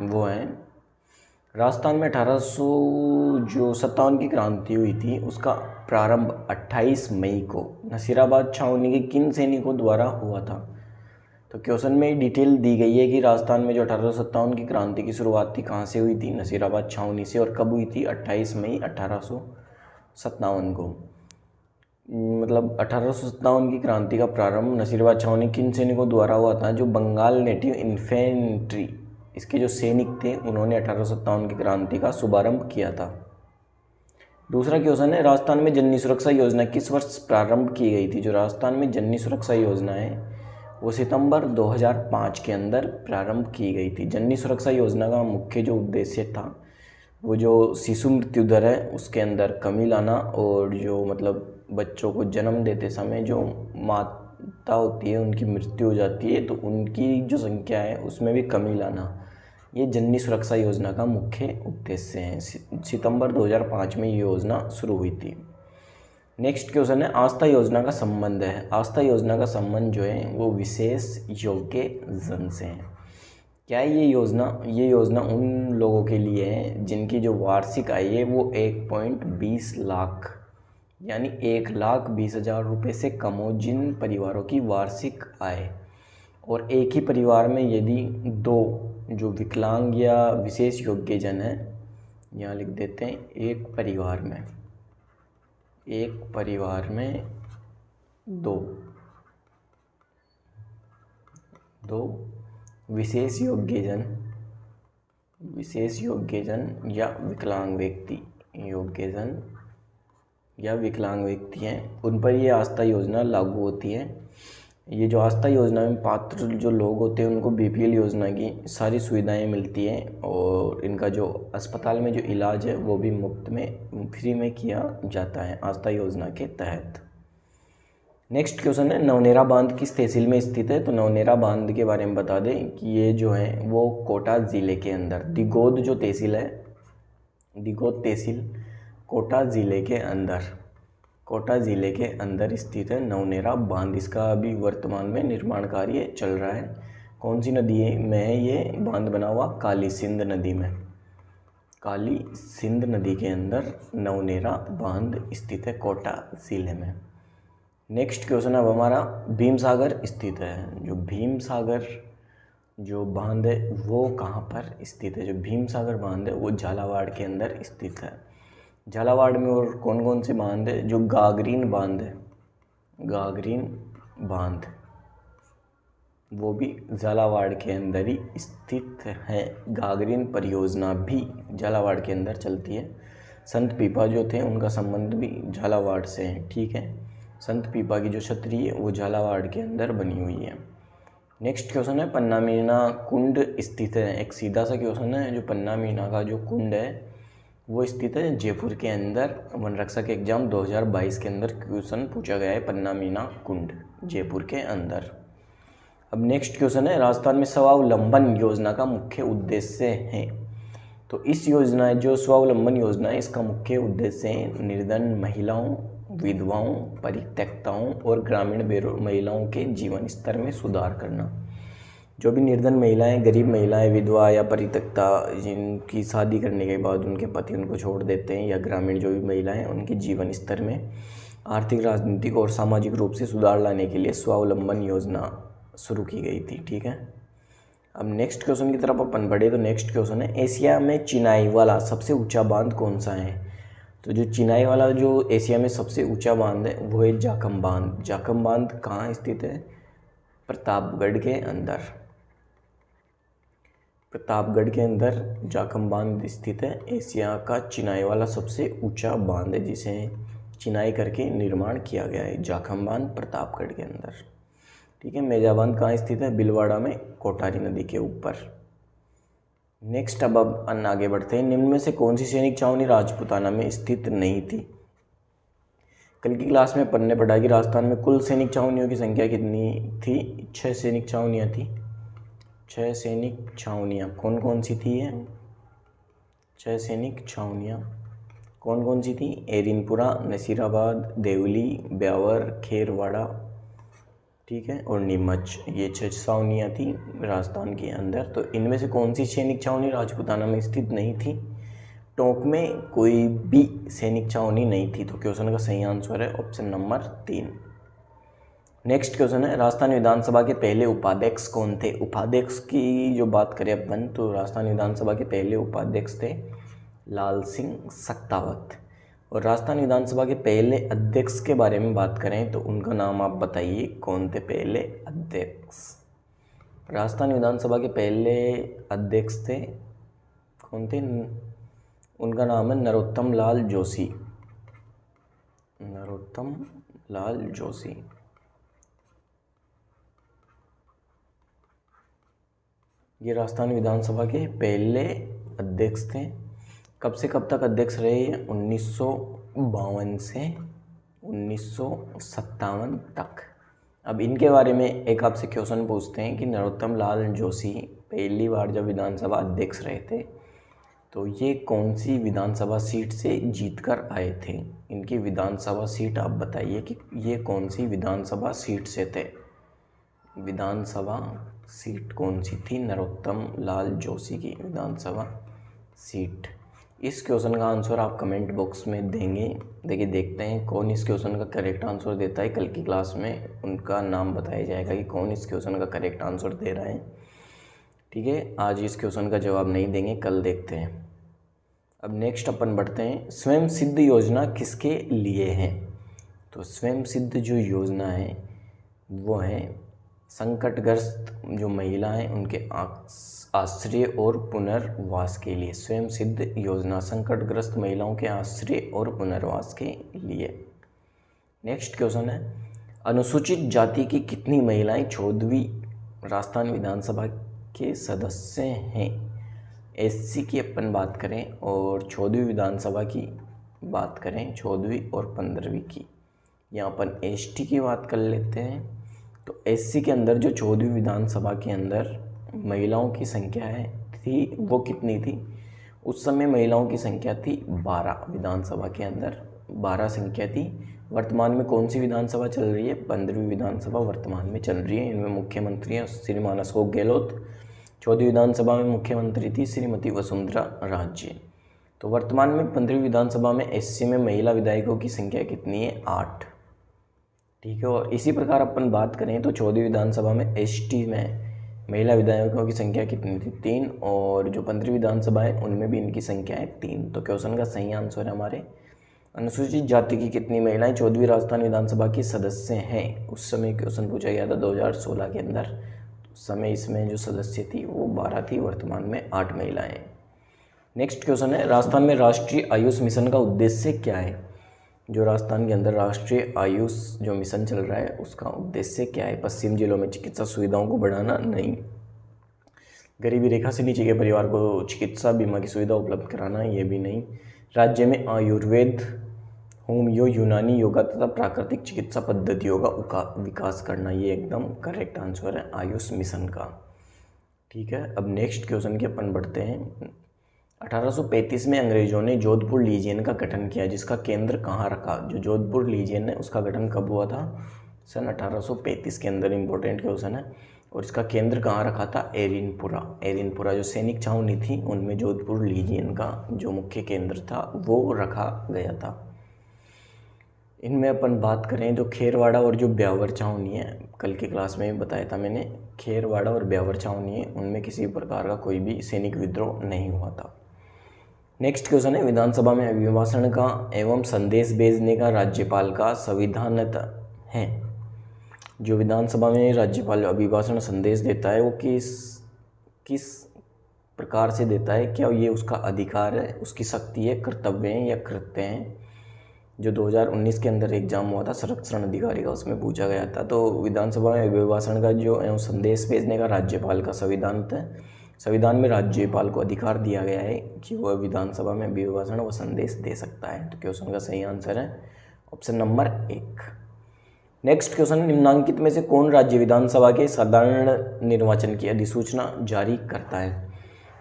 वो हैं, राजस्थान में 1800 जो 57 की क्रांति हुई थी उसका प्रारंभ 28 मई को नसीराबाद छावनी के किन सैनिकों द्वारा हुआ था। तो क्वेश्चन में डिटेल दी गई है कि राजस्थान में जो 1857 की क्रांति की शुरुआत थी कहाँ से हुई थी, नसीराबाद छावनी से, और कब हुई थी, 28 मई 1857 को। मतलब 1857 की क्रांति का प्रारंभ नसीराबाद छावनी किन सैनिकों द्वारा हुआ था, जो बंगाल नेटिव इन्फेंट्री, इसके जो सैनिक थे उन्होंने 1857 की क्रांति का शुभारंभ किया था। दूसरा क्वेश्चन है, राजस्थान में जननी सुरक्षा योजना किस वर्ष प्रारंभ की गई थी। जो राजस्थान में जननी सुरक्षा योजना है वो सितंबर 2005 के अंदर प्रारंभ की गई थी। जननी सुरक्षा योजना का मुख्य जो उद्देश्य था वो जो शिशु मृत्यु दर है उसके अंदर कमी लाना, और जो मतलब बच्चों को जन्म देते समय जो माता होती है उनकी मृत्यु हो जाती है तो उनकी जो संख्या है उसमें भी कमी लाना, ये जननी सुरक्षा योजना का मुख्य उद्देश्य है। सितंबर 2005 में ये योजना शुरू हुई थी। नेक्स्ट क्वेश्चन है, आस्था योजना का संबंध है। आस्था योजना का संबंध जो है वो विशेष योग्य जन से है। क्या है ये योजना उन लोगों के लिए है जिनकी जो वार्षिक आय है वो 1.20 लाख यानी 1,20,000 रुपये से कम हो। जिन परिवारों की वार्षिक आय और एक ही परिवार में यदि दो जो विकलांग या विशेष योग्यजन हैं, यहाँ लिख देते हैं, एक परिवार में दो विशेष योग्यजन या विकलांग व्यक्ति हैं उन पर ये आस्था योजना लागू होती है। ये जो आस्था योजना में पात्र जो लोग होते हैं उनको बीपीएल योजना की सारी सुविधाएं मिलती हैं, और इनका जो अस्पताल में जो इलाज है वो भी मुफ्त में फ्री में किया जाता है आस्था योजना के तहत। नेक्स्ट क्वेश्चन है, नवनेरा बांध किस तहसील में स्थित है। तो नवनेरा बांध के बारे में बता दें कि ये जो है वो कोटा ज़िले के अंदर दिगोद जो तहसील है, दिगोद तहसील कोटा ज़िले के अंदर स्थित है नवनेरा बांध। इसका अभी वर्तमान में निर्माण कार्य चल रहा है। कौन सी नदी में है ये बांध बना हुआ, काली सिंध नदी में। काली सिंध नदी के अंदर नवनेरा बांध स्थित है कोटा ज़िले में। नेक्स्ट क्वेश्चन अब हमारा, भीमसागर स्थित है। जो भीमसागर जो बांध है वो कहाँ पर स्थित है। जो भीमसागर बांध है वो झालावाड़ के अंदर स्थित है। झालावाड़ में और कौन कौन से बांध है, जो गागरीन बांध वो भी झालावाड़ के अंदर ही स्थित है। गागरीन परियोजना भी झालावाड़ के अंदर चलती है। संत पीपा जो थे उनका संबंध भी झालावाड़ से है, ठीक है। संत पीपा की जो छतरी है वो झालावाड़ के अंदर बनी हुई है। नेक्स्ट क्वेश्चन है, पन्ना मीना कुंड स्थित है। एक सीधा सा क्वेश्चन है, जो पन्ना मीना का जो कुंड है वो स्थित है जयपुर के अंदर। वन रक्षक एग्जाम 2022 के अंदर क्वेश्चन पूछा गया है, पन्ना मीना कुंड जयपुर के अंदर। अब नेक्स्ट क्वेश्चन है, राजस्थान में स्वावलंबन योजना का मुख्य उद्देश्य है। तो इस योजना जो स्वावलंबन योजना है इसका मुख्य उद्देश्य है निर्धन महिलाओं, विधवाओं, परित्यक्ताओं और ग्रामीण महिलाओं के जीवन स्तर में सुधार करना। जो भी निर्धन महिलाएं, गरीब महिलाएं, विधवा या परित्यक्ता जिनकी शादी करने के बाद उनके पति उनको छोड़ देते हैं, या ग्रामीण जो भी महिलाएं उनके जीवन स्तर में आर्थिक, राजनीतिक और सामाजिक रूप से सुधार लाने के लिए स्वावलंबन योजना शुरू की गई थी, ठीक है। अब नेक्स्ट क्वेश्चन की तरफ अपन बढ़े तो नेक्स्ट क्वेश्चन है, एशिया में चिनाई वाला सबसे ऊंचा बांध कौन सा है। तो जो चिनाई वाला जो एशिया में सबसे ऊंचा बांध है वो है जाखम बांध। जाखम बांध कहाँ स्थित है, प्रतापगढ़ के अंदर। प्रतापगढ़ के अंदर जाखम बांध स्थित है। एशिया का चिनाई वाला सबसे ऊंचा बांध है जिसे चिनाई करके निर्माण किया गया है, जाखम बांध प्रतापगढ़ के अंदर, ठीक है। मेजा बांध कहाँ स्थित है, भीलवाड़ा में, कोटारी नदी के ऊपर। नेक्स्ट अब आगे बढ़ते हैं, निम्न में से कौन सी सैनिक छावनी राजपूताना में स्थित नहीं थी। कल की क्लास में पढ़ने पड़ा कि राजस्थान में कुल सैनिक छावनियों की संख्या कितनी थी, 6 सैनिक छावनियाँ थी। 6 सैनिक छावनियाँ कौन कौन सी थी है, 6 सैनिक छावनियाँ कौन कौन सी थी, एरिनपुरा, नसीराबाद, देवली, ब्यावर, खेरवाड़ा, ठीक है, और नीमच, ये 6 छावनियाँ थी राजस्थान के अंदर। तो इनमें से कौन सी सैनिक छावनी राजपूताना में स्थित नहीं थी? टोंक में कोई भी सैनिक छावनी नहीं थी। तो क्वेश्चन का सही आंसर है ऑप्शन नंबर 3। नेक्स्ट क्वेश्चन है, राजस्थान विधानसभा के पहले उपाध्यक्ष कौन थे? उपाध्यक्ष की जो बात करें अपन, तो राजस्थान विधानसभा के पहले उपाध्यक्ष थे लाल सिंह सख्तावत। और राजस्थान विधानसभा के पहले अध्यक्ष के बारे में बात करें तो उनका नाम आप बताइए, कौन थे पहले अध्यक्ष? राजस्थान विधानसभा के पहले अध्यक्ष थे, कौन थे? उनका नाम है नरोत्तम लाल जोशी। नरोत्तम लाल जोशी। ये राजस्थान विधानसभा के पहले अध्यक्ष थे। कब से कब तक अध्यक्ष रहे? 1952 से 1957 तक। अब इनके बारे में एक आपसे क्वेश्चन पूछते हैं कि नरोत्तम लाल जोशी पहली बार जब विधानसभा अध्यक्ष रहे थे तो ये कौन सी विधानसभा सीट से जीतकर आए थे? इनकी विधानसभा सीट आप बताइए कि ये कौन सी विधानसभा सीट से थे। विधानसभा सीट कौन सी थी नरोत्तम लाल जोशी की विधानसभा सीट? इस क्वेश्चन का आंसर आप कमेंट बॉक्स में देंगे। देखिए देखते हैं कौन इस क्वेश्चन का करेक्ट आंसर देता है। कल की क्लास में उनका नाम बताया जाएगा कि कौन इस क्वेश्चन का करेक्ट आंसर दे रहा है। ठीक है, आज इस क्वेश्चन का जवाब नहीं देंगे, कल देखते हैं। अब नेक्स्ट अपन बढ़ते हैं, स्वयं सिद्ध योजना किसके लिए है? तो स्वयं सिद्ध जो योजना है वो है संकटग्रस्त जो महिला हैं उनके आश्रय और पुनर्वास के लिए। स्वयं सिद्ध योजना संकटग्रस्त महिलाओं के आश्रय और पुनर्वास के लिए। नेक्स्ट क्वेश्चन है, अनुसूचित जाति की कितनी महिलाएं 14वीं राजस्थान विधानसभा के सदस्य हैं? एससी की अपन बात करें और 14वीं विधानसभा की बात करें, 14वीं और 15वीं की। यहाँ अपन एसटी की बात कर लेते हैं। तो एससी के अंदर जो 14वीं विधानसभा के अंदर महिलाओं की संख्या है थी वो कितनी थी? उस समय महिलाओं की संख्या थी 12। विधानसभा के अंदर 12 संख्या थी। वर्तमान में कौन सी विधानसभा चल रही है? 15वीं विधानसभा वर्तमान में चल रही है। इनमें मुख्यमंत्री हैं श्रीमान अशोक गहलोत। 14वीं विधानसभा में मुख्यमंत्री थी श्रीमती वसुंधरा राजे। तो वर्तमान में 15वीं विधानसभा में एससी में महिला विधायकों की संख्या कितनी है? 8। ठीक है, और इसी प्रकार अपन बात करें तो 14वीं विधानसभा में एसटी में महिला विधायकों की संख्या कितनी थी? 3। और जो 15वीं विधानसभा है उनमें भी इनकी संख्या है 3। तो क्वेश्चन का सही आंसर है हमारे अनुसूचित जाति की कितनी महिलाएं 14वीं राजस्थान विधानसभा की सदस्य हैं। उस समय क्वेश्चन पूछा गया था 2016 के अंदर। उस समय इसमें जो सदस्य थी वो 12 थी, वर्तमान में 8 महिलाएं। नेक्स्ट क्वेश्चन है, राजस्थान में राष्ट्रीय आयुष मिशन का उद्देश्य क्या है? जो राजस्थान के अंदर राष्ट्रीय आयुष जो मिशन चल रहा है उसका उद्देश्य क्या है? पश्चिम जिलों में चिकित्सा सुविधाओं को बढ़ाना? नहीं। गरीबी रेखा से नीचे के परिवार को चिकित्सा बीमा की सुविधा उपलब्ध कराना? ये भी नहीं। राज्य में आयुर्वेद, होमियो, यूनानी, योगा तथा प्राकृतिक चिकित्सा पद्धतियों का विकास करना? ये एकदम करेक्ट आंसर है आयुष मिशन का। ठीक है, अब नेक्स्ट क्वेश्चन की अपन बढ़ते हैं। 1835 में अंग्रेजों ने जोधपुर लीजियन का गठन किया, जिसका केंद्र कहाँ रखा? जो जोधपुर लीजियन है उसका गठन कब हुआ था? सन 1835 के अंदर। इंपॉर्टेंट क्वेश्चन है। और इसका केंद्र कहाँ रखा था? एरिनपुरा। एरिनपुरा जो सैनिक छावनी थी उनमें जोधपुर लीजियन का जो मुख्य केंद्र था वो रखा गया था। इनमें अपन बात करें तो खेरवाड़ा और जो ब्यावर छावनी है, कल की क्लास में बताया था मैंने, खेरवाड़ा और ब्यावर छावनी है उनमें किसी प्रकार का कोई भी सैनिक विद्रोह नहीं हुआ था। नेक्स्ट क्वेश्चन है, विधानसभा में अभिभाषण का एवं संदेश भेजने का राज्यपाल का संविधानतः है। जो विधानसभा में राज्यपाल अभिभाषण संदेश देता है वो किस प्रकार से देता है? क्या ये उसका अधिकार है, उसकी शक्ति है, कर्तव्य है या कृत्य है? जो 2019 के अंदर एग्जाम हुआ था संरक्षण अधिकारी का, उसमें पूछा गया था। तो विधानसभा में अभिभाषण का जो एवं संदेश भेजने का राज्यपाल का संविधान में राज्यपाल को अधिकार दिया गया है कि वह विधानसभा में अभिभाषण व संदेश दे सकता है। तो क्वेश्चन का सही आंसर है ऑप्शन नंबर 1। नेक्स्ट क्वेश्चन, निम्नांकित में से कौन राज्य विधानसभा के साधारण निर्वाचन की अधिसूचना जारी करता है?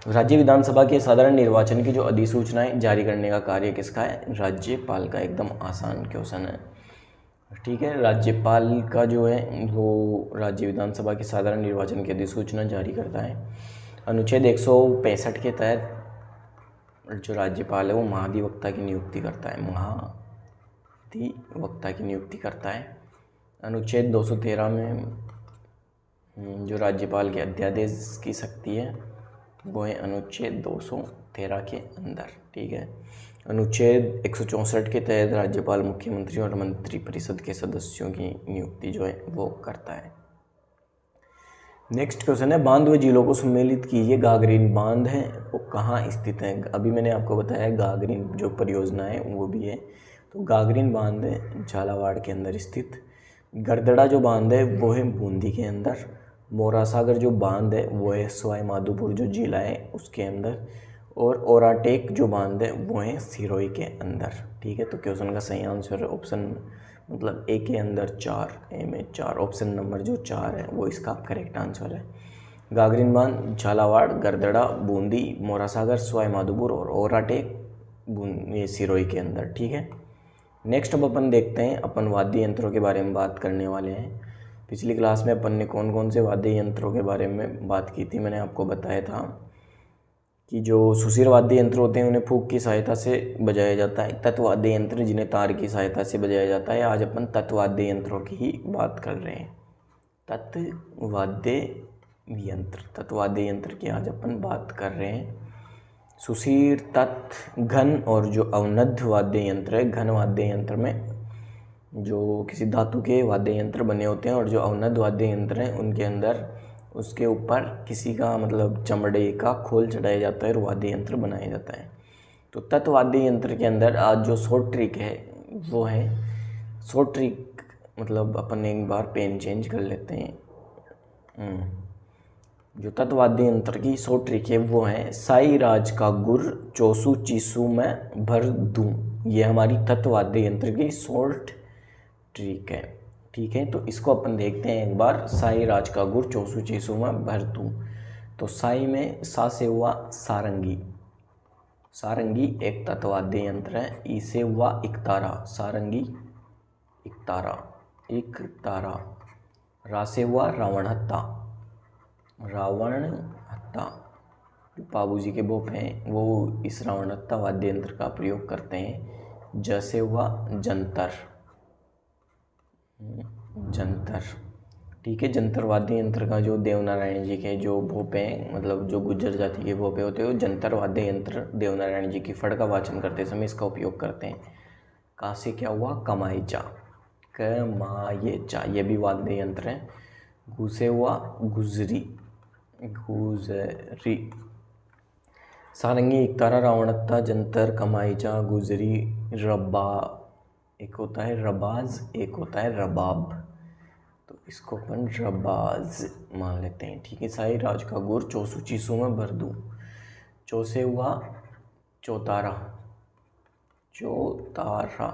राज्य विधानसभा के साधारण निर्वाचन की जो अधिसूचनाएं जारी करने का कार्य किसका है? राज्यपाल का। एकदम आसान क्वेश्चन है। ठीक है। राज्यपाल का जो है वो राज्य विधानसभा के साधारण निर्वाचन की अधिसूचना जारी करता है। अनुच्छेद 165 के तहत जो राज्यपाल है वो महाधिवक्ता की नियुक्ति करता है, महाधिवक्ता की नियुक्ति करता है। अनुच्छेद 213 में जो राज्यपाल के अध्यादेश की शक्ति है वो है अनुच्छेद 213 के अंदर। ठीक है। अनुच्छेद 164 के तहत राज्यपाल मुख्यमंत्री और मंत्रिपरिषद के सदस्यों की नियुक्ति जो है वो करता है। नेक्स्ट क्वेश्चन है, बांध व झीलों को सम्मिलित कीजिए। गागरीन बांध है वो कहाँ स्थित है? अभी मैंने आपको बताया गागरीन जो परियोजना है वो भी है। तो गागरीन बांध है झालावाड़ के अंदर स्थित। गरदड़ा जो बांध है वो है बूंदी के अंदर। मोरा सागर जो बांध है वो है सवाई माधोपुर जो जिला है उसके अंदर। और ओराटेक जो बांध है वो है सिरोही के अंदर। ठीक है। तो क्वेश्चन का सही आंसर है ऑप्शन मतलब ए के अंदर 4, ए में 4, ऑप्शन नंबर जो 4 है वो इसका करेक्ट आंसर है। गागरीन बांध झालावाड़, गरदड़ा, बूंदी, मोरा सागर, सवाई माधोपुर और ओराटेक ये सिरोही के अंदर। ठीक है। नेक्स्ट अब अपन देखते हैं, अपन वाद्य यंत्रों के बारे में बात करने वाले हैं। पिछली क्लास में अपन ने कौन कौन से वाद्य यंत्रों के बारे में बात की थी। मैंने आपको बताया था कि जो सुशीर वाद्य यंत्र होते हैं उन्हें फूंक की सहायता से बजाया जाता है। तत्वाद्य यंत्र जिन्हें तार की सहायता से बजाया जाता है। आज अपन तत्वाद्य यंत्रों की ही बात कर रहे हैं। तत्वाद्य यंत्र की आज अपन बात कर रहे हैं। सुशीर, तत्, घन और जो अवनद्ध वाद्य यंत्र है, घन वाद्य यंत्र में जो किसी धातु के वाद्य यंत्र बने होते हैं और जो अवनद्ध वाद्य यंत्र हैं उनके अंदर उसके ऊपर किसी का मतलब चमड़े का खोल चढ़ाया जाता है और वाद्य यंत्र बनाया जाता है। तो तत्वाद्य यंत्र के अंदर आज जो शॉर्ट ट्रिक है वो है, शॉर्ट ट्रिक मतलब अपन एक बार पेन चेंज कर लेते हैं। जो तत्वाद्य यंत्र की शॉर्ट ट्रिक है वो है साई राज का गुर चौसू चीसू में भर दूं। ये हमारी तत्वाद्य यंत्र की शॉर्ट ट्रिक है। ठीक है। तो इसको अपन देखते हैं एक बार। साई राज का गुर चौसू चीसू में भर दूं। तो साई में सा से हुआ सारंगी, सारंगी एक तत्वाद्य यंत्र है। ई से हुआ इकतारा, सारंगी इकतारा, एक तारा। रा से हुआ रावण हत्ता, रावण हत्ता। जो बाबूजी के बोप हैं वो इस रावण हत्ता वाद्य यंत्र का प्रयोग करते हैं। ज से हुआ जंतर, जंतर। ठीक है। जंतर वाद्य यंत्र का जो देवनारायण जी के जो भोपे मतलब जो गुज्जर जाति के भोपे होते हैं वो जंतर वाद्य यंत्र देवनारायण जी की फड़ का वाचन करते समय इसका उपयोग करते हैं। का से क्या हुआ कमाईचा, कमाईचा, ये भी वाद्य यंत्र है। गु से हुआ गुजरी, गुजरी। सारंगी, इकतारा, रावणत्ता, जंतर, कमाईचा, गुजरी, रब्बा, एक होता है रबाज, एक होता है रबाब। तो इसको अपन रबाज मान लेते हैं। ठीक है। साई राज का गुर चौसू चीसू में भर दूं। चौ से हुआ चौतारा, चौतारा।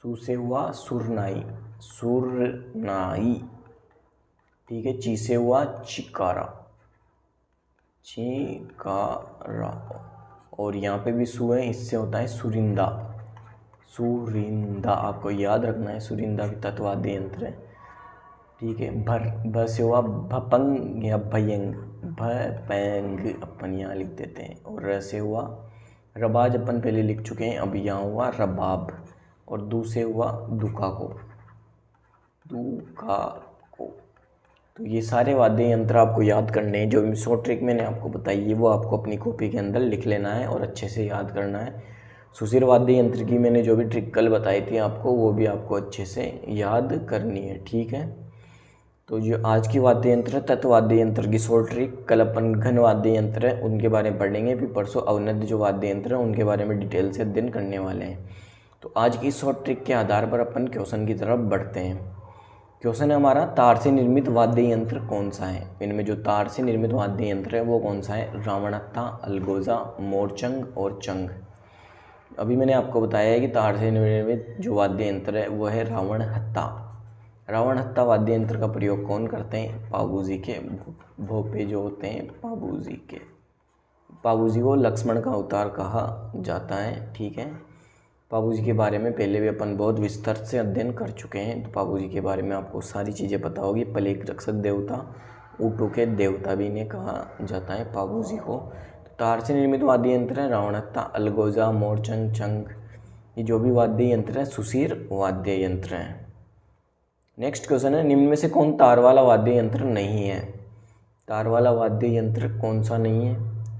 सू से हुआ सुरनाई, सुरनाई। ठीक है। ची से हुआ चिकारा, चिकारा। और यहाँ पे भी सु है, इससे होता है सुरिंदा, सुरिंदा। आपको याद रखना है सुरिंदा भी तत्वाद्य यंत्र है। ठीक है। भर, भ से हुआ भपंग या भयंग, भपंग अपन यहाँ लिख देते हैं। और र से हुआ रबाज अपन पहले लिख चुके हैं, अब यहाँ हुआ रबाब। और दू से हुआ दुका को, दुका को। तो ये सारे वाद्य यंत्र आपको याद करने हैं। जो भी शॉर्ट ट्रिक मैंने आपको बताई है वो आपको अपनी कॉपी के अंदर लिख लेना है और अच्छे से याद करना है। सुशीर वाद्य यंत्र की मैंने जो भी ट्रिक कल बताई थी आपको वो भी आपको अच्छे से याद करनी है। ठीक है। तो जो आज की वाद्य यंत्र है तत्वाद्य यंत्र की शॉर्ट ट्रिक, कल अपन घन वाद्य यंत्र है उनके बारे में पढ़ेंगे, फिर परसों अवनद्ध जो वाद्य यंत्र है उनके बारे में डिटेल से अध्ययन करने वाले हैं। तो आज की शॉर्ट ट्रिक के आधार पर अपन क्वेश्चन की तरफ बढ़ते हैं। क्वेश्चन है हमारा, तार से निर्मित वाद्य यंत्र कौन सा है? इनमें जो तार से निर्मित वाद्य यंत्र है वो कौन सा है? रावणहत्ता, अलगोजा, मोरचंग और चंग। अभी मैंने आपको बताया है कि तार से निर्मित जो वाद्य यंत्र है वो है रावणहत्ता। रावणहत्ता वाद्य यंत्र का प्रयोग कौन करते हैं? पाबूजी के भोपे जो होते हैं पाबूजी के। पाबूजी को लक्ष्मण का अवतार कहा जाता है। ठीक है। पाबू जी के बारे में पहले भी अपन बहुत विस्तार से अध्ययन कर चुके हैं, तो पाबू जी के बारे में आपको सारी चीज़ें पता होगी। प्लेग रक्षक देवता, ऊँटों के देवता भी इन्हें कहा जाता है पाबू जी को। तो तार से निर्मित वाद्य यंत्र है रावणत्ता, अलगोजा, मोरचंग, चंग, ये जो भी वाद्य यंत्र है सुशीर वाद्य यंत्र हैं। नेक्स्ट क्वेश्चन है, निम्न में से कौन तार वाला वाद्य यंत्र नहीं है? तार वाला वाद्य यंत्र कौन सा नहीं है?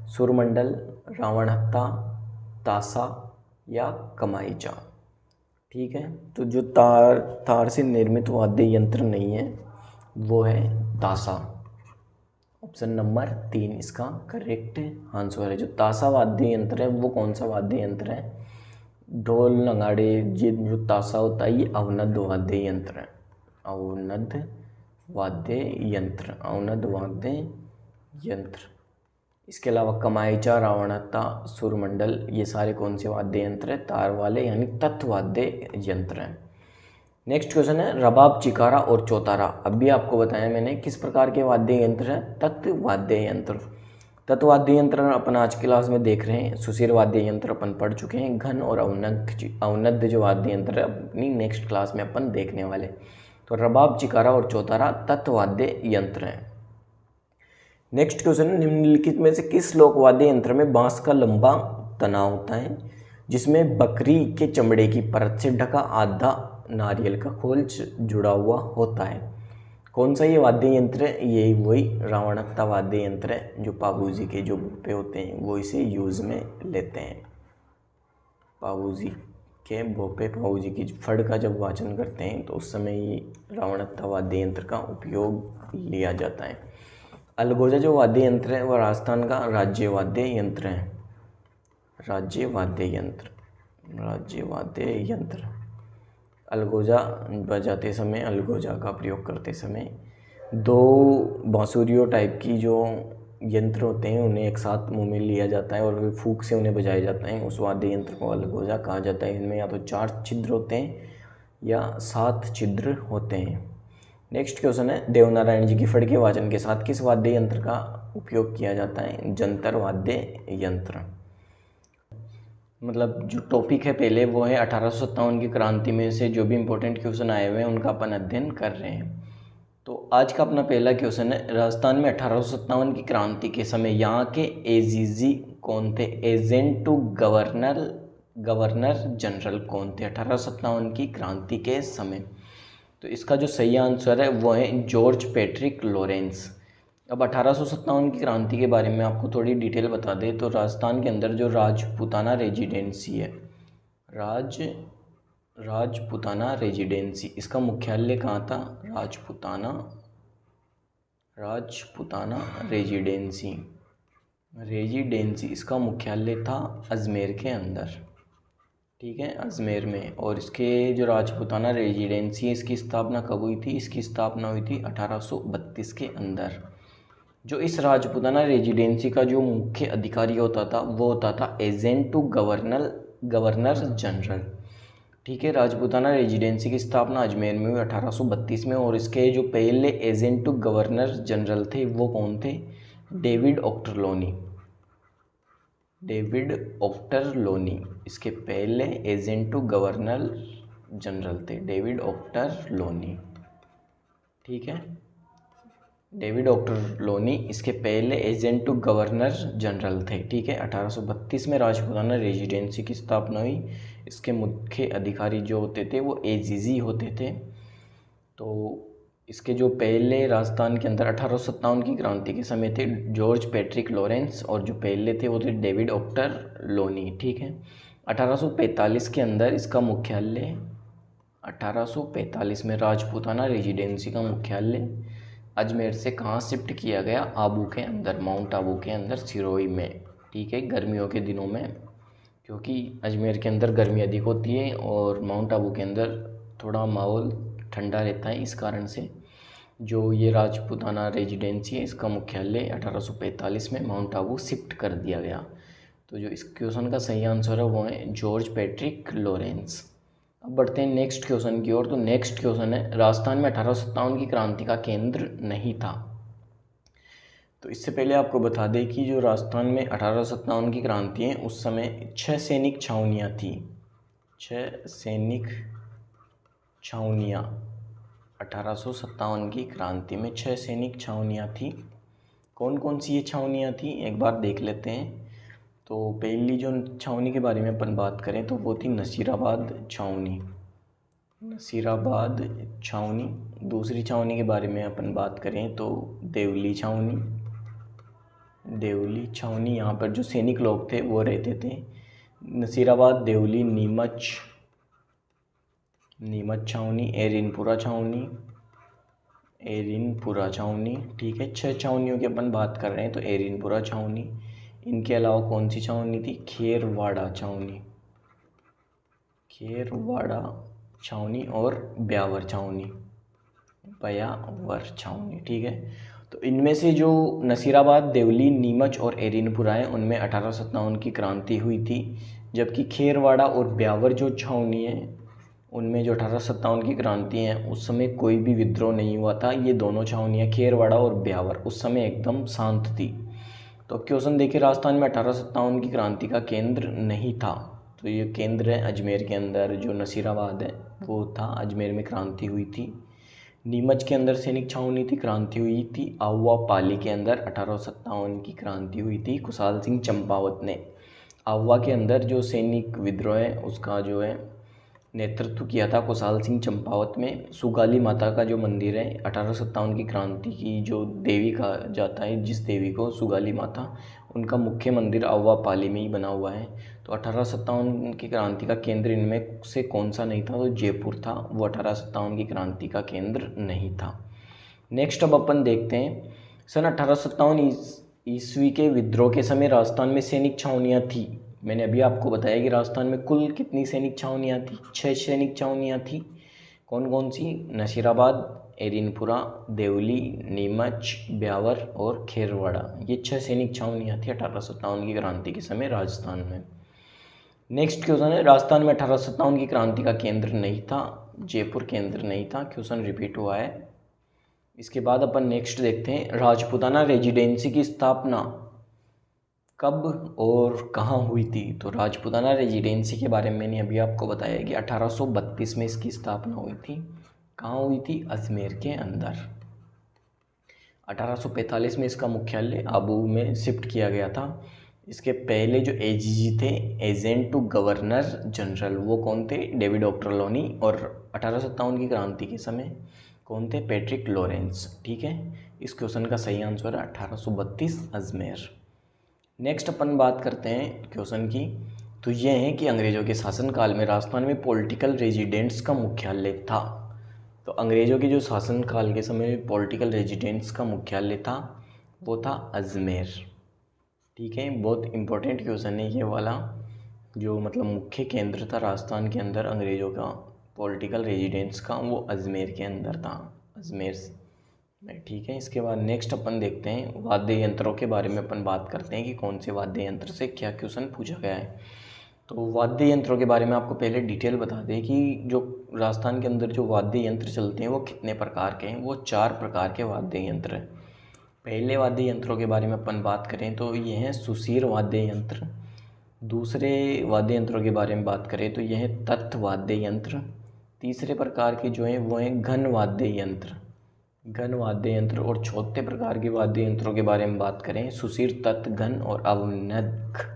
सुरमंडल, रावणहत्ता, तासा या कमाईचा। ठीक है, तो जो तार से निर्मित वाद्य यंत्र नहीं है वो है तासा। ऑप्शन नंबर 3 इसका करेक्ट आंसर है। जो तासा वाद्य यंत्र है वो कौन सा वाद्य यंत्र है? ढोल, नगाड़े, जो तासा होता है ये अवनद वाद्य यंत्र है। अवनद वाद्य यंत्र, अवनद वाद्य यंत्र। इसके अलावा कमाईचा, रावणहत्ता, सुरमंडल, ये सारे कौन से वाद्य यंत्र है? तार वाले यानी तत्वाद्य यंत्र हैं। नेक्स्ट क्वेश्चन है, रबाब, चिकारा और चौतारा। अभी आपको बताया मैंने किस प्रकार के वाद्य यंत्र है? तत्वाद्य यंत्र। तत्वाद्य यंत्र अपन आज की क्लास में देख रहे हैं। सुशीर वाद्य यंत्र अपन पढ़ चुके हैं। घन और अवनद जो वाद्य यंत्र है अपनी नेक्स्ट क्लास में अपन देखने वाले। तो रबाब, चिकारा और चौतारा तत्वाद्य यंत्र हैं। नेक्स्ट क्वेश्चन, निम्नलिखित में से किस लोक वाद्य यंत्र में बांस का लंबा तना होता है जिसमें बकरी के चमड़े की परत से ढका आधा नारियल का खोल जुड़ा हुआ होता है? कौन सा ये वाद्य यंत्र है? यही वही रावणहत्ता वाद्य यंत्र है। जो पाबू जी के जो भोपे होते हैं वो इसे यूज़ में लेते हैं। पाबू जी के भोपे, पाबू जी की फड़ का जब वाचन करते हैं तो उस समय ये रावणहत्ता वाद्य यंत्र का उपयोग लिया जाता है। अलगोजा जो वाद्य यंत्र है वह राजस्थान का राज्य वाद्य यंत्र है। राज्य वाद्य यंत्र, राज्य वाद्य यंत्र। अलगोजा बजाते समय, अलगोजा का प्रयोग करते समय दो बांसुरियों टाइप की जो यंत्र होते हैं उन्हें एक साथ मुंह में लिया जाता है और फूंक से उन्हें बजाया जाता है। उस वाद्य यंत्र को अलगोजा कहा जाता है। इनमें या तो 4 छिद्र होते हैं या 7 छिद्र होते हैं। नेक्स्ट क्वेश्चन है, देवनारायण जी की फड़ के वाचन के साथ किस वाद्य यंत्र का उपयोग किया जाता है? जंतर वाद्य यंत्र। मतलब जो टॉपिक है पहले वो है 1857 की क्रांति में से जो भी इंपॉर्टेंट क्वेश्चन आए हुए हैं उनका अपन अध्ययन कर रहे हैं। तो आज का अपना पहला क्वेश्चन है, राजस्थान में 1857 की क्रांति के समय यहाँ के एजीजी कौन थे? एजेंट टू गवर्नर जनरल कौन थे 1857 की क्रांति के समय? तो इसका जो सही आंसर है वो है जॉर्ज पैट्रिक लॉरेंस। अब 1857 की क्रांति के बारे में आपको थोड़ी डिटेल बता दें तो राजस्थान के अंदर जो राजपूताना रेजिडेंसी है, राजपूताना रेजिडेंसी, इसका मुख्यालय कहाँ था? राजपूताना रेजिडेंसी इसका मुख्यालय था अजमेर के अंदर। ठीक है, अजमेर में। और इसके जो राजपूताना रेजिडेंसी है इसकी स्थापना कब हुई थी? इसकी स्थापना हुई थी 1832 के अंदर। जो इस राजपूताना रेजिडेंसी का जो मुख्य अधिकारी होता था वो होता था एजेंट टू गवर्नर जनरल। ठीक है, राजपूताना रेजिडेंसी की स्थापना अजमेर में हुई 1832 में। और इसके जो पहले एजेंट टू गवर्नर जनरल थे वो कौन थे? डेविड ऑक्टरलोनी इसके पहले एजेंट टू गवर्नर जनरल थे, डेविड ऑक्टरलोनी। ठीक है, डेविड ऑक्टरलोनी इसके पहले एजेंट टू गवर्नर जनरल थे। ठीक है, 1832 में राजपूताना रेजिडेंसी की स्थापना हुई। इसके मुख्य अधिकारी जो होते थे वो एजीजी होते थे। तो इसके जो पहले राजस्थान के अंदर 1857 की क्रांति के समय थे जॉर्ज पैट्रिक लॉरेंस, और जो पहले थे वो थे डेविड ऑक्टरलोनी। ठीक है, 1845 के अंदर इसका मुख्यालय, 1845 में राजपूताना रेजिडेंसी का मुख्यालय अजमेर से कहाँ शिफ्ट किया गया? आबू के अंदर, माउंट आबू के अंदर, सिरोही में। ठीक है, गर्मियों के दिनों में, क्योंकि अजमेर के अंदर गर्मी अधिक होती है और माउंट आबू के अंदर थोड़ा माहौल ठंडा रहता है, इस कारण से जो ये राजपूताना रेजिडेंसी है इसका मुख्यालय 1845 में माउंट आबू शिफ्ट कर दिया गया। तो जो इस क्वेश्चन का सही आंसर है वो है जॉर्ज पैट्रिक लॉरेंस। अब बढ़ते हैं नेक्स्ट क्वेश्चन की ओर। तो नेक्स्ट क्वेश्चन है, राजस्थान में 1857 की क्रांति का केंद्र नहीं था। तो इससे पहले आपको बता दें कि जो राजस्थान में 1857 की क्रांति है उस समय 6 सैनिक छावनियाँ थी। 6 सैनिक छावनियाँ 1857 की क्रांति में 6 सैनिक छावनियाँ थी। कौन कौन सी ये छावनियाँ थी एक बार देख लेते हैं। तो पहली जो छावनी के बारे में अपन बात करें तो वो थी नसीराबाद छावनी, नसीराबाद छावनी। दूसरी छावनी के बारे में अपन बात करें तो देवली छावनी, देवली छावनी। यहाँ पर जो सैनिक लोग थे वो रहते थे। नसीराबाद, देवली, नीमच, नीमच छावनी, एरिनपुरा छावनी, एरिनपुरा छावनी। ठीक है, 6 छावनियों की अपन बात कर रहे हैं तो एरिनपुरा छावनी। इनके अलावा कौन सी छावनी थी? खेरवाड़ा छावनी, खेरवाड़ा छावनी और ब्यावर छावनी, ब्यावर छावनी। ठीक है, तो इनमें से जो नसीराबाद, देवली, नीमच और एरिनपुरा है उनमें 1857 की क्रांति हुई थी, जबकि खेरवाड़ा और ब्यावर जो छावनी है उनमें जो 1857 की क्रांति है उस समय कोई भी विद्रोह नहीं हुआ था। ये दोनों छावनियाँ खेरवाड़ा और ब्यावर उस समय एकदम शांत थी। तो अब क्वेश्चन देखिए, राजस्थान में 1857 की क्रांति का केंद्र नहीं था। तो ये केंद्र है अजमेर के अंदर, जो नसीराबाद है वो था, अजमेर में क्रांति हुई थी। नीमच के अंदर सैनिक छावनी थी, क्रांति हुई थी। आहुआ पाली के अंदर 1857 की क्रांति हुई थी, खुशाल सिंह चंपावत ने आहुआ के अंदर जो सैनिक विद्रोह है उसका जो है नेतृत्व किया था खुशाल सिंह चंपावत में। सुगाली माता का जो मंदिर है 1857 की क्रांति की जो देवी कहा जाता है, जिस देवी को सुगाली माता, उनका मुख्य मंदिर आहुआ पाली में ही बना हुआ है। तो 1857 की क्रांति का केंद्र इनमें से कौन सा नहीं था? तो जयपुर था, वो 1857 की क्रांति का केंद्र नहीं था। नेक्स्ट अब अपन देखते हैं, सन 1857 ईस्वी के विद्रोह के समय राजस्थान में सैनिक छावनियाँ थी। मैंने अभी आपको बताया कि राजस्थान में कुल कितनी सैनिक छावनियाँ थी? 6 सैनिक छावनियाँ थी। कौन कौन सी? नसीराबाद, एरिनपुरा, देवली, नीमच, ब्यावर और खेरवाड़ा। ये 6 सैनिक छावनियाँ थी 1857 की क्रांति के समय राजस्थान में। नेक्स्ट क्वेश्चन है, राजस्थान में 1857 की क्रांति का केंद्र नहीं था, जयपुर केंद्र नहीं था। क्वेश्चन रिपीट हुआ है। इसके बाद अपन नेक्स्ट देखते हैं, राजपूताना रेजिडेंसी की स्थापना कब और कहाँ हुई थी? तो राजपूताना रेजिडेंसी के बारे में मैंने अभी आपको बताया कि 1832 में इसकी स्थापना हुई थी। कहाँ हुई थी? अजमेर के अंदर। 1845 में इसका मुख्यालय आबू में शिफ्ट किया गया था। इसके पहले जो एजीजी थे, एजेंट टू गवर्नर जनरल, वो कौन थे? David Ochterlony. और 1857 की क्रांति के समय कौन थे? Patrick Lawrence. ठीक है, इस क्वेश्चन का सही आंसर है 1832 अजमेर। नेक्स्ट अपन बात करते हैं क्वेश्चन की, तो ये है कि अंग्रेज़ों के शासनकाल में राजस्थान में पॉलिटिकल रेजिडेंट्स का मुख्यालय था। तो अंग्रेज़ों के जो शासनकाल के समय पॉलिटिकल रेजिडेंट्स का मुख्यालय था वो था अजमेर। ठीक है, बहुत इंपॉर्टेंट क्वेश्चन है ये वाला, जो मतलब मुख्य केंद्र था राजस्थान के अंदर अंग्रेज़ों का पॉलिटिकल रेजिडेंस का, वो अजमेर के अंदर था, अजमेर में। ठीक है, इसके बाद नेक्स्ट अपन देखते हैं वाद्य यंत्रों के बारे में। अपन बात करते हैं कि कौन से वाद्य यंत्र से क्या क्वेश्चन पूछा गया है। तो वाद्य यंत्रों के बारे में आपको पहले डिटेल बता दें कि जो राजस्थान के अंदर जो वाद्य यंत्र चलते हैं वो कितने प्रकार के हैं। वो 4 प्रकार के वाद्य यंत्र हैं। पहले वाद्य यंत्रों के बारे में अपन बात करें तो ये हैं सुशीर वाद्य यंत्र। दूसरे वाद्य यंत्रों के बारे में बात करें तो यह है तत्व वाद्य यंत्र। तीसरे प्रकार के जो हैं वो हैं घन वाद्य यंत्र, घन वाद्य यंत्र। और चौथे प्रकार के वाद्य यंत्रों के बारे में बात करें, सुशीर, तत्, घन और अवनख।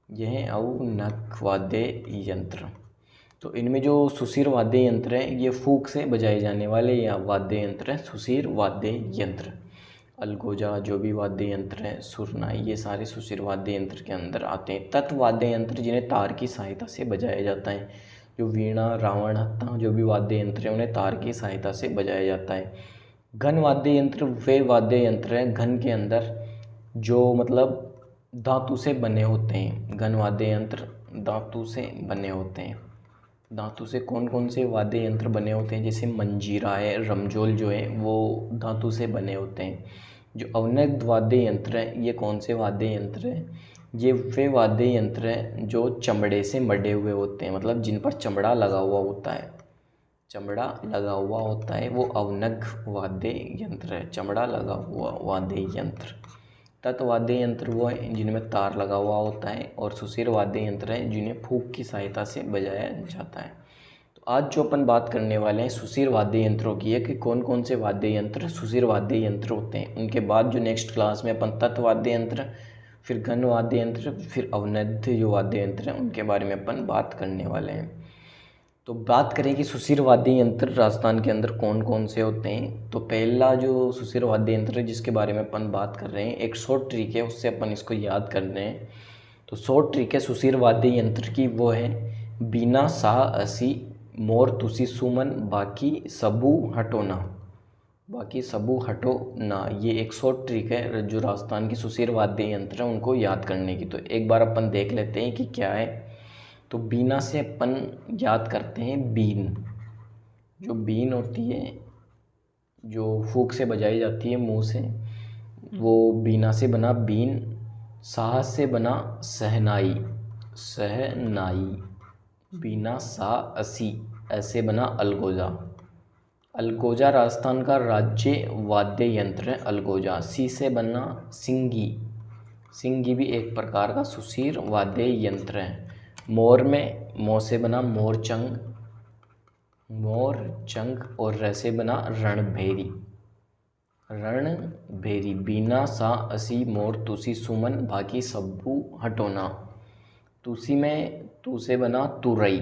यह है अवनख वाद्य यंत्र। तो इनमें जो सुशीर वाद्य यंत्र है ये फूंक से बजाए जाने वाले या वाद्य यंत्र है, सुशीर वाद्य यंत्र। अलगोजा जो भी वाद्य यंत्र है, सुरनाई, ये सारे सुशीर वाद्य यंत्र के अंदर आते हैं। तत्व वाद्य यंत्र जिन्हें तार की सहायता से बजाया जाता है, जो वीणा, रावण हत्था जो भी वाद्य यंत्र है उन्हें तार की सहायता से बजाया जाता है। घन वाद्य यंत्र वे वाद्य यंत्र हैं घन के अंदर जो मतलब धातु से बने होते हैं। घन वाद्य यंत्र धातु से बने होते हैं। धातु से कौन कौन से वाद्य यंत्र बने होते हैं? जैसे मंजीरा है, रमजोल जो है वो धातु से बने होते हैं। जो अवनख वाद्य यंत्र है ये कौन से वाद्य यंत्र हैं? ये वे वाद्य यंत्र हैं जो चमड़े से मढ़े हुए होते हैं, मतलब जिन पर चमड़ा लगा हुआ होता है, चमड़ा लगा हुआ होता है, वो अवनख वाद्य यंत्र है, चमड़ा लगा हुआ वाद्य यंत्र। तत् वाद्य यंत्र वो है जिनमें तार लगा हुआ होता है, और सुशीर वाद्य यंत्र है जिन्हें फूंक की सहायता से बजाया जाता है। तो आज जो अपन बात करने वाले हैं सुशीर वाद्य यंत्रों की है कि कौन कौन से वाद्य यंत्र सुशीर वाद्य यंत्र होते हैं। उनके बाद जो नेक्स्ट क्लास में अपन तत् वाद्य यंत्र, फिर घन वाद्य यंत्र, फिर अवनद्य जो वाद्य यंत्र हैं उनके बारे में अपन बात करने वाले हैं। तो बात करें कि सुशीर वाद्य यंत्र राजस्थान के अंदर कौन कौन से होते हैं। तो पहला जो सुशीर वाद्य यंत्र है जिसके बारे में अपन बात कर रहे हैं, एक शॉर्ट ट्रिक है, उससे अपन इसको याद कर रहे हैं। तो शॉर्ट ट्रिक है सुशीर वाद्य यंत्र की, वो है बीना सा असी मोर तुसी सुमन बाकी सबू हटोना। बाकी सबू हटो ना, ये एक शॉर्ट ट्रिक है जो राजस्थान की सुशीर वाद्य यंत्र है उनको याद करने की। तो एक बार अपन देख लेते हैं कि क्या है। तो बीना से अपन याद करते हैं बीन। जो बीन होती है जो फूंक से बजाई जाती है मुंह से, वो बीना से बना बीन। साह से बना सहनाई, सहनाई। बीना सा असी ऐसे बना अलगोजा। अलगोजा राजस्थान का राज्य वाद्य यंत्र है अलगोजा। सी से बना सिंगी। सिंगी भी एक प्रकार का सुशीर वाद्य यंत्र है। मोर में मो से बना मोरचंग, मोरचंग। और र से बना रणभेरी, रणभेरी। बीना सा असी मोर तुसी सुमन बाकी सबू हटोना। तुसी में तू से बना तुरई,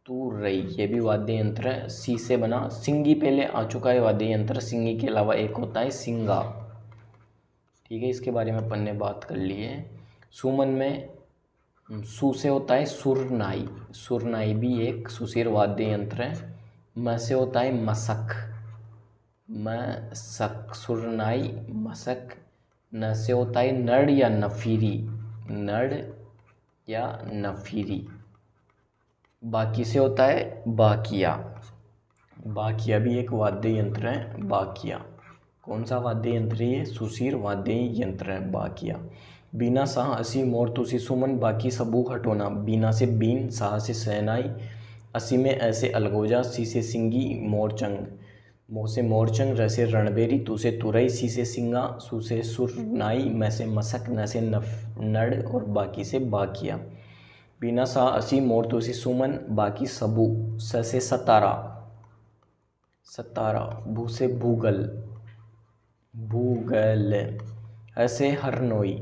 तुरई। ये भी वाद्य यंत्र है। सी से बना सिंगी, पहले आ चुका है वाद्य यंत्र। सिंगी के अलावा एक होता है सिंगा, ठीक है, इसके बारे में अपन ने बात कर ली है। सुमन में सु से होता है सुरनाई, सुरनाई भी एक सुशीर वाद्य यंत्र है। म से होता है मसक, मसक। सुरनाई, मसक। न से होता है नड़ या नफीरी, नड़ या नफीरी। बाकी से होता है बाकिया, बाकिया भी एक वाद्य यंत्र है। बाकिया कौन सा वाद्य यंत्र है? ये सुशीर वाद्य यंत्र है बाकिया। बीना साह असी मोर तुसी सुमन बाकी सबू हटोना। बीना से बीन, साह से सहनाई, असी में ऐसे अलगोजा, सी से सिंगी, मोरचंग। मो से मोरचंग, र से रणबेरी, तू से तुरई, सी से सिंगा, सु से सुरनाई, मैं से मसक, न से नड़ और बाकी से बाकिया। बीना सा असी मोर तुसी सुमन बाकी सबू। स से सतारा, सतारा। भू से भूगल, भूगल। ऐसे हरनोई,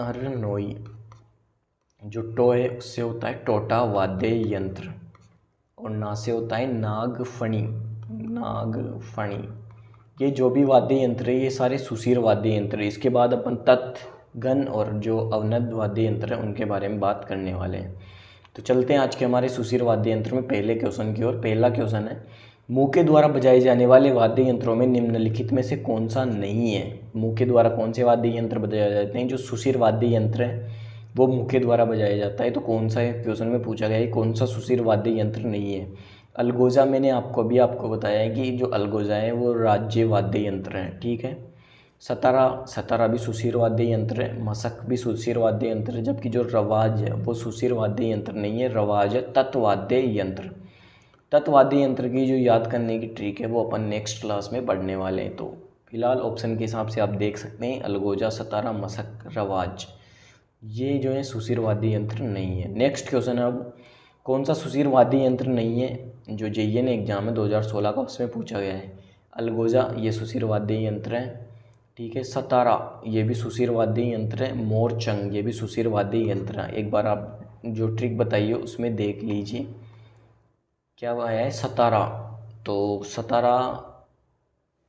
हरनोई। जो टो है उससे होता है टोटा वाद्य यंत्र, और ना से होता है नागफणी, नागफणी। ये जो भी वाद्य यंत्र है ये सारे सुशीर वाद्य यंत्र है। इसके बाद अपन तत्, घन और जो अवनद वाद्य यंत्र है उनके बारे में बात करने वाले हैं। तो चलते हैं आज के हमारे सुशीर वाद्य यंत्र में पहले क्वेश्चन की ओर। पहला क्वेश्चन है, मुंह के द्वारा बजाए जाने वाले वाद्य यंत्रों में निम्नलिखित में से कौन सा नहीं है? मुंह के द्वारा कौन से वाद्य यंत्र बजाए जाते हैं? जो सुशीर वाद्य यंत्र है वो मुंह के द्वारा बजाया जाता है। तो कौन सा है क्वेश्चन में पूछा गया है, कौन सा सुशीर वाद्य यंत्र नहीं है? अलगोजा मैंने आपको बताया है कि जो अलगोजा है वो राज्य वाद्य यंत्र है, ठीक है। सतारा, सतारा भी सुशीर वाद्य यंत्र है। मसक भी सुशीर वाद्य यंत्र है। जबकि जो रवाज है वो सुशीर वाद्य यंत्र नहीं है, रवाज है तत्वाद्य यंत्र। तत्वाद्य यंत्र की जो याद करने की ट्रिक है वो अपन नेक्स्ट क्लास में पढ़ने वाले हैं। तो फिलहाल ऑप्शन के हिसाब से आप देख सकते हैं अलगोजा, सतारा, मसक, रवाज, ये जो है सुशीर वाद्य यंत्र नहीं है। नेक्स्ट क्वेश्चन है, अब कौन सा सुशीर वाद्य यंत्र नहीं है जो JEE एग्जाम है 2016 का उसमें पूछा गया है? अलगोजा ये सुशीर वाद्य यंत्र है, ठीक है। सतारा ये भी सुशीर वाद्य यंत्र है। मोरचंग ये भी सुशीर वाद्य यंत्र है। एक बार आप जो ट्रिक बताइए उसमें देख लीजिए क्या वह है। सतारा, तो सतारा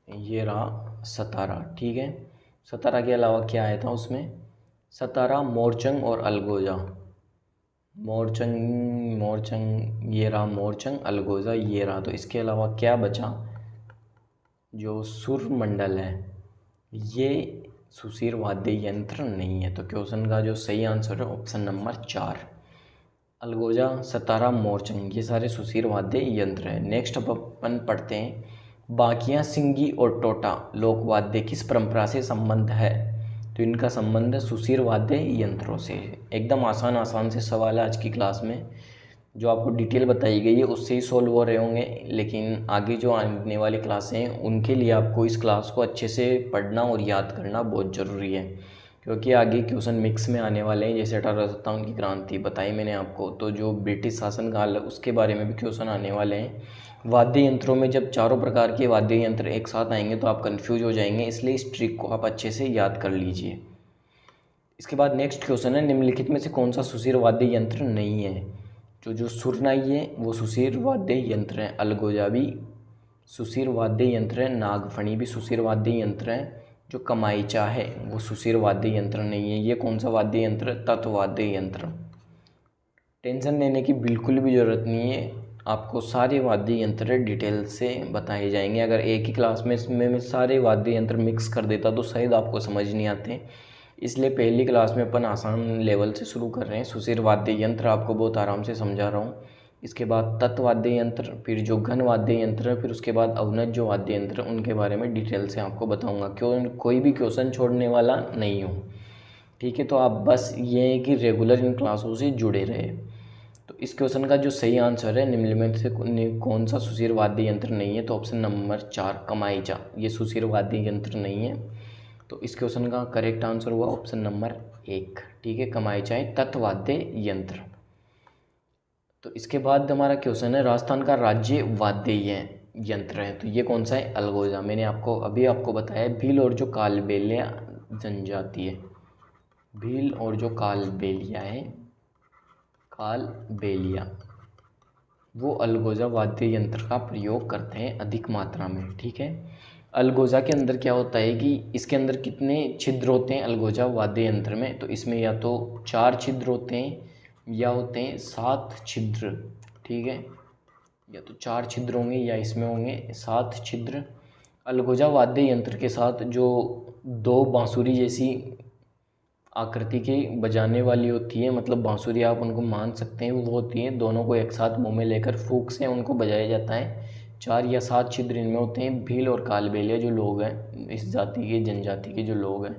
ये रहा सतारा, ठीक है। सतारा के अलावा क्या आया था उसमें? सतारा, मोरचंग और अलगोजा। मोरचंग, मोरचंग ये रहा मोरचंग, अलगोजा ये रहा। तो इसके अलावा क्या बचा? जो सुरमंडल है ये सुशीर वाद्य यंत्र नहीं है। तो क्वेश्चन का जो सही आंसर है ऑप्शन नंबर 4, अलगोजा, सतारा, मोरचंग ये सारे सुशीर वाद्य यंत्र हैं। नेक्स्ट अब अपन पढ़ते हैं, बाकियाँ, सिंगी और टोटा लोकवाद्य किस परंपरा से संबंध है? तो इनका संबंध सुशीर वाद्य यंत्रों से। एकदम आसान से सवाल है आज की क्लास में। जो आपको डिटेल बताई गई है उससे ही सॉल्व हो रहे होंगे, लेकिन आगे जो आने वाली क्लासें हैं उनके लिए आपको इस क्लास को अच्छे से पढ़ना और याद करना बहुत ज़रूरी है, क्योंकि आगे क्वेश्चन मिक्स में आने वाले हैं। जैसे 1857 की क्रांति बताई मैंने आपको, तो जो ब्रिटिश शासनकाल है उसके बारे में भी क्वेश्चन आने वाले हैं। वाद्य यंत्रों में जब चारों प्रकार के वाद्य यंत्र एक साथ आएंगे तो आप कन्फ्यूज हो जाएंगे, इसलिए इस ट्रिक को आप अच्छे से याद कर लीजिए। इसके बाद नेक्स्ट क्वेश्चन है, निम्नलिखित में से कौन सा सुशीर वाद्य यंत्र नहीं है। जो सुरनाई है वो सुशीर वाद्य यंत्र है, अलगोजा भी सुशीर वाद्य यंत्र है, नागफणी भी सुशीर वाद्य यंत्र है, जो कमाईचा है वो सुशीर वाद्य यंत्र नहीं है। ये कौन सा वाद्य यंत्र? तत्वाद्य यंत्र। टेंशन लेने की बिल्कुल भी ज़रूरत नहीं है, आपको सारे वाद्य यंत्र डिटेल से बताए जाएंगे। अगर एक ही क्लास में इसमें मैं सारे वाद्य यंत्र मिक्स कर देता तो शायद आपको समझ नहीं आते, इसलिए पहली क्लास में अपन आसान लेवल से शुरू कर रहे हैं। सुशीर वाद्य यंत्र आपको बहुत आराम से समझा रहा हूँ। इसके बाद तत्वाद्य यंत्र, फिर जो घन वाद्य यंत्र, फिर उसके बाद अवनत जो वाद्य यंत्र, उनके बारे में डिटेल से आपको बताऊँगा, क्यों कोई भी क्वेश्चन छोड़ने वाला नहीं हूँ। ठीक है, तो आप बस ये है कि रेगुलर इन क्लासों से जुड़े रहे। तो इस क्वेश्चन का जो सही आंसर है, निम्नलिखित से कौन सा सुशीर वाद्य यंत्र नहीं है, तो ऑप्शन नंबर 4 कमाईचा, ये सुशीर वाद्य यंत्र नहीं है। तो इस क्वेश्चन का करेक्ट आंसर हुआ ऑप्शन नंबर 1। ठीक है, कमाईचा है तत्वाद्य यंत्र। तो इसके बाद हमारा क्वेश्चन है, राजस्थान का राज्य वाद्य यंत्र है, तो ये कौन सा है? अलगोजा। मैंने आपको बताया भील और जो कालबेलिया जनजाति है, भील और जो कालबेलिया है, कालबेलिया, वो अलगोजा वाद्य यंत्र का प्रयोग करते हैं अधिक मात्रा में। ठीक है, अलगोजा के अंदर क्या होता है कि इसके अंदर कितने छिद्र होते हैं अलगोजा वाद्य यंत्र में, तो इसमें या तो 4 छिद्र होते हैं या होते हैं 7 छिद्र। ठीक है, या तो 4 छिद्र होंगे या इसमें होंगे 7 छिद्र। अलगोजा वाद्य यंत्र के साथ जो 2 बांसुरी जैसी आकृति की बजाने वाली होती है, मतलब बांसुरी आप उनको मान सकते हैं, वो होती है, दोनों को एक साथ मुंह में लेकर फूंक से उनको बजाया जाता है। 4 या 7 छिद्र इनमें होते हैं। भील और कालबेलिया जो लोग हैं, इस जाति के जनजाति के जो लोग हैं,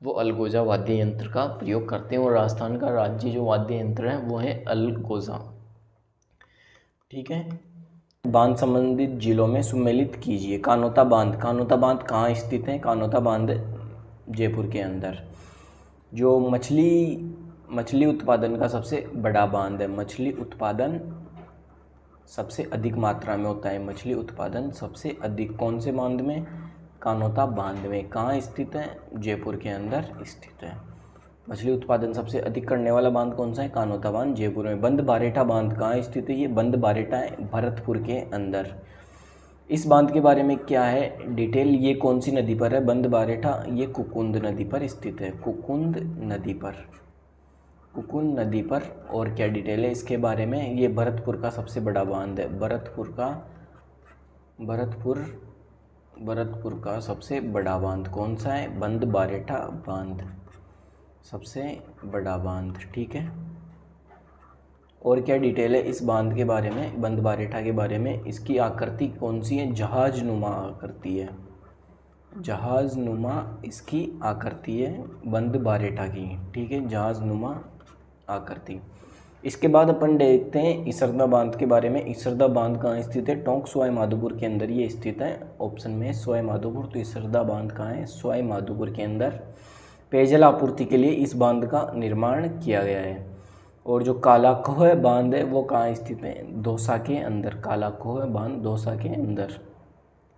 वो अलगोजा वाद्य यंत्र का प्रयोग करते हैं, और राजस्थान का राज्य जो वाद्य यंत्र है वो है अलगोजा। ठीक है, बांध संबंधित जिलों में सुमेलित कीजिए। कानोता बांध, कानोता बांध कहाँ स्थित है? कानोता बांध जयपुर के अंदर। जो मछली उत्पादन का सबसे बड़ा बांध है, मछली उत्पादन सबसे अधिक मात्रा में होता है, मछली उत्पादन सबसे अधिक कौन से बांध में? कानोता बांध में। कहाँ स्थित है? जयपुर के अंदर स्थित है। मछली उत्पादन सबसे अधिक करने वाला बांध कौन सा है? कानोता बांध जयपुर में। बंद बारेठा बांध कहाँ स्थित है? ये बंद बारेठा है भरतपुर के अंदर। इस बांध के बारे में क्या है डिटेल? ये कौन सी नदी पर है बंद बारेठा? ये कुकुंद नदी पर स्थित है, कुकुंद नदी पर, कुकुंद नदी पर। और क्या डिटेल है इसके बारे में? ये भरतपुर का सबसे बड़ा बांध है, भरतपुर का सबसे बड़ा बांध कौन सा है? बंद बारेठा बांध, सबसे बड़ा बांध। ठीक है, और क्या डिटेल है इस बांध के बारे में, बंद बारेठा के बारे में? इसकी आकृति कौन सी है? जहाजनुमा आकृति है, जहाजनुमा इसकी आकृति है बंद बारेठा की। ठीक है, जहाजनुमा आकृति। इसके बाद अपन देखते हैं इसरदा बांध के बारे में। इसरदा बांध कहाँ स्थित है? टोंक सवाई माधोपुर के अंदर ये स्थित है। ऑप्शन में सवाई माधोपुर, तो इसरदा बांध कहाँ है? सवाई माधोपुर के अंदर। पेयजल आपूर्ति के लिए इस बांध का निर्माण किया गया है। और जो कालाखोह बांध है वो कहाँ स्थित है? दौसा के अंदर, कालाखोह बांध दौसा के अंदर।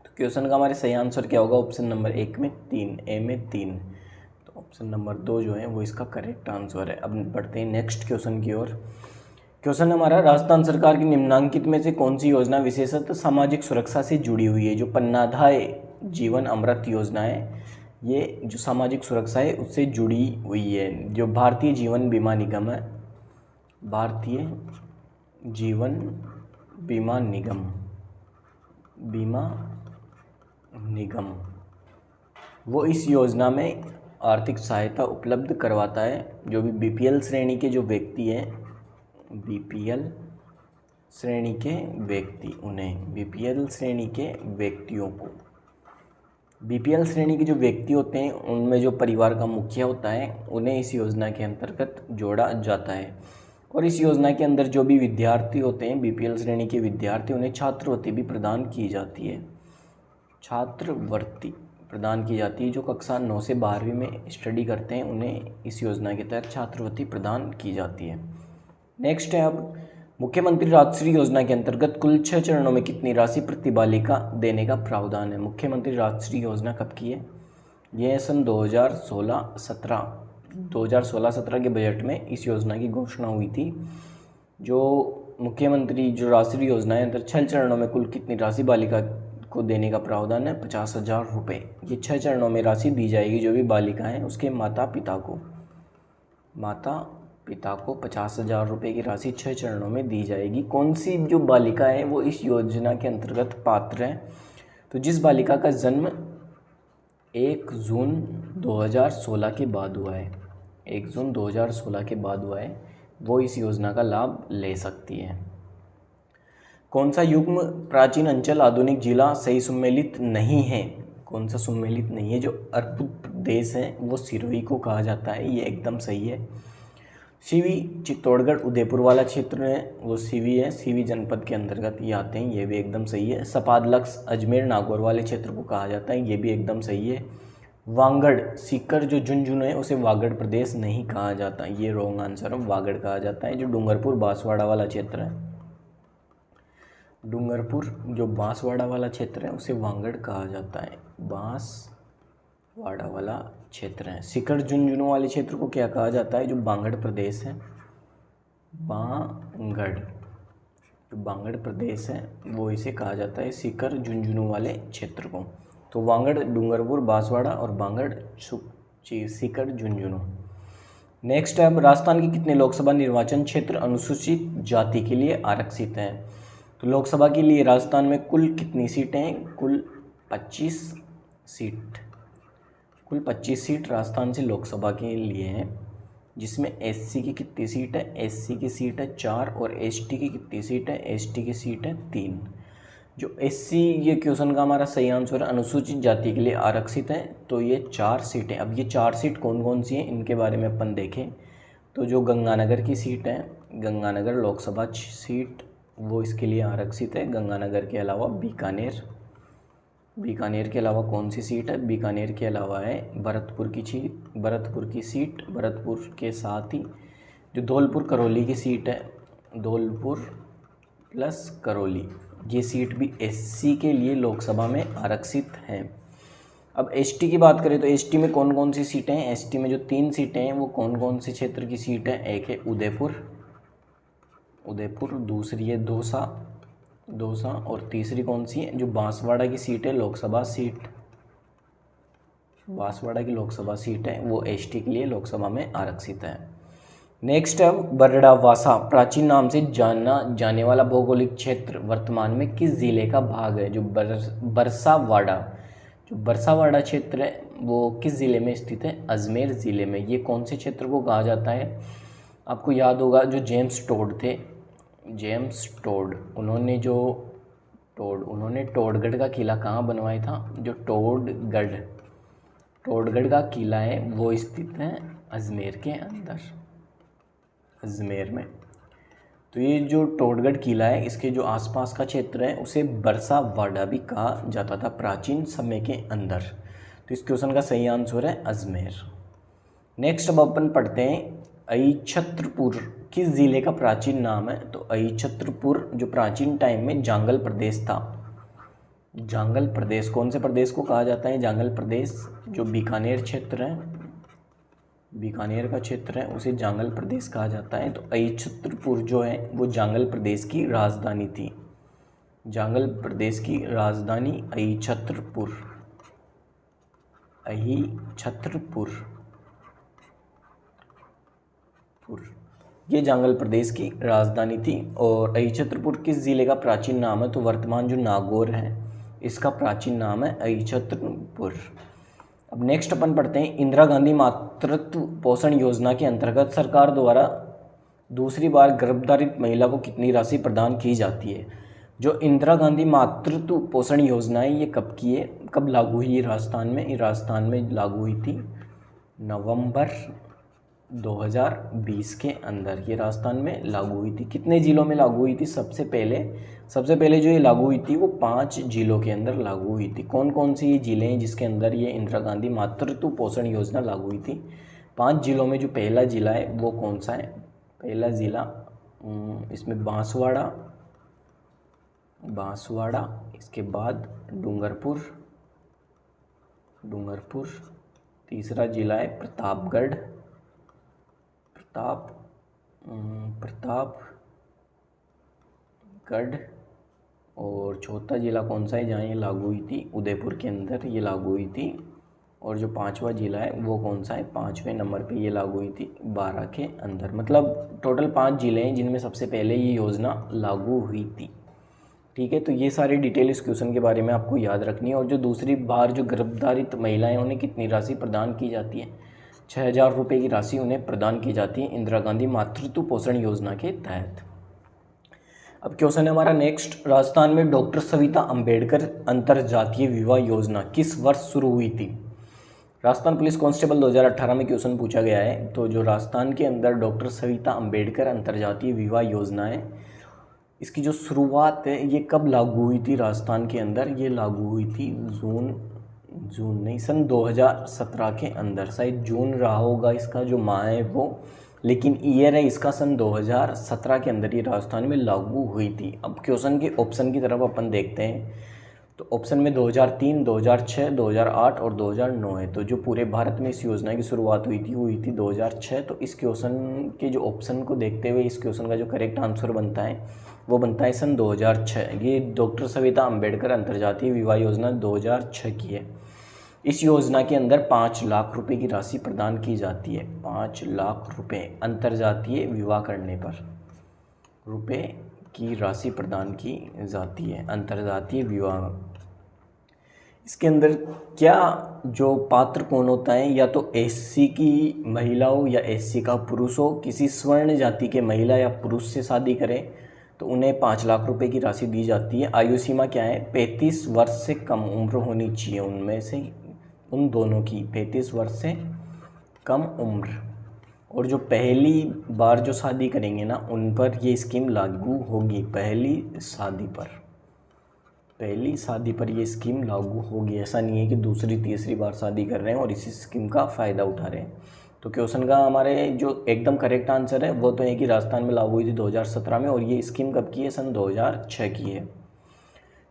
तो क्वेश्चन का हमारे सही आंसर क्या होगा? ऑप्शन नंबर 1 में 3, ए में 3, तो ऑप्शन नंबर 2 जो है वो इसका करेक्ट आंसर है। अब बढ़ते हैं नेक्स्ट क्वेश्चन की ओर। क्वेश्चन हमारा, राजस्थान सरकार की निम्नलिखित में से कौन सी योजना विशेषतः सामाजिक सुरक्षा से जुड़ी हुई है? जो पन्नाधाय जीवन अमृत योजना है, ये जो सामाजिक सुरक्षा है उससे जुड़ी हुई है। जो भारतीय जीवन बीमा निगम है, भारतीय जीवन बीमा निगम, वो इस योजना में आर्थिक सहायता उपलब्ध करवाता है। जो भी बीपीएल श्रेणी के जो व्यक्ति हैं, बीपीएल श्रेणी के व्यक्ति, उन्हें बीपीएल श्रेणी के व्यक्तियों को, बीपीएल श्रेणी के जो व्यक्ति होते हैं उनमें जो परिवार का मुखिया होता है, उन्हें इस योजना के अंतर्गत जोड़ा जाता है। और इस योजना के अंदर जो भी विद्यार्थी होते हैं, बीपीएल श्रेणी के विद्यार्थी, उन्हें छात्रवृत्ति भी प्रदान की जाती है। छात्रवृत्ति प्रदान की जाती है। जो कक्षा 9 से 12वीं में स्टडी करते हैं उन्हें इस योजना के तहत छात्रवृत्ति प्रदान की जाती है। नेक्स्ट है अब मुख्यमंत्री राजश्री योजना के अंतर्गत कुल 6 चरणों में कितनी राशि प्रति बालिका देने का प्रावधान है। मुख्यमंत्री राजश्री योजना कब की है? यह सन 2016-17 के बजट में इस योजना की घोषणा हुई थी। जो मुख्यमंत्री जो राजश्री योजना है अंदर 6 चरणों में कुल कितनी राशि बालिका को देने का प्रावधान है? 50,000 रुपये। ये 6 चरणों में राशि दी जाएगी जो भी बालिका हैं उसके माता पिता को 50,000 रुपये की राशि 6 चरणों में दी जाएगी। कौन सी जो बालिका है वो इस योजना के अंतर्गत पात्र है? तो जिस बालिका का जन्म 1 जून 2016 के बाद हुआ है, 1 जून 2016 के बाद हुआ है, वो इस योजना का लाभ ले सकती है। कौन सा युग्म प्राचीन अंचल आधुनिक जिला सही सम्मिलित नहीं है? कौन सा सम्मिलित नहीं है? जो अर्बुद प्रदेश है वो सिरोही को कहा जाता है, ये एकदम सही है। सीवी चित्तौड़गढ़ उदयपुर वाला क्षेत्र है वो सीवी है, सीवी जनपद के अंतर्गत ये आते हैं, ये भी एकदम सही है। सपादलक्स अजमेर नागौर वाले क्षेत्र को कहा जाता है, ये भी एकदम सही है। वागड़ सीकर जो झुंझुनू है उसे वागड़ प्रदेश नहीं कहा जाता, ये रॉन्ग आंसर है, वागड़ कहा जाता है। जो डूंगरपुर बांसवाड़ा वाला क्षेत्र है, डूंगरपुर जो बांसवाड़ा वाला क्षेत्र है उसे वागड़ कहा जाता है, बांसवाड़ा वाला क्षेत्र है। सीकर झुंझुनू वाले क्षेत्र को क्या कहा जाता है? जो बांगड़ प्रदेश है, जो बांगड़ प्रदेश है वो इसे कहा जाता है सीकर झुंझुनू वाले क्षेत्र को। तो वागड़, डूंगरपुर, बांसवाड़ा और बांगड़ सीकर झुंझुनू। नेक्स्ट है अब राजस्थान के कितने लोकसभा निर्वाचन क्षेत्र अनुसूचित जाति के लिए आरक्षित हैं? तो लोकसभा के लिए राजस्थान में कुल कितनी सीटें हैं? कुल 25 सीट। कुल 25 सीट राजस्थान से लोकसभा के लिए हैं, जिसमें एससी की कितनी सीट है? एससी की सीट है 4 और एसटी की कितनी सीट है? एसटी की सीट है 3। जो एससी, ये क्वेश्चन का हमारा सही आंसर है, अनुसूचित जाति के लिए आरक्षित है, तो ये 4 सीटें। अब ये 4 सीट कौन कौन सी हैं इनके बारे में अपन देखें तो जो गंगानगर की सीट है, गंगानगर लोकसभा सीट, वो इसके लिए आरक्षित है। गंगानगर के अलावा बीकानेर के अलावा कौन सी सीट है? बीकानेर के अलावा है भरतपुर की सीट, भरतपुर के साथ ही जो धौलपुर करौली की सीट है, धौलपुर प्लस करौली, ये सीट भी एससी के लिए लोकसभा में आरक्षित हैं। अब एसटी की बात करें तो एसटी में कौन कौन सी सीटें हैं? एसटी में जो 3 सीटें हैं वो कौन कौन से क्षेत्र की सीट है? एक है उदयपुर, दूसरी है दौसा और तीसरी कौन सी है? जो बांसवाड़ा की सीट है, लोकसभा सीट, बांसवाड़ा की लोकसभा सीट है, वो एसटी के लिए लोकसभा में आरक्षित है। नेक्स्ट है बरड़ावासा, प्राचीन नाम से जाना जाने वाला भौगोलिक क्षेत्र वर्तमान में किस जिले का भाग है? जो बरसावाड़ा क्षेत्र है वो किस ज़िले में स्थित है? अजमेर ज़िले में। ये कौन से क्षेत्र को कहा जाता है? आपको याद होगा जो जेम्स टोड, उन्होंने टोडगढ़ का किला कहाँ बनवाया था? जो टोडगढ़ का किला है वो स्थित है अजमेर के अंदर, अजमेर में। तो ये जो टोडगढ़ किला है इसके जो आसपास का क्षेत्र है उसे बरसावाड़ा भी कहा जाता था प्राचीन समय के अंदर। तो इस क्वेश्चन का सही आंसर है अजमेर। नेक्स्ट अब अपन पढ़ते हैं अहिछत्रपुर किस ज़िले का प्राचीन नाम है? तो अहिछत्रपुर जो प्राचीन टाइम में जांगल प्रदेश था, जांगल प्रदेश, कौन से प्रदेश को कहा जाता है? जांगल प्रदेश। जो बीकानेर क्षेत्र है, बीकानेर का क्षेत्र है उसे जांगल प्रदेश कहा जाता है। तो अहिछत्रपुर जो है वो जांगल प्रदेश की राजधानी थी, जांगल प्रदेश की राजधानी अहिछत्रपुर, ये जांगल प्रदेश की राजधानी थी। और अहिछत्रपुर किस ज़िले का प्राचीन नाम है? तो वर्तमान जो नागौर है इसका प्राचीन नाम है अहिछत्रपुर। अब नेक्स्ट अपन पढ़ते हैं इंदिरा गांधी मातृत्व पोषण योजना के अंतर्गत सरकार द्वारा दूसरी बार गर्भधारित महिला को कितनी राशि प्रदान की जाती है? जो इंदिरा गांधी मातृत्व पोषण योजना है ये कब की है, कब लागू हुई राजस्थान में? ये राजस्थान में लागू हुई थी नवंबर 2020 के अंदर ये राजस्थान में लागू हुई थी। कितने ज़िलों में लागू हुई थी? सबसे पहले जो ये लागू हुई थी वो 5 ज़िलों के अंदर लागू हुई थी। कौन कौन सी ये ज़िले हैं जिसके अंदर ये इंदिरा गांधी मातृत्व पोषण योजना लागू हुई थी? 5 ज़िलों में जो पहला ज़िला है वो कौन सा है? पहला ज़िला इसमें बांसवाड़ा, इसके बाद डूंगरपुर, तीसरा ज़िला है प्रतापगढ़, और चौथा ज़िला कौन सा है जहाँ ये लागू हुई थी? उदयपुर के अंदर ये लागू हुई थी। और जो 5वां ज़िला है वो कौन सा है? 5वें नंबर पे ये लागू हुई थी 12 के अंदर। मतलब टोटल 5 ज़िले हैं जिनमें सबसे पहले ये योजना लागू हुई थी। ठीक है, तो ये सारी डिटेल इस क्वेश्चन के बारे में आपको याद रखनी है। और जो दूसरी बार जो गर्भधारित महिलाएं उन्हें कितनी राशि प्रदान की जाती है? 6,000 रुपये की राशि उन्हें प्रदान की जाती है इंदिरा गांधी मातृत्व पोषण योजना के तहत। अब क्वेश्चन है हमारा नेक्स्ट, राजस्थान में डॉक्टर सविता अंबेडकर अंतरजातीय विवाह योजना किस वर्ष शुरू हुई थी? राजस्थान पुलिस कांस्टेबल 2018 में क्वेश्चन पूछा गया है। तो जो राजस्थान के अंदर डॉक्टर सविता अंबेडकर अंतरजातीय विवाह योजना है, इसकी जो शुरुआत है ये कब लागू हुई थी राजस्थान के अंदर? ये लागू हुई थी सन 2017 के अंदर। शायद जून रहा होगा इसका जो माह है वो, लेकिन ईयर है इसका सन 2017 के अंदर ये राजस्थान में लागू हुई थी। अब क्वेश्चन के ऑप्शन की तरफ अपन देखते हैं। तो ऑप्शन में 2003, 2006, 2008 और 2009 है। तो जो पूरे भारत में इस योजना की शुरुआत हुई थी 2006। तो इस क्वेश्चन के जो ऑप्शन को देखते हुए इस क्वेश्चन का जो करेक्ट आंसर बनता है वो बनता है सन 2006। ये डॉक्टर सविता अंबेडकर अंतरजातीय विवाह योजना 2006 की है। इस योजना के अंदर 5 लाख रुपए की राशि प्रदान की जाती है। 5 लाख रुपए अंतरजातीय विवाह करने पर रुपए की राशि प्रदान की जाती है अंतरजातीय विवाह। इसके अंदर क्या जो पात्र कौन होता है? या तो एससी की महिला हो या एससी का पुरुष हो। किसी स्वर्ण जाति के महिला या पुरुष से शादी करें तो उन्हें 5 लाख रुपए की राशि दी जाती है। आयु सीमा क्या है? 35 वर्ष से कम उम्र होनी चाहिए उनमें से, उन दोनों की 35 वर्ष से कम उम्र। और जो पहली बार जो शादी करेंगे ना उन पर ये स्कीम लागू होगी। पहली शादी पर ये स्कीम लागू होगी। ऐसा नहीं है कि दूसरी तीसरी बार शादी कर रहे हैं और इसी स्कीम का फ़ायदा उठा रहे हैं। तो क्वेश्चन का हमारे जो एकदम करेक्ट आंसर है वो तो है कि राजस्थान में लागू हुई थी 2017 में, और ये स्कीम कब की है? सन 2006 की है।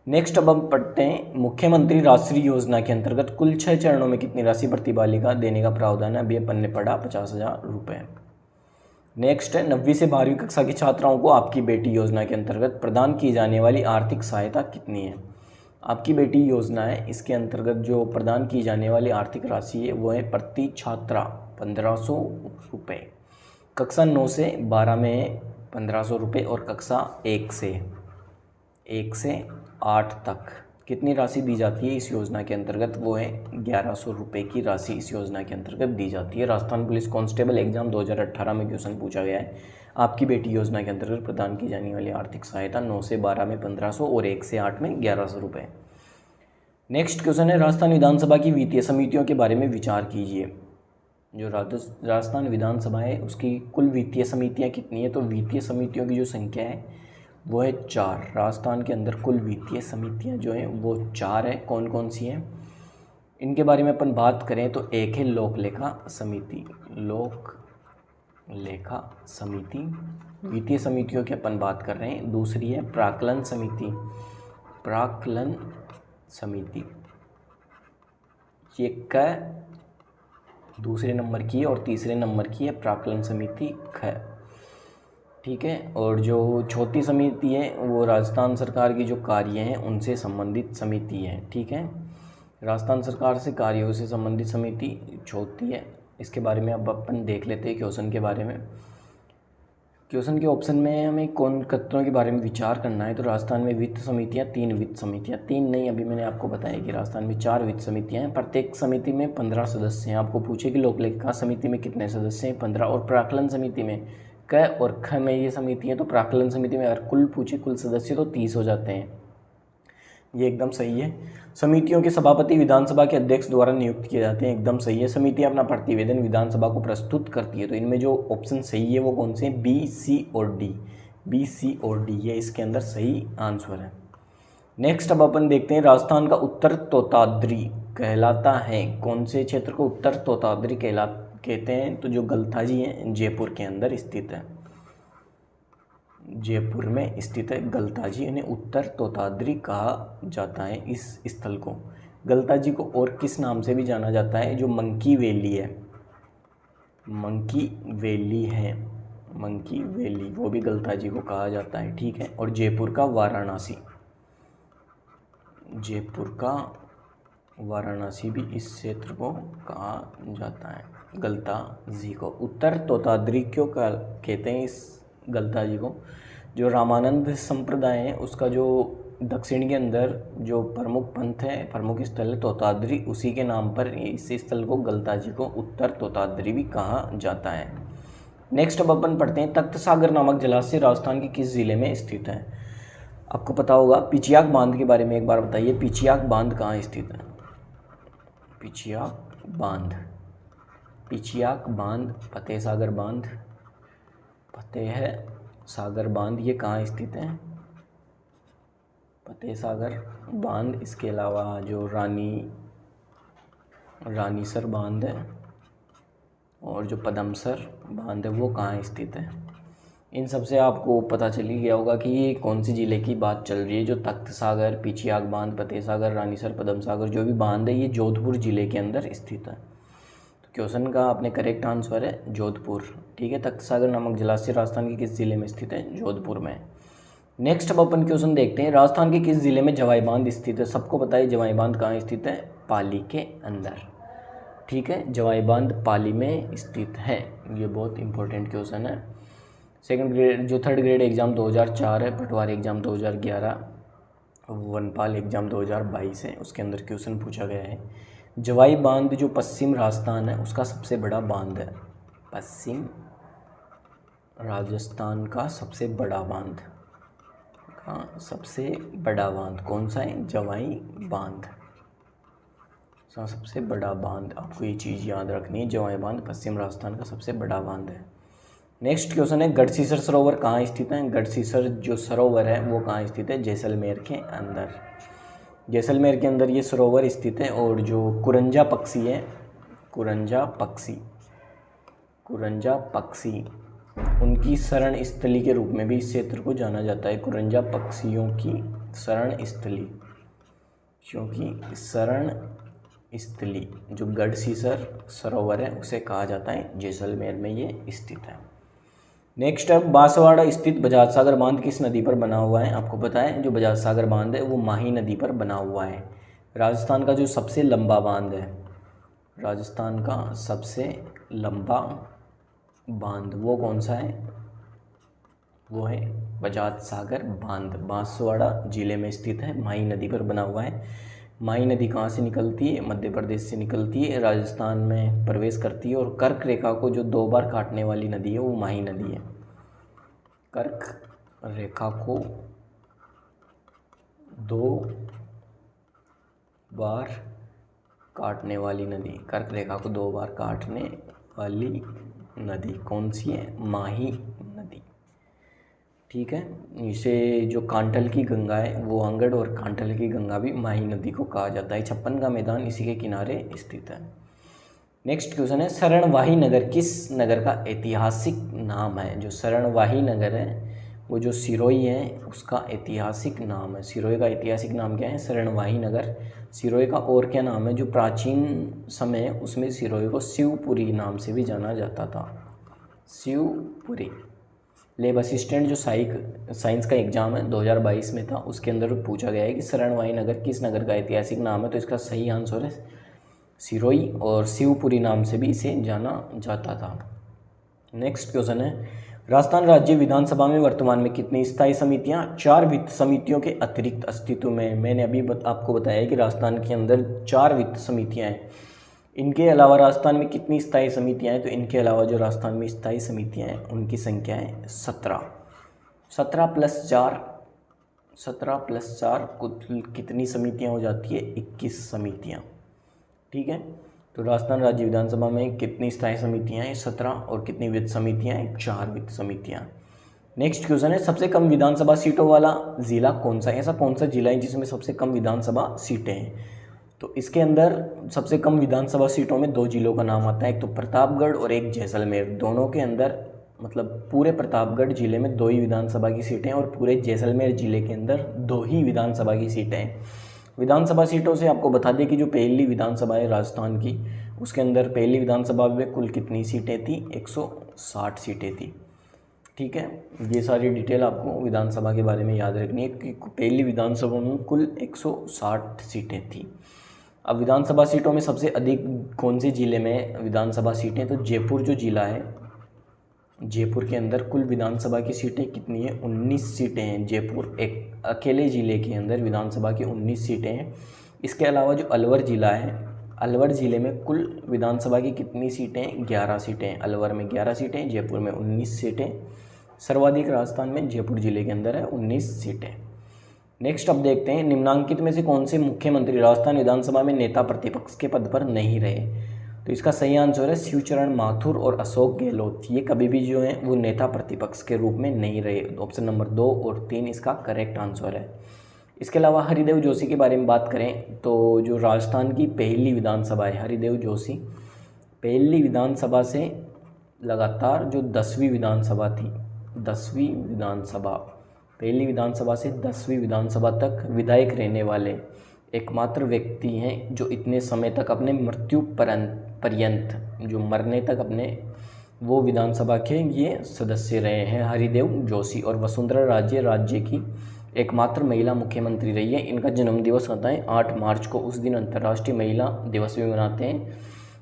नेक्स्ट अब हम पढ़ते हैं, मुख्यमंत्री राष्ट्रीय योजना के अंतर्गत कुल 6 चरणों में कितनी राशि प्रति बालिका देने का प्रावधान है? अभी अपन ने पढ़ा 50,000 रुपये। नेक्स्ट है, 9वीं से 12वीं कक्षा की छात्राओं को आपकी बेटी योजना के अंतर्गत प्रदान की जाने वाली आर्थिक सहायता कितनी है? आपकी बेटी योजना है, इसके अंतर्गत जो प्रदान की जाने वाली आर्थिक राशि है वो है प्रति छात्रा 1500 रुपये। कक्षा 9 से 12 में 1500 रुपये और कक्षा 1 से 8 तक कितनी राशि दी जाती है इस योजना के अंतर्गत? वो है 1100 रुपये की राशि इस योजना के अंतर्गत दी जाती है। राजस्थान पुलिस कांस्टेबल एग्जाम 2018 में क्वेश्चन पूछा गया है। आपकी बेटी योजना के अंतर्गत प्रदान की जाने वाली आर्थिक सहायता 9 से 12 में 1500 और 1 से 8 में 1100 रुपये। नेक्स्ट क्वेश्चन है, राजस्थान विधानसभा की वित्तीय समितियों के बारे में विचार कीजिए। जो राजस्थान विधानसभा है उसकी कुल वित्तीय समितियाँ कितनी है? तो वित्तीय समितियों की जो संख्या है वो है 4। राजस्थान के अंदर कुल वित्तीय समितियां जो हैं वो 4 है। कौन कौन सी हैं इनके बारे में अपन बात करें तो एक है लोक लेखा समिति, वित्तीय समितियों की अपन बात कर रहे हैं। दूसरी है प्राक्कलन समिति, ये क दूसरे नंबर की है और तीसरे नंबर की है प्राक्कलन समिति ख। ठीक है, और जो चौथी समिति है वो राजस्थान सरकार की जो कार्य हैं उनसे संबंधित समिति है। ठीक है, राजस्थान सरकार से कार्यों से संबंधित समिति चौथी है। इसके बारे में अब अपन देख लेते हैं क्वेश्चन के बारे में। क्वेश्चन के ऑप्शन में हमें कौन कत्रों के बारे में विचार करना है? तो राजस्थान में वित्त समितियाँ 3 वित्त समितियाँ, 3 नहीं, अभी मैंने आपको बताया कि राजस्थान में 4 वित्त समितियाँ हैं। प्रत्येक समिति में 15 सदस्य हैं। आपको पूछे कि लोक लेखा समिति में कितने सदस्य हैं? 15। और प्राक्कलन समिति में क और ख में ये समिति है। तो प्राक्कलन समिति में अगर कुल पूछे कुल सदस्य तो 30 हो जाते हैं। ये एकदम सही है। समितियों के सभापति विधानसभा के अध्यक्ष द्वारा नियुक्त किए जाते हैं, एकदम सही है। समितियां अपना प्रतिवेदन विधानसभा को प्रस्तुत करती है, तो इनमें जो ऑप्शन सही है वो कौन से हैं? बी, सी और डी। बी, सी और डी ये इसके अंदर सही आंसर है। नेक्स्ट अब अपन देखते हैं, राजस्थान का उत्तर तोताद्री कहलाता है। कौन से क्षेत्र को उत्तर तोताद्री कहते हैं? तो जो गलथाजी है जयपुर के अंदर स्थित है, जयपुर में स्थित है गलताजी, इन्हें उत्तर तोताद्री कहा जाता है। इस स्थल को, गलताजी को और किस नाम से भी जाना जाता है? जो मंकी वैली है, मंकी वैली है, मंकी वैली, वो भी गलताजी को कहा जाता है, ठीक है। और जयपुर का वाराणसी, जयपुर का वाराणसी भी इस क्षेत्र को कहा जाता है, गलताजी को। उत्तर तोताद्री क्यों कहते हैं इस गलताजी को? जो रामानंद संप्रदाय है उसका जो दक्षिण के अंदर जो प्रमुख पंथ है, प्रमुख स्थल है तोताद्री, उसी के नाम पर इस स्थल को गलताजी को उत्तर तोताद्री भी कहा जाता है। नेक्स्ट अब अपन पढ़ते हैं, तख्त सागर नामक जलाशय राजस्थान के किस जिले में स्थित है? आपको पता होगा। पिचियाक बांध के बारे में एक बार बताइए, पिचियाक बांध कहाँ स्थित है? पिचियाक बांध, पिचियाक बांध, फतेह सागर बांध, फतेह सागर बांध, ये कहाँ स्थित है? फतेह सागर बांध। इसके अलावा जो रानीसर बांध है और जो पदमसर बांध है वो कहाँ स्थित है? इन सब से आपको पता चल ही गया होगा कि ये कौन सी ज़िले की बात चल रही है। जो तख्त सागर, पिचियाक बांध, फतेह सागर, रानीसर, पदम सागर जो भी बांध है ये जोधपुर ज़िले के अंदर स्थित है। तो क्वेश्चन का अपने करेक्ट आंसर है जोधपुर, ठीक है। तख्त सागर नामक जलाशय राजस्थान के किस ज़िले में स्थित है? जोधपुर में। नेक्स्ट अब अपन क्वेश्चन देखते हैं, राजस्थान के किस ज़िले में जवाई बांध स्थित है? सबको पता है जवाई बांध कहाँ स्थित है? पाली के अंदर, ठीक है। जवाई बांध पाली में स्थित है, ये बहुत इंपॉर्टेंट क्वेश्चन है। सेकंड ग्रेड जो थर्ड ग्रेड एग्ज़ाम 2004 है, पटवारी एग्ज़ाम 2011, वनपाल एग्ज़ाम 2022 है, उसके अंदर क्वेश्चन पूछा गया है। जवाई बांध जो पश्चिम राजस्थान है उसका सबसे बड़ा बांध है, पश्चिम राजस्थान का सबसे बड़ा बांध का सबसे बड़ा बांध कौन सा है? जवाई बांध, सबसे बड़ा बांध। आपको ये चीज़ याद रखनी है, जवाई बांध पश्चिम राजस्थान का सबसे बड़ा बांध है। नेक्स्ट क्वेश्चन है, गढ़सीसर सरोवर कहाँ स्थित है? गढ़सीसर जो सरोवर है वो कहाँ स्थित है? जैसलमेर के अंदर, जैसलमेर के अंदर ये सरोवर स्थित है। और जो कुरंजा पक्षी है, कुरंजा पक्षी उनकी शरण स्थली के रूप में भी इस क्षेत्र को जाना जाता है, कुरंजा पक्षियों की शरण स्थली, क्योंकि शरण स्थली जो गढ़सीसर सरोवर है उसे कहा जाता है, जैसलमेर में ये स्थित है। नेक्स्ट अब बांसवाड़ा स्थित बजाज सागर बांध किस नदी पर बना हुआ है? आपको पता है जो बजाज सागर बांध है वो माही नदी पर बना हुआ है। राजस्थान का जो सबसे लंबा बांध है, राजस्थान का सबसे लंबा बांध वो कौन सा है? वो है बजाज सागर बांध, बांसवाड़ा जिले में स्थित है, माही नदी पर बना हुआ है। माही नदी कहाँ से निकलती है? मध्य प्रदेश से निकलती है, राजस्थान में प्रवेश करती है और कर्क रेखा को जो 2 बार काटने वाली नदी है वो माही नदी है। कर्क रेखा को 2 बार काटने वाली नदी, कर्क रेखा को 2 बार काटने वाली नदी कौन सी है? माही नदी, ठीक है। इसे जो कांठल की गंगा है वो अंगड़ और कांठल की गंगा भी माही नदी को कहा जाता है। 56 का मैदान इसी के किनारे स्थित है। नेक्स्ट क्वेश्चन है, शरणवाही नगर किस नगर का ऐतिहासिक नाम है? जो शरणवाही नगर है वो जो सिरोही है उसका ऐतिहासिक नाम है। सिरोही का ऐतिहासिक नाम क्या है? शरणवाही नगर। सिरोही का और क्या नाम है? जो प्राचीन समय उसमें सिरोही को शिवपुरी नाम से भी जाना जाता था, शिवपुरी। लैब असिस्टेंट जो साइंस का एग्ज़ाम है 2022 में था, उसके अंदर पूछा गया है कि शरणवाही नगर किस नगर का ऐतिहासिक नाम है? तो इसका सही आंसर है सिरोही, और शिवपुरी नाम से भी इसे जाना जाता था। नेक्स्ट क्वेश्चन है, राजस्थान राज्य विधानसभा में वर्तमान में कितनी स्थायी समितियां? 4 वित्त समितियों के अतिरिक्त अस्तित्व में। मैंने अभी आपको बताया कि राजस्थान के अंदर 4 वित्त समितियां हैं। इनके अलावा राजस्थान में कितनी स्थायी समितियां हैं? तो इनके अलावा जो राजस्थान में स्थायी समितियां हैं उनकी संख्या है 17। 17 + 4 17 + 4 कुल कितनी समितियां हो जाती है? 21 समितियां। ठीक है, तो राजस्थान राज्य विधानसभा में कितनी स्थायी समितियां हैं? 17। और कितनी वित्त समितियां हैं? 4 वित्त समितियां। नेक्स्ट क्वेश्चन है, सबसे कम विधानसभा सीटों वाला जिला कौन सा है? ऐसा कौन सा जिला है जिसमें सबसे कम विधानसभा सीटें हैं? तो इसके अंदर सबसे कम विधानसभा सीटों में 2 जिलों का नाम आता है, एक तो प्रतापगढ़ और एक जैसलमेर। दोनों के अंदर मतलब पूरे प्रतापगढ़ जिले में 2 ही विधानसभा की सीटें और पूरे जैसलमेर जिले के अंदर 2 ही विधानसभा की सीटें हैं। विधानसभा सीटों से आपको बता दें कि जो पहली विधानसभा है राजस्थान की, उसके अंदर पहली विधानसभा में कुल कितनी सीटें थी? 160 सीटें थी। ठीक है, ये सारी डिटेल आपको विधानसभा के बारे में याद रखनी है कि पहली विधानसभा में कुल 160 सीटें थी। अब विधानसभा सीटों में सबसे अधिक कौन से ज़िले में विधानसभा सीटें? तो जयपुर जो ज़िला है, जयपुर के अंदर कुल विधानसभा की सीटें कितनी है? 19 सीटें हैं। जयपुर एक अकेले ज़िले के अंदर विधानसभा की 19 सीटें हैं। इसके अलावा जो अलवर ज़िला है, अलवर ज़िले में कुल विधानसभा की कितनी सीटें? 11 सीटें हैं। अलवर में 11 सीटें, जयपुर में 19 सीटें। सर्वाधिक राजस्थान में जयपुर ज़िले के अंदर है 19 सीटें। नेक्स्ट अब देखते हैं, निम्नांकित में से कौन से मुख्यमंत्री राजस्थान विधानसभा में नेता प्रतिपक्ष के पद पर नहीं रहे? तो इसका सही आंसर है शिवचरण माथुर और अशोक गहलोत। ये कभी भी जो है वो नेता प्रतिपक्ष के रूप में नहीं रहे। ऑप्शन नंबर 2 और 3 इसका करेक्ट आंसर है। इसके अलावा हरिदेव जोशी के बारे में बात करें तो जो राजस्थान की पहली विधानसभा है, हरिदेव जोशी पहली विधानसभा से लगातार जो 10वीं विधानसभा थी, 10वीं विधानसभा, पहली विधानसभा से 10वीं विधानसभा तक विधायक रहने वाले एकमात्र व्यक्ति हैं जो इतने समय तक अपने मृत्यु पर्यंत, जो मरने तक अपने वो विधानसभा के ये सदस्य रहे हैं, हरिदेव जोशी। और वसुंधरा राजे राज्य की एकमात्र महिला मुख्यमंत्री रही है। इनका जन्म दिवस आता है 8 मार्च को। उस दिन अंतर्राष्ट्रीय महिला दिवस भी मनाते हैं।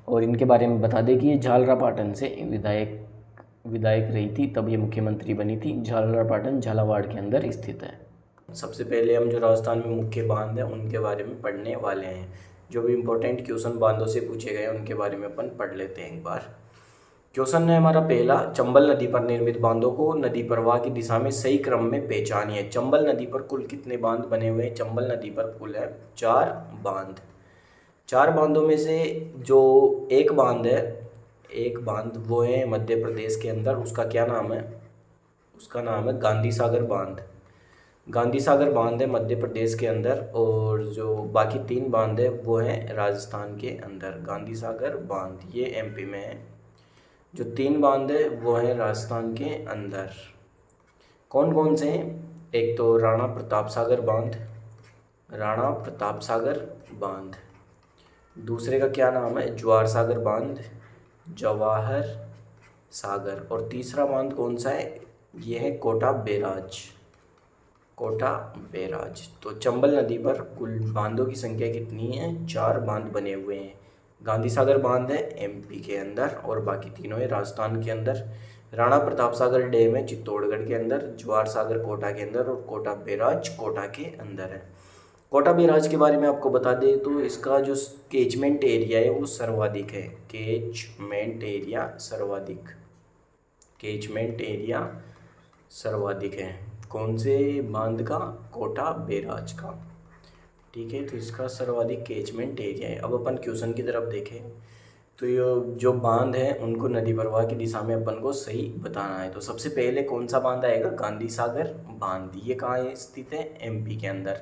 और इनके बारे में बता दें कि ये झालरापाटन से विधायक रही थी, तब ये मुख्यमंत्री बनी थी। झालरापाटन झालावाड़ के अंदर स्थित है। सबसे पहले हम जो राजस्थान में मुख्य बांध हैं उनके बारे में पढ़ने वाले हैं। जो भी इम्पोर्टेंट क्वेश्चन बांधों से पूछे गए उनके बारे में अपन पढ़ लेते हैं एक बार। क्वेश्चन है हमारा पहला, चंबल नदी पर निर्मित बांधों को नदी प्रवाह की दिशा में सही क्रम में पहचानिए। चंबल नदी पर कुल कितने बांध बने हुए हैं? चंबल नदी पर कुल है 4 बांध। 4 बांधों में से जो एक बांध है, एक बांध वो है मध्य प्रदेश के अंदर, उसका क्या नाम है? उसका नाम है गांधी सागर बांध। गांधी सागर बांध है मध्य प्रदेश के अंदर। और जो बाकी 3 बांध है वो है राजस्थान के अंदर। गांधी सागर बांध ये एमपी में है। जो 3 बांध है वो है राजस्थान के अंदर। कौन कौन से हैं? एक तो राणा प्रताप सागर बांध, राणा प्रताप सागर बांध। दूसरे का क्या नाम है? जवाहर सागर बांध, जवाहर सागर। और तीसरा बांध कौन सा है? ये है कोटा बैराज, कोटा बैराज। तो चंबल नदी पर कुल बांधों की संख्या कितनी है? 4 बांध बने हुए हैं। गांधी सागर बांध है एमपी के अंदर और बाकी तीनों है राजस्थान के अंदर। राणा प्रताप सागर डैम है चित्तौड़गढ़ के अंदर, जवाहर सागर कोटा के अंदर और कोटा बैराज कोटा के अंदर है। कोटा बैराज के बारे में आपको बता दें तो इसका जो कैचमेंट एरिया है वो सर्वाधिक है। कैचमेंट एरिया सर्वाधिक, कैचमेंट एरिया सर्वाधिक है। कौन से बांध का? कोटा बैराज का। ठीक है, तो इसका सर्वाधिक कैचमेंट एरिया है। अब अपन क्वेश्चन की तरफ देखें तो ये जो बांध है उनको नदी प्रवाह की दिशा में अपन को सही बताना है। तो सबसे पहले कौन सा बांध आएगा? गांधी सागर बांध। ये कहाँ है स्थित है? एमपी के अंदर।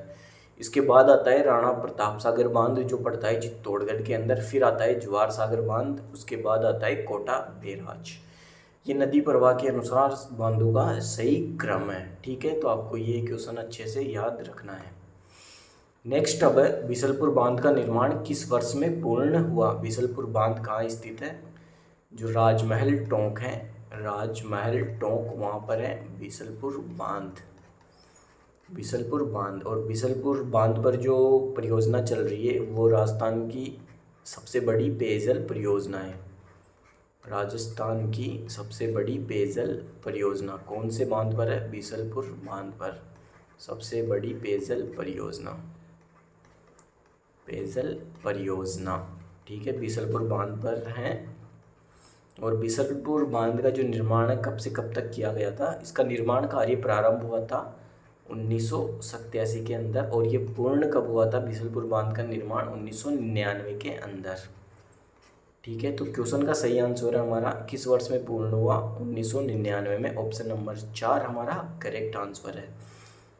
इसके बाद आता है राणा प्रताप सागर बांध जो पड़ता है चित्तौड़गढ़ के अंदर। फिर आता है जवाहर सागर बांध, उसके बाद आता है कोटा बैराज। ये नदी प्रवाह के अनुसार बांधों का सही क्रम है। ठीक है, तो आपको ये क्वेश्चन अच्छे से याद रखना है। नेक्स्ट अब है बीसलपुर बांध का निर्माण किस वर्ष में पूर्ण हुआ? बीसलपुर बांध कहाँ स्थित है? जो राजमहल टोंक है, राजमहल टोंक वहाँ पर है बीसलपुर बांध, बीसलपुर बांध। और बीसलपुर बांध पर जो परियोजना चल रही है वो राजस्थान की सबसे बड़ी पेयजल परियोजना है। राजस्थान की सबसे बड़ी पेयजल परियोजना कौन से बांध पर है? बीसलपुर बांध पर सबसे बड़ी पेयजल परियोजना, पेयजल परियोजना। ठीक है, बीसलपुर बांध पर है। और बीसलपुर बांध का जो निर्माण है कब से कब तक किया गया था? इसका निर्माण कार्य प्रारंभ हुआ था 1987 के अंदर। और ये पूर्ण कब हुआ था बीसलपुर बांध का निर्माण? 1999 के अंदर। ठीक है, तो क्वेश्चन का सही आंसर है हमारा किस वर्ष में पूर्ण हुआ? 1999 में। ऑप्शन नंबर 4 हमारा करेक्ट आंसर है।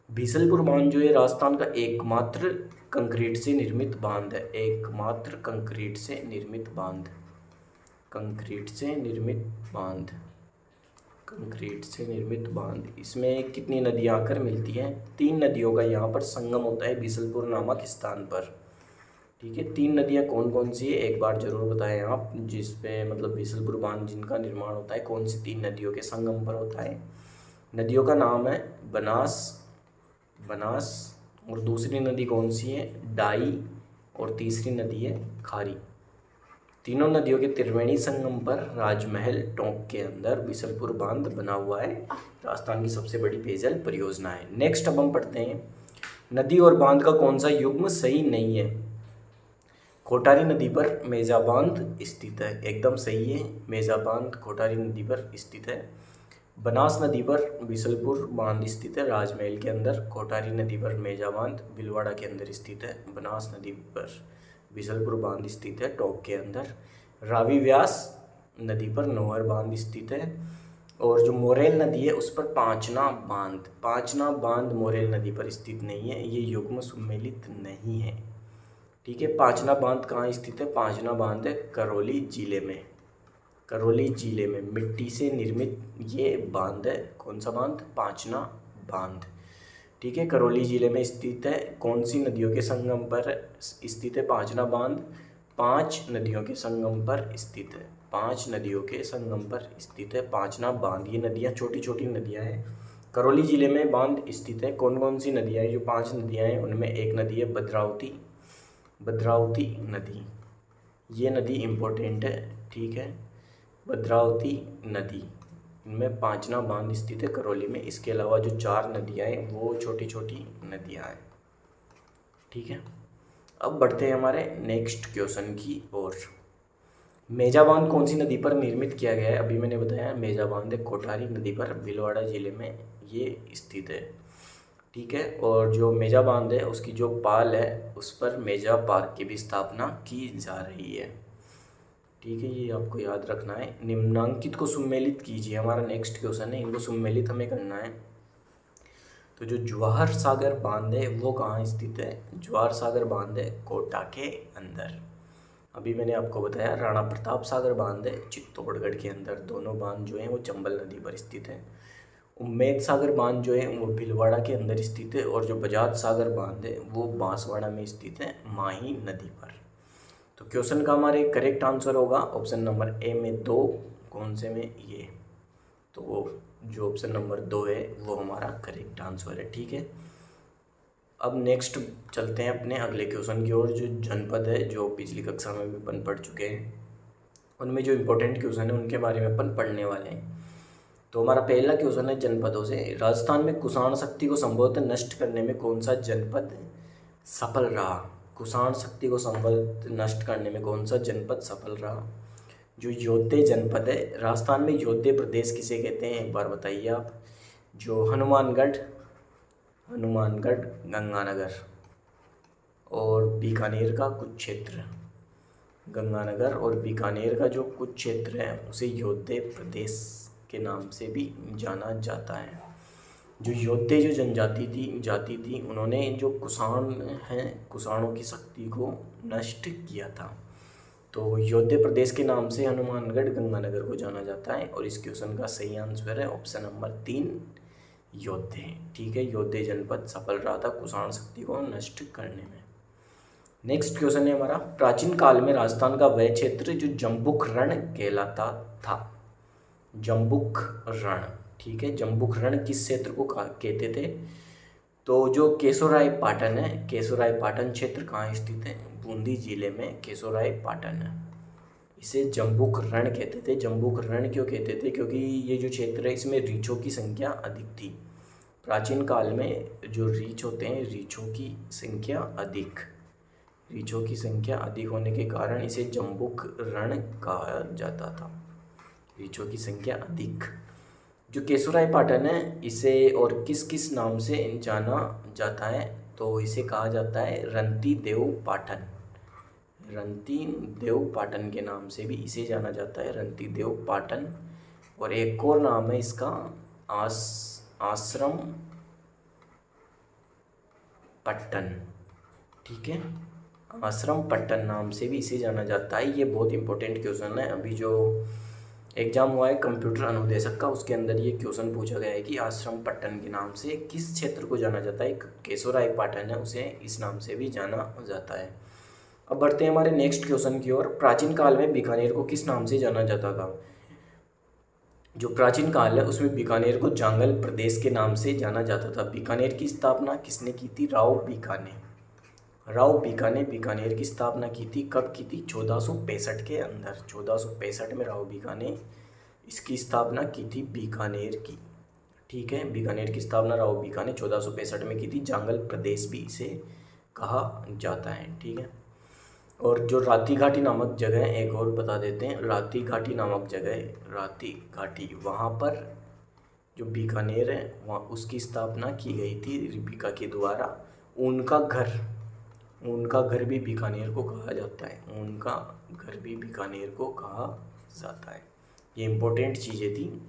बीसलपुर बांध जो है राजस्थान का एकमात्र कंक्रीट से निर्मित बांध है। एकमात्र कंक्रीट से निर्मित बांध, कंक्रीट से निर्मित बांध, कंक्रीट से निर्मित बांध। इसमें कितनी नदियाँ आकर मिलती हैं? 3 नदियों का यहाँ पर संगम होता है बीसलपुर नामक स्थान पर। ठीक है, 3 नदियाँ कौन कौन सी है एक बार जरूर बताएं आप, जिस पे मतलब बीसलपुर बांध जिनका निर्माण होता है, कौन सी 3 नदियों के संगम पर होता है? नदियों का नाम है बनास, बनास, और दूसरी नदी कौन सी है? डाई, और तीसरी नदी है खारी। तीनों नदियों के त्रिवेणी संगम पर राजमहल टोंक के अंदर बीसलपुर बांध बना हुआ है। राजस्थान की सबसे बड़ी पेयजल परियोजना है। नेक्स्ट अब हम पढ़ते हैं, नदी और बांध का कौन सा युग्म सही नहीं है? कोटारी नदी पर मेजा बांध स्थित है, एकदम सही है। मेजा बांध कोटारी नदी पर स्थित है। बनास नदी पर बीसलपुर बांध स्थित है राजमहल के अंदर। कोटारी नदी पर मेजा बांध भीलवाड़ा के अंदर स्थित है। बनास नदी पर बीसलपुर बांध स्थित है टोंक के अंदर। रावी व्यास नदी पर नौहर बांध स्थित है। और जो मोरेल नदी है उस पर पांचना बांध, पांचना बांध मोरेल नदी पर स्थित नहीं है, ये युग्म सम्मिलित नहीं है। ठीक है, पांचना बांध कहाँ स्थित है? पांचना बांध है करौली जिले में, करौली जिले में मिट्टी से निर्मित ये बांध है। कौन सा बांध? पांचना बांध। ठीक है, करौली जिले में स्थित है। कौन सी नदियों के संगम पर स्थित है पांचना बांध? 5 नदियों के संगम पर स्थित है। 5 नदियों के संगम पर स्थित है पांचना बांध। ये नदियाँ छोटी छोटी नदियाँ हैं। करौली जिले में बांध स्थित है। कौन कौन सी नदियाँ हैं? जो 5 नदियाँ हैं उनमें एक नदी है भद्रावती, भद्रावती नदी, ये नदी इम्पोर्टेंट है। ठीक है, भद्रावती नदी, इनमें पांचना बांध स्थित है करौली में। इसके अलावा जो 4 नदियाँ हैं वो छोटी छोटी नदियाँ हैं। ठीक है, अब बढ़ते हैं हमारे नेक्स्ट क्वेश्चन की ओर। मेजा बांध कौन सी नदी पर निर्मित किया गया है? अभी मैंने बताया मेजा बांध कोठारी नदी पर भीलवाड़ा जिले में ये स्थित है। ठीक है, और जो मेजा बांध है उसकी जो पाल है उस पर मेजा पार्क की भी स्थापना की जा रही है। ठीक है, ये आपको याद रखना है। निम्नांकित को सम्मिलित कीजिए, हमारा नेक्स्ट क्वेश्चन है, इनको सम्मिलित हमें करना है। तो जो जवाहर सागर बांध है वो कहाँ स्थित है? जवाहर सागर बांध है कोटा के अंदर। अभी मैंने आपको बताया राणा प्रताप सागर बांध है चित्तौड़गढ़ के अंदर। दोनों बांध जो हैं वो चंबल नदी पर स्थित है। उम्मेद सागर बांध जो है वो भीलवाड़ा के अंदर स्थित है। और जो बजाज सागर बांध है वो बांसवाड़ा में स्थित है माही नदी पर। तो क्वेश्चन का हमारे करेक्ट आंसर होगा ऑप्शन नंबर ए में 2। कौन से में? ये। तो जो ऑप्शन नंबर 2 है वो हमारा करेक्ट आंसर है। ठीक है, अब नेक्स्ट चलते हैं अपने अगले क्वेश्चन की ओर। जो जनपद है जो पिछली कक्षा में भी अपन पढ़ चुके हैं, उनमें जो इम्पोर्टेंट क्वेश्चन है उनके बारे में अपन पढ़ने वाले हैं। तो हमारा पहला क्वेश्चन है जनपदों से। राजस्थान में कुषाण शक्ति को संभवतः नष्ट करने में कौन सा जनपद सफल रहा? कुषाण शक्ति को संभवतः नष्ट करने में कौन सा जनपद सफल रहा? जो योद्धे जनपद है, राजस्थान में योद्धे प्रदेश किसे कहते हैं एक बार बताइए आप। जो हनुमानगढ़, हनुमानगढ़, गंगानगर और बीकानेर का कुछ क्षेत्र, गंगानगर और बीकानेर का जो कुछ क्षेत्र है उसे योद्धे प्रदेश के नाम से भी जाना जाता है। जो योद्धे जो जनजाति जाति थी उन्होंने जो कुषाण हैं, कुषाणों की शक्ति को नष्ट किया था। तो योद्धे प्रदेश के नाम से हनुमानगढ़ गंगानगर को जाना जाता है। और इस क्वेश्चन का सही आंसर है ऑप्शन नंबर 3 योद्धे। ठीक है, योद्धे जनपद सफल रहा था कुषाण शक्ति को नष्ट करने में। नेक्स्ट क्वेश्चन है हमारा, प्राचीन काल में राजस्थान का वह क्षेत्र जो जम्बुक रण कहलाता था। जम्बुक रण। ठीक है, जम्बुक रण किस क्षेत्र को कहते थे? तो जो केशोराय पाटन है, केशोराय पाटन क्षेत्र कहाँ स्थित है? बूंदी जिले में केशोराय पाटन है। इसे जम्बुक रण कहते थे। जम्बुक रण क्यों कहते थे? क्योंकि ये जो क्षेत्र है इसमें रीछों की संख्या अधिक थी। प्राचीन काल में जो रीछ होते हैं, रीछों की संख्या अधिक, रीछों की संख्या अधिक होने के कारण इसे जम्बुक रण कहा जाता था। रीछों की संख्या अधिक। जो केशवराय पाटन है इसे और किस किस नाम से जाना जाता है, तो इसे कहा जाता है रंती देव पाटन। रंती देव पाटन के नाम से भी इसे जाना जाता है, रंती देव पाटन। और एक और नाम है इसका आश्रम पट्टन। ठीक है, आश्रम पट्टन नाम से भी इसे जाना जाता है। ये बहुत इंपॉर्टेंट क्वेश्चन है, अभी जो एग्जाम हुआ है कंप्यूटर अनुदेशक का उसके अंदर ये क्वेश्चन पूछा गया है कि आश्रम पट्टन के नाम से किस क्षेत्र को जाना जाता है। केशवराय पाटन है उसे इस नाम से भी जाना जाता है। अब बढ़ते हैं हमारे नेक्स्ट क्वेश्चन की ओर। प्राचीन काल में बीकानेर को किस नाम से जाना जाता था। जो प्राचीन काल है उसमें बीकानेर को जांगल प्रदेश के नाम से जाना जाता था। बीकानेर की स्थापना किसने की थी। राव बीकाने। राव बीकाने बीकानेर की स्थापना की थी। कब की थी। 1465 के अंदर। 1465 में राव बीकाने इसकी स्थापना की थी बीकानेर की। ठीक है, बीकानेर की स्थापना राव बीकाने 1465 में की थी। जांगल प्रदेश भी इसे कहा जाता है। ठीक है, और जो राती घाटी नामक जगह एक और बता देते हैं। राती घाटी नामक जगह, राती घाटी, वहाँ पर जो बीकानेर है वहाँ उसकी स्थापना की गई थी रिबिका के द्वारा। उनका घर भी बीकानेर को कहा जाता है। उनका घर भी बीकानेर को कहा जाता है। ये इंपॉर्टेंट चीज़ें थी।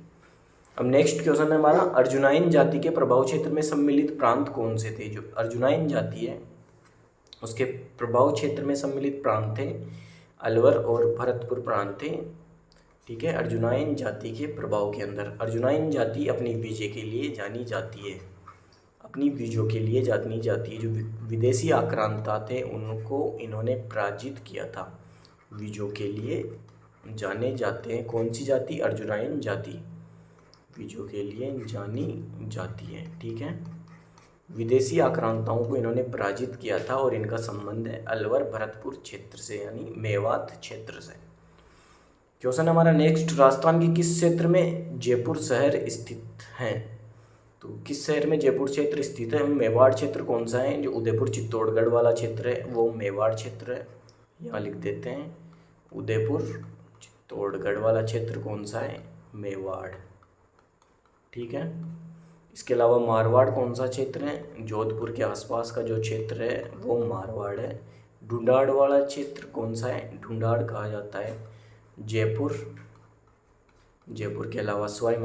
अब नेक्स्ट क्वेश्चन है हमारा, अर्जुनाइन जाति के प्रभाव क्षेत्र में सम्मिलित प्रांत कौन से थे। जो अर्जुनाइन जाति है उसके प्रभाव क्षेत्र में सम्मिलित प्रांत थे अलवर और भरतपुर प्रांत थे। ठीक है, अर्जुनाइन जाति के प्रभाव के अंदर। अर्जुनाइन जाति अपनी विजय के लिए जानी जाती है। अपनी विजयों के लिए जानी जाती है। जो विदेशी आक्रांता थे उनको इन्होंने पराजित किया था। विजयों के लिए जाने जाते हैं। कौन सी जाति। अर्जुनाइन जाति विजयों के लिए जानी जाती है। ठीक है, विदेशी आक्रांताओं को इन्होंने पराजित किया था और इनका संबंध है अलवर भरतपुर क्षेत्र से यानी मेवात क्षेत्र से। क्वेश्चन हमारा नेक्स्ट, राजस्थान के किस क्षेत्र में जयपुर शहर स्थित है। तो किस शहर में जयपुर क्षेत्र स्थित है। मेवाड़ क्षेत्र कौन सा है। जो उदयपुर चित्तौड़गढ़ वाला क्षेत्र है वो मेवाड़ क्षेत्र है। यहाँ लिख देते हैं, उदयपुर चित्तौड़गढ़ वाला क्षेत्र कौन सा है। मेवाड़। ठीक है, इसके अलावा मारवाड़ कौन सा क्षेत्र है। जोधपुर के आसपास का जो क्षेत्र है वो मारवाड़ है। ढूंढाड़ वाला क्षेत्र कौन सा है। ढूंढाड़ कहा जाता है जयपुर। जयपुर के अलावा सवाई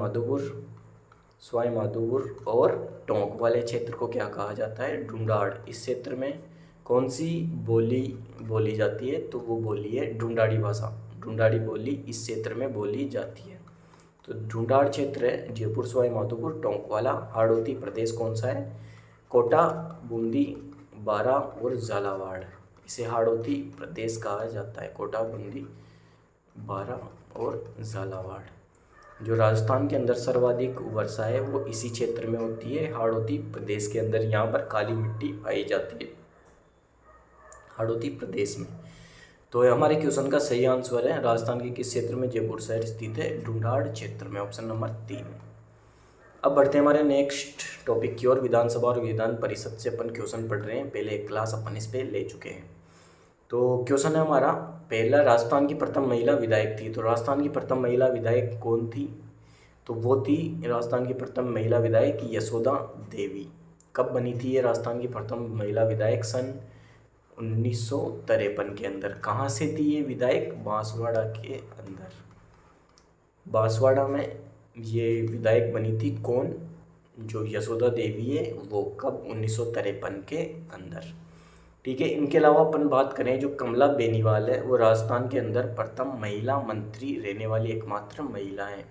माधोपुर और टोंक वाले क्षेत्र को क्या कहा जाता है। ढूंढाड़। इस क्षेत्र में कौन सी बोली बोली जाती है, तो वो बोली है ढूंढाड़ी भाषा। ढूंढाड़ी बोली इस क्षेत्र में बोली जाती है। तो ढूंढाड़ क्षेत्र है जयपुर, सवाई माधोपुर, टोंक वाला। हाड़ौती प्रदेश कौन सा है। कोटा, बूंदी, बारा और झालावाड़। इसे हाड़ौती प्रदेश कहा जाता है। कोटा, बूंदी, बारा और झालावाड़। जो राजस्थान के अंदर सर्वाधिक वर्षा है वो इसी क्षेत्र में होती है, हाड़ौती प्रदेश के अंदर। यहाँ पर काली मिट्टी पाई जाती है हाड़ौती प्रदेश में। तो हमारे क्वेश्चन का सही आंसर है राजस्थान के किस क्षेत्र में जयपुर शहर स्थित है। ढूंढाड़ क्षेत्र में, ऑप्शन नंबर 3। अब बढ़ते हैं हमारे नेक्स्ट टॉपिक की ओर। विधानसभा और विधान परिषद से अपन क्वेश्चन पढ़ रहे हैं। पहले एक क्लास अपन इस पे ले चुके हैं। तो क्वेश्चन है हमारा पहला, राजस्थान की प्रथम महिला विधायक थी। तो राजस्थान की प्रथम महिला विधायक कौन थी। तो वो थी राजस्थान की प्रथम महिला विधायक यशोदा देवी। कब बनी थी ये राजस्थान की प्रथम महिला विधायक। सन 1953 के अंदर। कहाँ से थी ये विधायक। बांसवाड़ा के अंदर। बांसवाड़ा में ये विधायक बनी थी। कौन। जो यशोदा देवी है वो कब। 1953 के अंदर। ठीक है, इनके अलावा अपन बात करें जो कमला बेनीवाल है वो राजस्थान के अंदर प्रथम महिला मंत्री रहने वाली एकमात्र महिला है।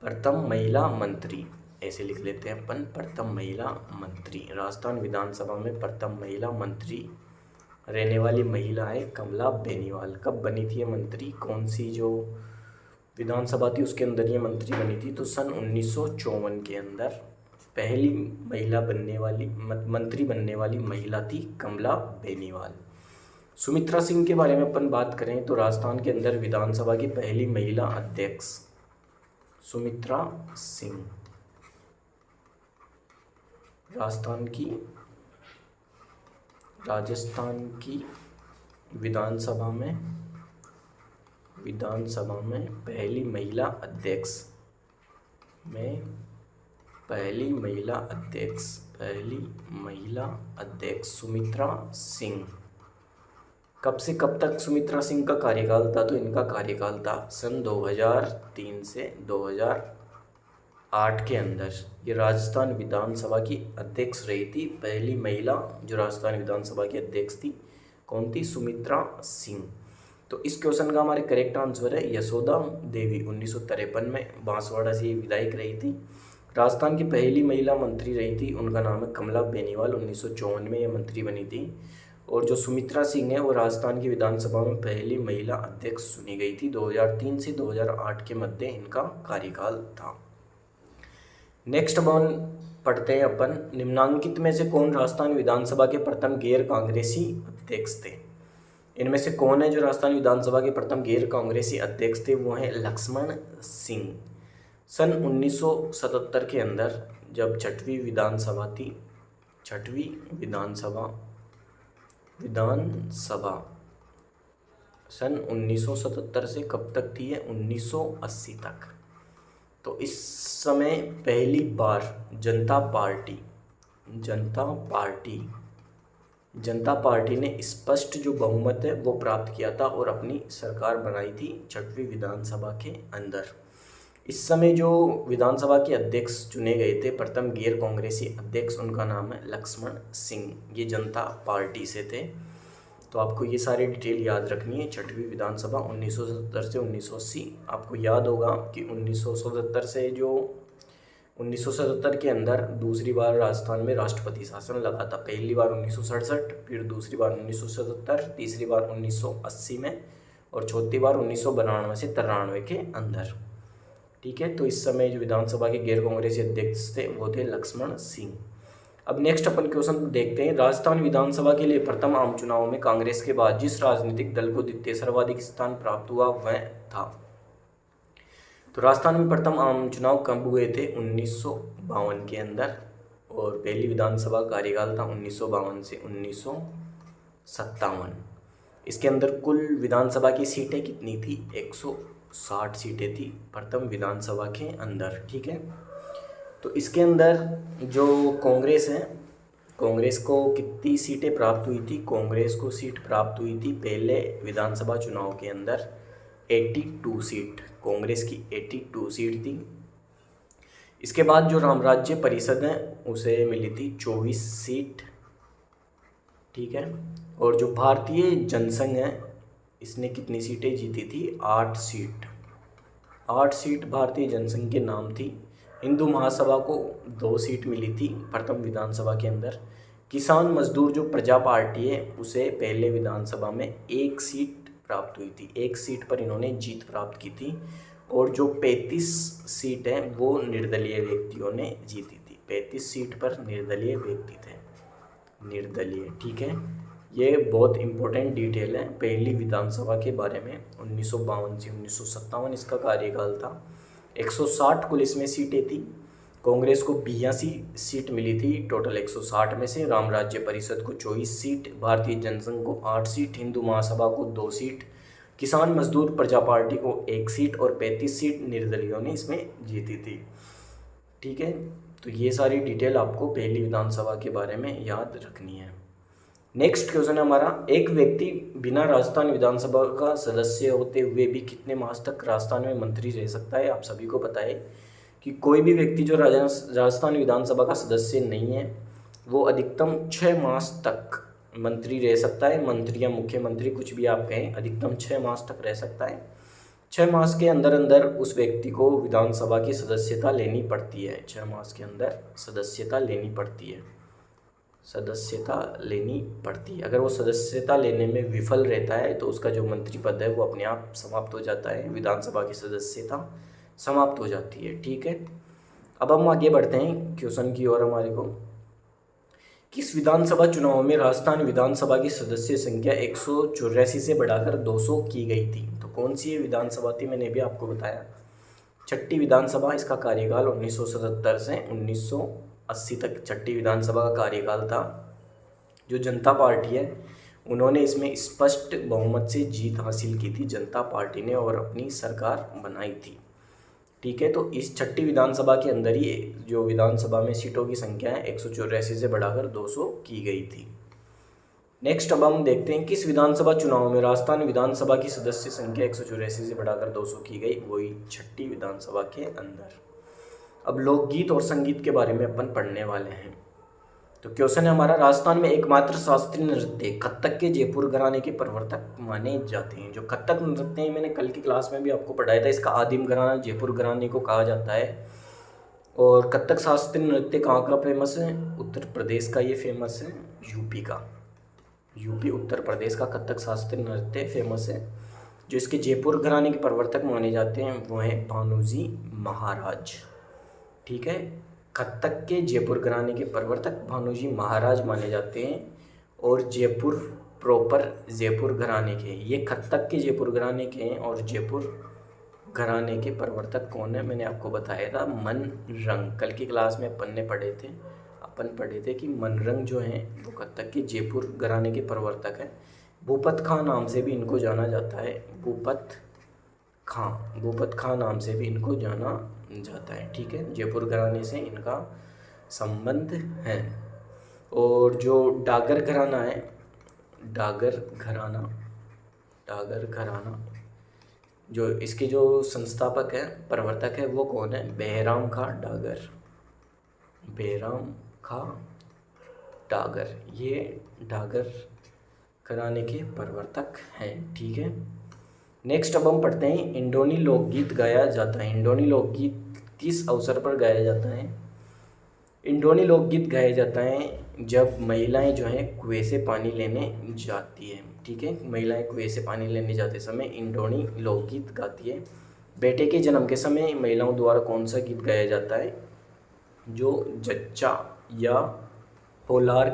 प्रथम महिला मंत्री ऐसे लिख लेते हैं अपन, प्रथम महिला मंत्री। राजस्थान विधानसभा में प्रथम महिला मंत्री रहने वाली महिला है कमला बेनीवाल। कब बनी थी ये मंत्री। कौन सी जो विधानसभा थी उसके अंदर ये मंत्री बनी थी। तो सन 1954 के अंदर पहली महिला बनने वाली मंत्री बनने वाली महिला थी कमला बेनीवाल। सुमित्रा सिंह के बारे में अपन बात करें तो राजस्थान के अंदर विधानसभा की पहली महिला अध्यक्ष सुमित्रा सिंह। राजस्थान की विधानसभा में पहली महिला अध्यक्ष में पहली महिला अध्यक्ष सुमित्रा सिंह। कब से कब तक सुमित्रा सिंह का कार्यकाल था? तो इनका कार्यकाल था सन 2003 से 2008 के अंदर। ये राजस्थान विधानसभा की अध्यक्ष रही थी, पहली महिला जो राजस्थान विधानसभा की अध्यक्ष थी। कौन थी? सुमित्रा सिंह। तो इस क्वेश्चन का हमारे करेक्ट आंसर है यशोदा देवी। 1953 में बांसवाड़ा से विधायक रही थी। राजस्थान की पहली महिला मंत्री रही थी, उनका नाम है कमला बेनीवाल। 1954 में ये मंत्री बनी थी। और जो सुमित्रा सिंह है वो राजस्थान की विधानसभा में पहली महिला अध्यक्ष चुनी गई थी। 2003 से 2008 के मध्य इनका कार्यकाल था। नेक्स्ट वन पढ़ते हैं अपन। निम्नांकित में से कौन राजस्थान विधानसभा के प्रथम गैर कांग्रेसी अध्यक्ष थे? इनमें से कौन है जो राजस्थान विधानसभा के प्रथम गैर कांग्रेसी अध्यक्ष थे? वो हैं लक्ष्मण सिंह। सन 1977 के अंदर जब छठवीं विधानसभा सन 1977 से कब तक थी? है 1980 तक। तो इस समय पहली बार जनता पार्टी ने स्पष्ट जो बहुमत है वो प्राप्त किया था और अपनी सरकार बनाई थी छठवीं विधानसभा के अंदर। इस समय जो विधानसभा के अध्यक्ष चुने गए थे, प्रथम गैर कांग्रेसी अध्यक्ष, उनका नाम है लक्ष्मण सिंह। ये जनता पार्टी से थे। तो आपको ये सारी डिटेल याद रखनी है। छठवीं विधानसभा 1970 से 1980। आपको याद होगा कि 1977 के अंदर दूसरी बार राजस्थान में राष्ट्रपति शासन लगा था। पहली बार 1967, फिर दूसरी बार 1977, तीसरी बार 1980 में और चौथी बार 1992 से 93 के अंदर। ठीक है। तो इस समय जो विधानसभा के गैर कांग्रेसी अध्यक्ष थे वो थे लक्ष्मण सिंह। अब नेक्स्ट अपन क्वेश्चन देखते हैं। राजस्थान विधानसभा के लिए प्रथम आम चुनाव में कांग्रेस के बाद जिस राजनीतिक दल को द्वितीय सर्वाधिक स्थान प्राप्त हुआ वह था? तो राजस्थान में प्रथम आम चुनाव कब हुए थे? 1952 के अंदर। और पहली विधानसभा कार्यकाल था 1952 से 1957। इसके अंदर कुल विधानसभा की सीटें कितनी थी? 160 सीटें थी प्रथम विधानसभा के अंदर। ठीक है। तो इसके अंदर जो कांग्रेस है, कांग्रेस को कितनी सीटें प्राप्त हुई थी? कांग्रेस को सीट प्राप्त हुई थी पहले विधानसभा चुनाव के अंदर 82 सीट। कांग्रेस की 82 सीट थी। इसके बाद जो रामराज्य परिषद है उसे मिली थी 24 सीट। ठीक है। और जो भारतीय जनसंघ है इसने कितनी सीटें जीती थी? 8 सीट। 8 सीट भारतीय जनसंघ के नाम थी। हिंदू महासभा को 2 सीट मिली थी प्रथम विधानसभा के अंदर। किसान मजदूर जो प्रजा पार्टी है उसे पहले विधानसभा में 1 सीट प्राप्त हुई थी। 1 सीट पर इन्होंने जीत प्राप्त की थी। और जो 35 सीट है वो निर्दलीय व्यक्तियों ने जीती थी। 35 सीट पर निर्दलीय व्यक्ति थे। निर्दलीय। ठीक है। ये बहुत इंपॉर्टेंट डिटेल है पहली विधानसभा के बारे में। 1952 से 1957 इसका कार्यकाल था। 160 कुल इसमें सीटें थी। कांग्रेस को 82 सीट मिली थी टोटल 160 में से। रामराज्य परिषद को 24 सीट, भारतीय जनसंघ को 8 सीट, हिंदू महासभा को 2 सीट, किसान मजदूर प्रजा पार्टी को 1 सीट और 35 सीट निर्दलीयों ने इसमें जीती थी। ठीक है। तो ये सारी डिटेल आपको पहली विधानसभा के बारे में याद रखनी है। नेक्स्ट क्वेश्चन है हमारा, एक व्यक्ति बिना राजस्थान विधानसभा का सदस्य होते हुए भी कितने मास तक राजस्थान में मंत्री रह सकता है? आप सभी को पता है कि कोई भी व्यक्ति जो राजस्थान विधानसभा का सदस्य नहीं है वो अधिकतम 6 मास तक मंत्री रह सकता है। मंत्री या मुख्यमंत्री कुछ भी आप कहें, अधिकतम 6 मास तक रह सकता है। 6 मास के अंदर अंदर उस व्यक्ति को विधानसभा की सदस्यता लेनी पड़ती है। 6 मास के अंदर सदस्यता लेनी पड़ती है। अगर वो सदस्यता लेने में विफल रहता है तो उसका जो मंत्री पद है वो अपने आप समाप्त हो जाता है। विधानसभा की सदस्यता समाप्त हो जाती है। ठीक है। अब हम आगे बढ़ते हैं क्वेश्चन की ओर। हमारे को किस विधानसभा चुनाव में राजस्थान विधानसभा की सदस्य संख्या 184 से बढ़ाकर 200 की गई थी? तो कौन सी ये विधानसभा थी? मैंने भी आपको बताया छठी विधानसभा। इसका कार्यकाल 1977 से 1980 तक छठी विधानसभा का कार्यकाल था। जो जनता पार्टी है उन्होंने इसमें स्पष्ट बहुमत से जीत हासिल की थी जनता पार्टी ने और अपनी सरकार बनाई थी। ठीक है। तो इस छठी विधानसभा के अंदर ही जो विधानसभा में सीटों की संख्या है 184 से बढ़ाकर 200 की गई थी। नेक्स्ट अब हम देखते हैं किस विधानसभा चुनाव में राजस्थान विधानसभा की सदस्य संख्या 184 से बढ़ाकर 200 की गई, वही छठी विधानसभा के अंदर। अब लोकगीत और संगीत के बारे में अपन पढ़ने वाले हैं। तो क्वेश्चन है हमारा, राजस्थान में एकमात्र शास्त्रीय नृत्य कथक के जयपुर घराने के प्रवर्तक माने जाते हैं। जो कथक नृत्य है मैंने कल की क्लास में भी आपको पढ़ाया था, इसका आदिम घराना जयपुर घराने को कहा जाता है। और कथक शास्त्रीय नृत्य कहाँ का फेमस है? उत्तर प्रदेश का ये फेमस है, यूपी का, यूपी उत्तर प्रदेश का कथक शास्त्रीय नृत्य फेमस है। जो इसके जयपुर घराने के प्रवर्तक माने जाते हैं वो हैं भानुजी महाराज। ठीक है, कथक के जयपुर घराने के प्रवर्तक भानुजी महाराज माने जाते हैं। और जयपुर प्रॉपर जयपुर घराने के, ये कथक के जयपुर घराने के हैं। और जयपुर घराने के प्रवर्तक कौन है? मैंने आपको बताया था मनरंग, कल की क्लास में अपन पढ़े थे कि मनरंग जो हैं वो कथक के जयपुर घराने के प्रवर्तक हैं। भूपत खां नाम से भी इनको जाना जाता है, भूपत खां नाम से भी इनको जाना जाता है। ठीक है, जयपुर घराने से इनका संबंध है। और जो डागर घराना है, डागर घराना जो इसके जो संस्थापक है, प्रवर्तक है, वो कौन है? बेहराम खां डागर, ये डागर घराने के प्रवर्तक हैं। ठीक है, नेक्स्ट अब हम पढ़ते हैं इंडोनी लोकगीत गाया जाता है। इंडोनी लोकगीत किस अवसर पर गाया जाता है? इंडोनी लोकगीत गाया जाता है जब महिलाएं जो हैं कुएं से पानी लेने जाती है। ठीक है, महिलाएं कुएं से पानी लेने जाते समय इंडोनी लोकगीत गाती है। बेटे के जन्म के समय महिलाओं द्वारा कौन सा गीत गाया जाता है? जो जच्चा या होलार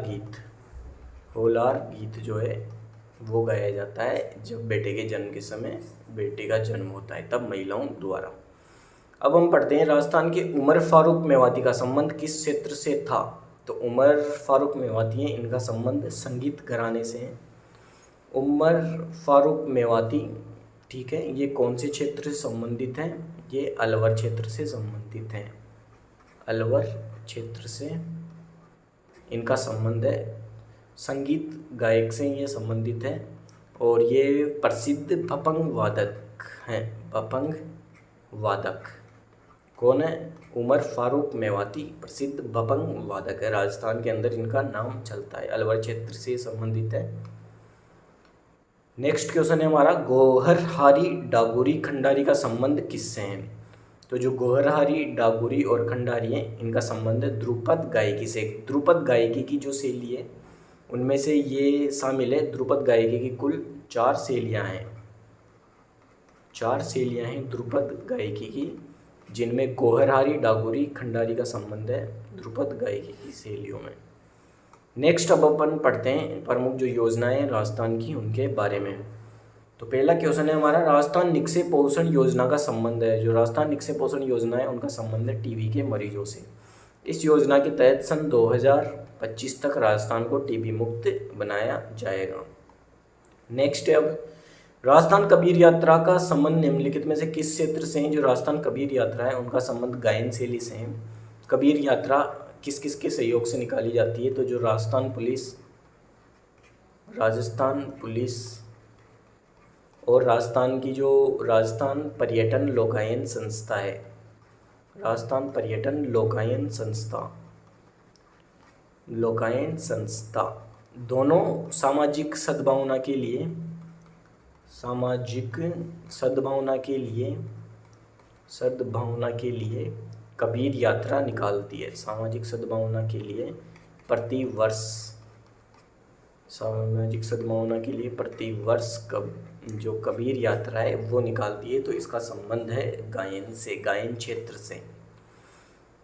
गीत जो है वो गाया जाता है जब बेटे के जन्म के समय बेटे का जन्म होता है, तब महिलाओं द्वारा। अब हम पढ़ते हैं राजस्थान के उमर फारूक मेवाती का संबंध किस क्षेत्र से था? तो उमर फारूक मेवाती हैं, इनका संबंध संगीत घराने से है। उमर फारूक मेवाती, ठीक है, ये कौन से क्षेत्र से संबंधित हैं? ये अलवर क्षेत्र से संबंधित हैं, अलवर क्षेत्र से इनका संबंध है। संगीत गायक से ये संबंधित है। और ये प्रसिद्ध भपंग वादक हैं। भपंग वादक कौन है? उमर फारूक मेवाती प्रसिद्ध भपंग वादक है। राजस्थान के अंदर इनका नाम चलता है, अलवर क्षेत्र से संबंधित है। नेक्स्ट क्वेश्चन है हमारा, गोहरहारी डागोरी खंडारी का संबंध किससे है? तो जो गोहरहारी डागोरी और खंडारी हैं, इनका संबंध ध्रुपद गायकी से। ध्रुपद गायकी की जो शैली है उनमें से ये शामिल है। ध्रुपद गायकी की कुल 4 शैलियाँ हैं, 4 शैलियाँ हैं ध्रुपद गायकी की, जिनमें गोहरहारी डागोरी खंडारी का संबंध है ध्रुपद गायकी की शैलियों में। नेक्स्ट अब अपन पढ़ते हैं प्रमुख जो योजनाएं राजस्थान की उनके बारे में। तो पहला क्वेश्चन है हमारा, राजस्थान निक्षय पोषण योजना का संबंध है। जो राजस्थान निक्षय पोषण योजना है उनका संबंध है टीबी के मरीजों से। इस योजना के तहत सन 2025 तक राजस्थान को टीबी मुक्त बनाया जाएगा। नेक्स्ट है अब, राजस्थान कबीर यात्रा का संबंध निम्नलिखित में से किस क्षेत्र से है? जो राजस्थान कबीर यात्रा है उनका संबंध गायन शैली से है। कबीर यात्रा किस किस के सहयोग से निकाली जाती है? तो जो राजस्थान पुलिस और राजस्थान की जो राजस्थान पर्यटन लोकायन संस्था है, राजस्थान पर्यटन लोकायन संस्था दोनों सामाजिक सद्भावना के लिए कबीर यात्रा निकालती है। सामाजिक सद्भावना के लिए प्रतिवर्ष जो कबीर यात्रा है वो निकालती है। तो इसका संबंध है गायन से, गायन क्षेत्र से।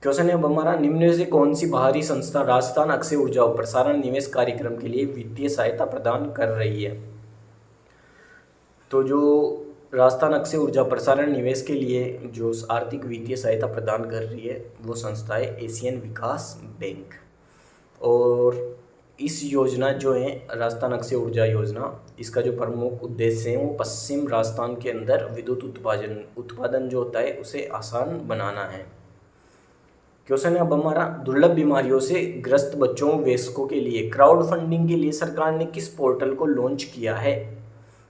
क्वेश्चन है अब हमारा, निम्न में से कौन सी बाहरी संस्था राजस्थान अक्षय ऊर्जा और प्रसारण निवेश कार्यक्रम के लिए वित्तीय सहायता प्रदान कर रही है? तो जो राजस्थान अक्षय ऊर्जा प्रसारण निवेश के लिए जो आर्थिक वित्तीय सहायता प्रदान कर रही है वो संस्था है एशियन विकास बैंक। और इस योजना जो है राजस्थान अक्षय ऊर्जा योजना, इसका जो प्रमुख उद्देश्य है वो पश्चिम राजस्थान के अंदर विद्युत उत्पादन जो होता है उसे आसान बनाना है। क्वेश्चन है अब हमारा, दुर्लभ बीमारियों से ग्रस्त बच्चों वयस्कों के लिए क्राउड फंडिंग के लिए सरकार ने किस पोर्टल को लॉन्च किया है?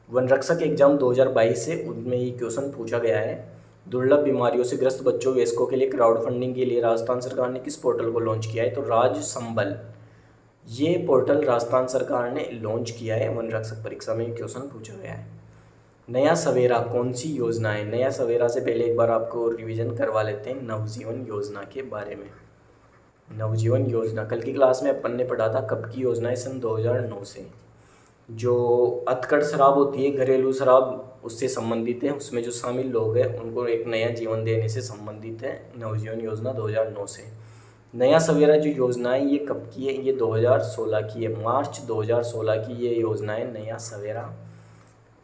वन रक्षक एग्जाम 2022 से उनमें ये क्वेश्चन पूछा गया है। दुर्लभ बीमारियों से ग्रस्त बच्चों वयस्कों के लिए क्राउड फंडिंग के लिए राजस्थान सरकार ने किस पोर्टल को लॉन्च किया है? तो राज संबल, ये पोर्टल राजस्थान सरकार ने लॉन्च किया है। वन रक्षक परीक्षा में ये क्वेश्चन पूछा गया है। नया सवेरा कौन सी योजना है? नया सवेरा से पहले एक बार आपको रिवीजन करवा लेते हैं नवजीवन योजना के बारे में। नवजीवन योजना कल की क्लास में अपन ने पढ़ा था, कब की योजना है? सन 2009 से। जो अतकड़ शराब होती है, घरेलू शराब, उससे संबंधित है, उसमें जो शामिल लोग हैं उनको एक नया जीवन देने से संबंधित है नवजीवन योजना 2009 से। नया सवेरा जो योजना है ये कब की है? ये 2016 की है, मार्च 2016 की ये योजना है नया सवेरा।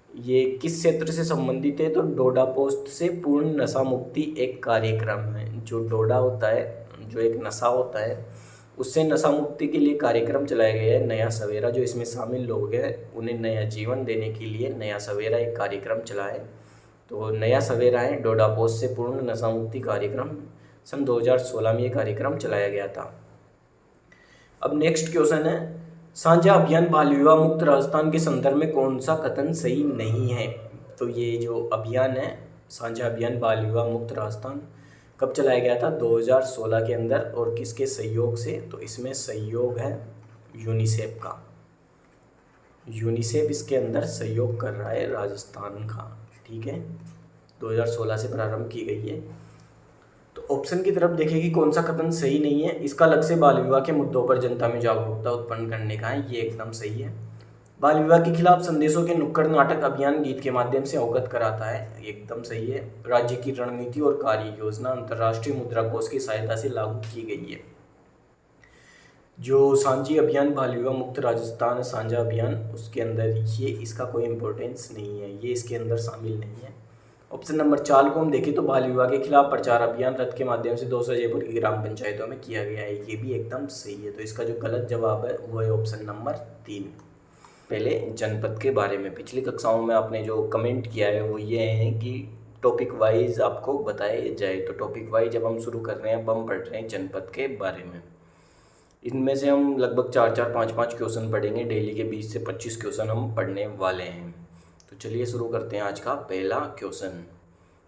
ये किस क्षेत्र से संबंधित है? तो डोडा पोस्ट से पूर्ण नशा मुक्ति एक कार्यक्रम है। जो डोडा होता है, जो एक नशा होता है, उससे नशा मुक्ति के लिए कार्यक्रम चलाया गया है नया सवेरा। जो इसमें शामिल लोग हैं उन्हें नया जीवन देने के लिए नया सवेरा एक कार्यक्रम चला है। तो नया सवेरा है डोडा पोस्ट से पूर्ण नशा मुक्ति कार्यक्रम, सन 2016 में ये कार्यक्रम चलाया गया था। अब नेक्स्ट क्वेश्चन है, साझा अभियान बाल विवाह मुक्त राजस्थान के संदर्भ में कौन सा कथन सही नहीं है? तो ये जो अभियान है साझा अभियान बाल विवाह मुक्त राजस्थान कब चलाया गया था? 2016 के अंदर। और किसके सहयोग से? तो इसमें सहयोग है यूनिसेफ का। यूनिसेफ इसके अंदर सहयोग कर रहा है राजस्थान का, ठीक है। 2016 से प्रारंभ की गई है। तो ऑप्शन की तरफ देखें कि कौन सा कथन सही नहीं है। इसका लक्ष्य बाल विवाह के मुद्दों पर जनता में जागरूकता उत्पन्न करने का है, ये एकदम सही है। बाल विवाह के खिलाफ संदेशों के नुक्कड़ नाटक अभियान गीत के माध्यम से अवगत कराता है, एकदम सही है। राज्य की रणनीति और कार्य योजना अंतर्राष्ट्रीय मुद्रा कोष की सहायता से लागू की गई है। जो साझा अभियान बाल विवाह मुक्त राजस्थान साझा अभियान, उसके अंदर ये इसका कोई इम्पोर्टेंस नहीं है, ये इसके अंदर शामिल नहीं है। ऑप्शन नंबर 4 को हम देखें तो बाल विवाह के खिलाफ प्रचार अभियान रथ के माध्यम से 200 जयपुर की ग्राम पंचायतों में किया गया है, ये भी एकदम सही है। तो इसका जो गलत जवाब है वो है ऑप्शन नंबर 3। पहले जनपद के बारे में पिछली कक्षाओं में आपने जो कमेंट किया है वो ये है कि टॉपिक वाइज आपको बताया जाए। तो टॉपिक वाइज जब हम शुरू कर रहे हैं, अब हम पढ़ रहे हैं जनपद के बारे में। इनमें से हम लगभग 4-4, 5-5 क्वेश्चन पढ़ेंगे डेली के। 20 से 25 क्वेश्चन हम पढ़ने वाले हैं। तो चलिए शुरू करते हैं आज का पहला क्वेश्चन।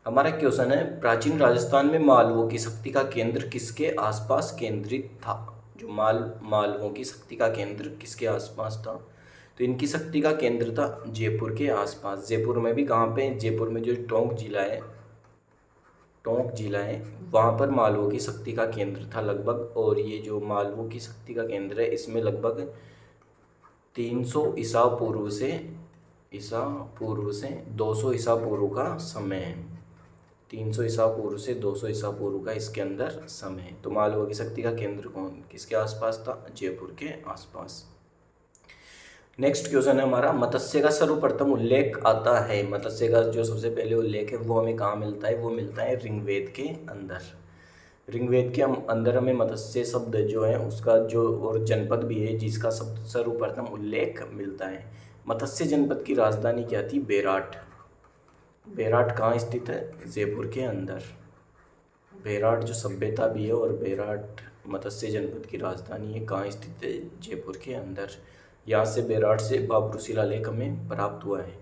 हमारा क्वेश्चन है, प्राचीन राजस्थान में मालवों की शक्ति का केंद्र किसके आसपास केंद्रित था? जो मालवों की शक्ति का केंद्र किसके आसपास था? तो इनकी शक्ति का केंद्र था जयपुर के आसपास। जयपुर में भी कहाँ पे? जयपुर में जो टोंक जिला है वहाँ पर मालवों की शक्ति का केंद्र था लगभग। और ये जो मालवों की शक्ति का केंद्र है इसमें लगभग 300 ईसा पूर्व से 200 ईसा पूर्व का समय है। 300 ईसा पूर्व से 200 ईसा पूर्व का इसके अंदर समय है। तो मालवों की शक्ति का केंद्र किसके आसपास था? जयपुर के आसपास। नेक्स्ट क्वेश्चन है हमारा, मत्स्य का सर्वप्रथम उल्लेख आता है। मत्स्य का जो सबसे पहले उल्लेख है वो हमें कहाँ मिलता है? वो मिलता है ऋग्वेद के अंदर। ऋग्वेद के अंदर हमें मत्स्य शब्द जो है उसका जो और जनपद भी है जिसका सर्वप्रथम उल्लेख मिलता है। मत्स्य जनपद की राजधानी क्या थी? बेराट। बेराट कहाँ स्थित है? जयपुर के अंदर। बेराट जो सभ्यता भी है और बेराट मत्स्य जनपद की राजधानी है, कहाँ स्थित है? जयपुर के अंदर। यहाँ से बेराट से बाबरू शिलालेख हमें प्राप्त हुआ है।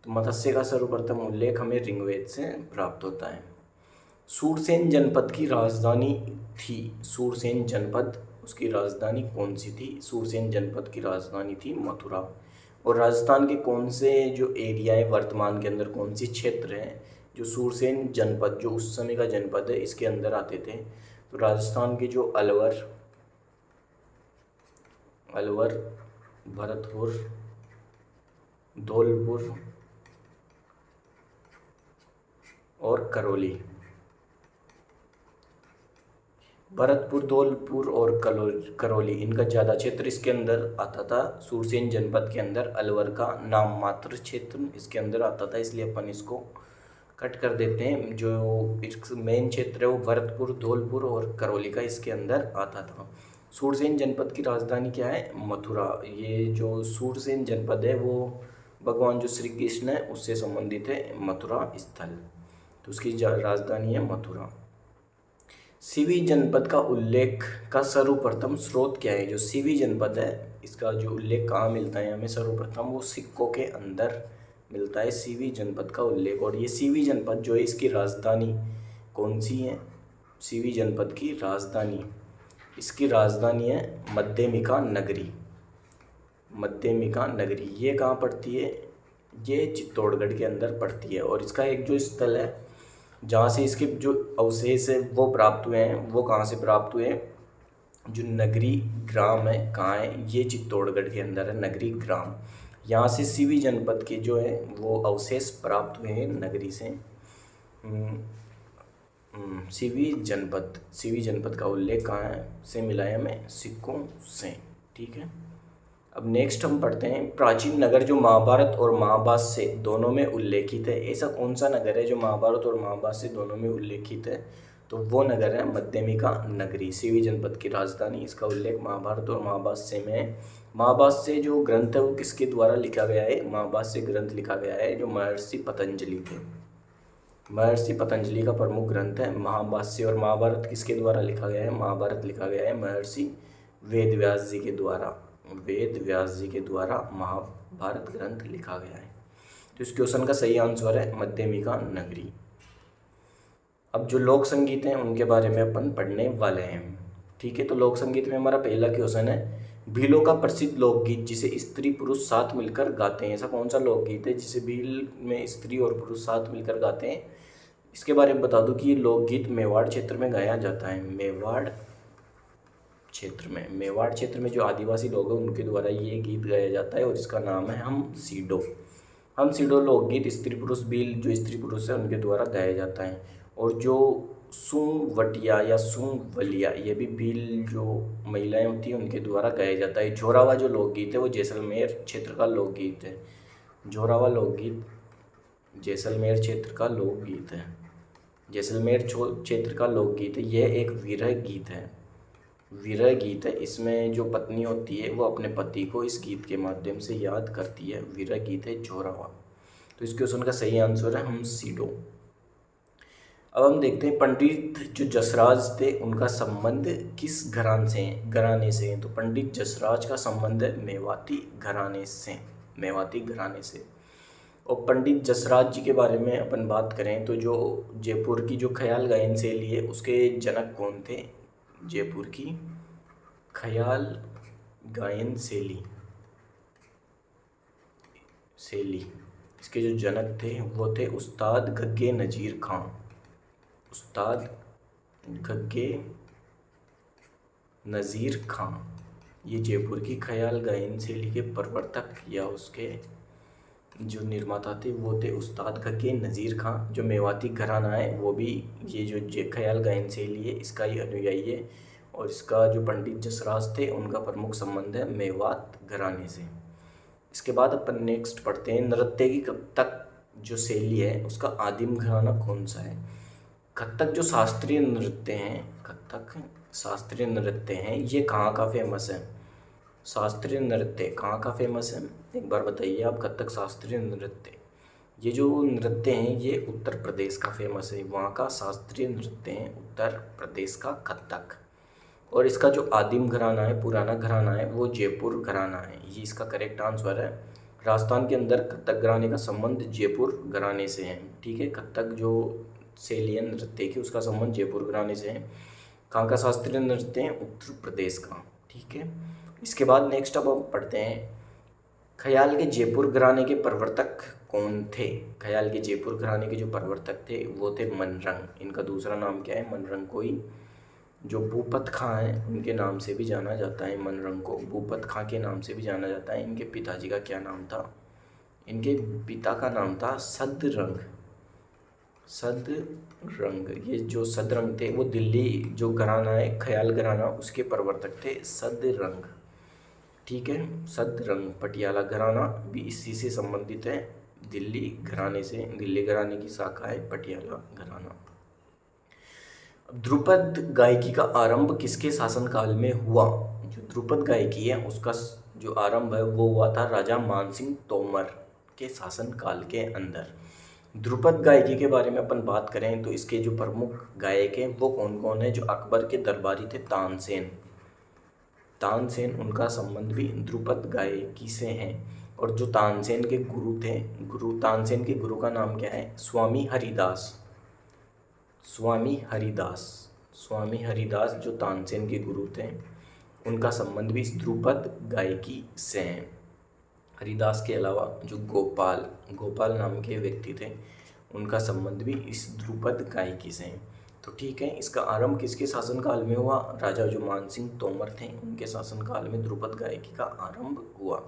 तो मत्स्य का सर्वप्रथम उल्लेख हमें ऋग्वेद से प्राप्त होता है। सूरसेन जनपद की राजधानी थी। सूरसेन जनपद उसकी राजधानी कौन सी थी? सूरसेन जनपद की राजधानी थी मथुरा। और राजस्थान के कौन से जो एरिया है वर्तमान के अंदर, कौन सी क्षेत्र हैं जो सूरसेन जनपद जो उस समय का जनपद है इसके अंदर आते थे? तो राजस्थान के जो अलवर, भरतपुर, धौलपुर और करौली। भरतपुर, धौलपुर और करौली, इनका ज़्यादा क्षेत्र इसके अंदर आता था। सूरसेन जनपद के अंदर अलवर का नाम मात्र क्षेत्र इसके अंदर आता था, इसलिए अपन इसको कट कर देते हैं। जो मेन क्षेत्र है वो भरतपुर, धौलपुर और करौली का इसके अंदर आता था। सूरसेन जनपद की राजधानी क्या है? मथुरा। ये जो सूरसेन जनपद है वो भगवान जो श्री कृष्ण है उससे संबंधित है, मथुरा स्थल, तो उसकी राजधानी है मथुरा। सीवी जनपद का उल्लेख का सर्वप्रथम स्रोत क्या है? जो सीवी जनपद है इसका जो उल्लेख कहाँ मिलता है हमें? सर्वप्रथम वो सिक्कों के अंदर मिलता है सीवी जनपद का उल्लेख। और ये सीवी जनपद जो है इसकी राजधानी कौन सी है? सीवी जनपद की राजधानी, इसकी राजधानी है मध्यमिका नगरी। मध्यमिका नगरी ये कहाँ पड़ती है? ये चित्तौड़गढ़ के अंदर पड़ती है। और इसका एक जो स्थल है जहाँ से इसके जो अवशेष है वो प्राप्त हुए हैं, वो कहाँ से प्राप्त हुए हैं? जो नगरी ग्राम है कहाँ है? ये चित्तौड़गढ़ के अंदर है नगरी ग्राम। यहाँ से सीवी जनपद के जो है वो अवशेष प्राप्त हुए हैं नगरी से। सीवी जनपद का उल्लेख कहाँ से मिला है हमें? सिक्कों से। ठीक है, अब नेक्स्ट हम पढ़ते हैं प्राचीन नगर जो महाभारत और महाभाष्य दोनों में उल्लेखित है। ऐसा कौन सा नगर है जो महाभारत और महाभाष्य दोनों में उल्लेखित है? तो वो नगर है मध्यमिका नगरी, सीवी जनपद की राजधानी। इसका उल्लेख महाभारत और महाभाष्य में है। महाभाष्य जो ग्रंथ है वो किसके द्वारा लिखा गया है? महाभाष्य ग्रंथ लिखा गया है जो महर्षि पतंजलि थे। महर्षि पतंजलि का प्रमुख ग्रंथ है महाभाष्य। और महाभारत किसके द्वारा लिखा गया है? महाभारत लिखा गया है महर्षि वेदव्यास जी के द्वारा। वेद व्यास जी के द्वारा महाभारत ग्रंथ लिखा गया है। तो इस क्वेश्चन का सही आंसर है मध्यमिका नगरी। अब जो लोक संगीत हैं उनके बारे में अपन पढ़ने वाले हैं। ठीक है, तो लोक संगीत में हमारा पहला क्वेश्चन है भीलों का प्रसिद्ध लोकगीत जिसे स्त्री पुरुष साथ मिलकर गाते हैं। ऐसा कौन सा लोकगीत है जिसे भील में स्त्री और पुरुष साथ मिलकर गाते हैं? इसके बारे में बता दूं कि ये लोकगीत मेवाड़ क्षेत्र में गाया जाता है। मेवाड़ क्षेत्र में जो आदिवासी लोग हैं उनके द्वारा ये गीत गाया जाता है और इसका नाम है हम सीडो लोकगीत। स्त्री पुरुष भील जो स्त्री पुरुष है उनके द्वारा गाया जाता है। और जो सूंवटिया या सूंवलिया ये भी भील जो महिलाएं होती हैं उनके द्वारा गाया जाता है। जोरावा जो लोकगीत है वो जैसलमेर क्षेत्र का लोकगीत है। जोरावा लोकगीत जैसलमेर क्षेत्र का लोकगीत है। जैसलमेर क्षेत्र का लोकगीत है। यह एक विरह गीत है। विरह गीत है। इसमें जो पत्नी होती है वो अपने पति को इस गीत के माध्यम से याद करती है। विरह गीत है जोरावा। तो इस क्वेश्चन का सही आंसर है हम सीडो। अब हम देखते हैं पंडित जो जसराज थे उनका संबंध किस घराने से है? तो पंडित जसराज का संबंध है मेवाती घराने से। और पंडित जसराज जी के बारे में अपन बात करें तो जो जयपुर की जो ख्याल गायन शैली है उसके जनक कौन थे? जयपुर की ख्याल गायन शैली इसके जो जनक थे वो थे उस्ताद गग्गे नज़ीर खां। ये जयपुर की ख्याल गायन शैली के प्रवर्तक या उसके जो निर्माता थे वो थे उस्ताद गग्गे नज़ीर खां। जो मेवाती घराना है वो भी ये जो ख्याल गायन शैली है इसका ही अनुयायी है। और इसका जो पंडित जसराज थे उनका प्रमुख संबंध है मेवात घराने से। इसके बाद अपन नेक्स्ट पढ़ते हैं नृत्य की कथक जो शैली है उसका आदिम घराना कौन सा है? कथक जो शास्त्रीय नृत्य हैं ये कहाँ का फेमस है? शास्त्रीय नृत्य कहाँ का फेमस है? एक बार बताइए आप। कथक शास्त्रीय नृत्य ये जो नृत्य हैं ये उत्तर प्रदेश का फेमस है। वहाँ का शास्त्रीय नृत्य है उत्तर प्रदेश का कथक। और इसका जो आदिम घराना है पुराना घराना है वो जयपुर घराना है। ये इसका करेक्ट आंसर है। राजस्थान के अंदर कथक घराने का संबंध जयपुर घराने से है। ठीक है, कथक जो शैली है नृत्य की उसका संबंध जयपुर घराने से है। कहाँ का शास्त्रीय नृत्य है? उत्तर प्रदेश का। ठीक है, इसके बाद नेक्स्ट अब हम पढ़ते हैं ख्याल के जयपुर घराने के प्रवर्तक कौन थे? ख्याल के जयपुर घराने के जो प्रवर्तक थे वो थे मनरंग। इनका दूसरा नाम क्या है? मनरंग कोई। जो भूपत खां हैं उनके नाम से भी जाना जाता है। मनरंग को भूपत खां के नाम से भी जाना जाता है। इनके पिताजी का क्या नाम था? इनके पिता का नाम था सदरंग। ये जो सदरंग थे वो दिल्ली जो घराना है ख्याल घराना उसके प्रवर्तक थे सदरंग। ठीक है, सदरंग पटियाला घराना भी इसी से संबंधित है। दिल्ली घराने की शाखा है पटियाला घराना। ध्रुपद गायकी का आरंभ किसके शासनकाल में हुआ? जो ध्रुपद गायकी है उसका जो आरंभ है वो हुआ था राजा मानसिंह तोमर के शासनकाल के अंदर। ध्रुपद गायकी के बारे में अपन बात करें तो इसके जो प्रमुख गायक हैं वो कौन कौन है? जो अकबर के दरबारी थे तानसेन, उनका संबंध भी ध्रुपद गायकी से है। और जो तानसेन के गुरु थे, तानसेन के गुरु का नाम क्या है? स्वामी हरिदास। स्वामी हरिदास जो तानसेन के गुरु थे उनका संबंध भी इस ध्रुपद गायकी से है। हरिदास के अलावा जो गोपाल नाम के व्यक्ति थे उनका संबंध भी इस ध्रुपद गायकी से है। तो ठीक है, इसका आरंभ किसके शासनकाल में हुआ? राजा जो मानसिंह तोमर थे उनके शासनकाल में ध्रुपद गायकी का आरंभ हुआ।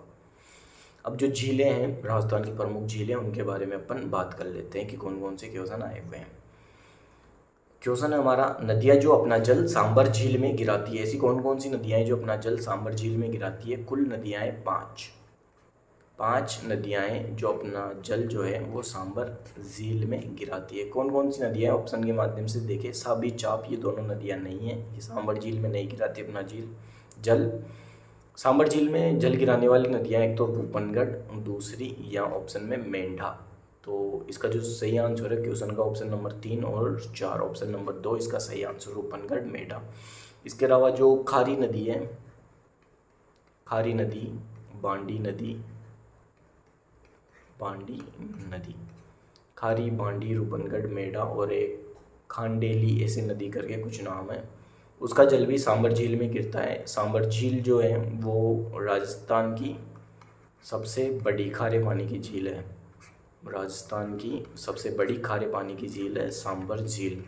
अब जो झीलें हैं, राजस्थान की प्रमुख झीलें, उनके बारे में अपन बात कर लेते हैं कि कौन कौन से क्वेश्चन आए हुए हैं। क्वेश्चन है हमारा, नदियाँ जो अपना जल सांबर झील में गिराती है, ऐसी कौन कौन सी नदियाँ हैं जो अपना जल सांबर झील में गिराती है? कुल नदियाँ हैं 5 नदियाँ हैं जो अपना जल जो है वो सांबर झील में गिराती है। कौन कौन सी नदियाँ हैं? ऑप्शन के माध्यम से देखें, साबी चाप, ये दोनों नदियाँ नहीं हैं, ये सांबर झील में नहीं गिराती अपना जल। सांबर झील में जल गिराने वाली नदियाँ एक तो रूपनगढ़, दूसरी या ऑप्शन में मेंढा। तो इसका जो सही आंसर है क्वेश्चन का ऑप्शन नंबर 3 और 4, ऑप्शन नंबर 2 इसका सही आंसर, रूपनगढ़, मेंढा। इसके अलावा जो खारी नदी है, बांडी नदी, खारी, बांडी, रूपनगढ़, मेंढा और एक खांडेली, ऐसे नदी करके कुछ नाम है, उसका जल भी सांबर झील में गिरता है। सांबर झील जो है वो राजस्थान की सबसे बड़ी खारे पानी की झील है। राजस्थान की सबसे बड़ी खारे पानी की झील है सांबर झील।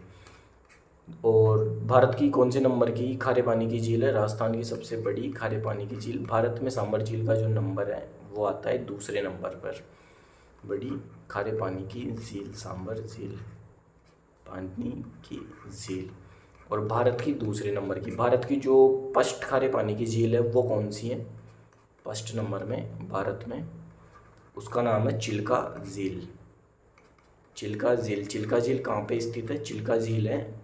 और भारत की कौन से नंबर की खारे पानी की झील है? राजस्थान की सबसे बड़ी खारे पानी की झील। भारत में सांबर झील का जो नंबर है वो आता है दूसरे नंबर पर, बड़ी खारे पानी की झील सांबर झील, पानी की झील। और भारत की दूसरे नंबर की, भारत की जो फर्स्ट खारे पानी की झील है वो कौन सी है? फर्स्ट नंबर में भारत में, उसका नाम है चिल्का झील। चिल्का झील कहाँ पे स्थित है? चिल्का झील है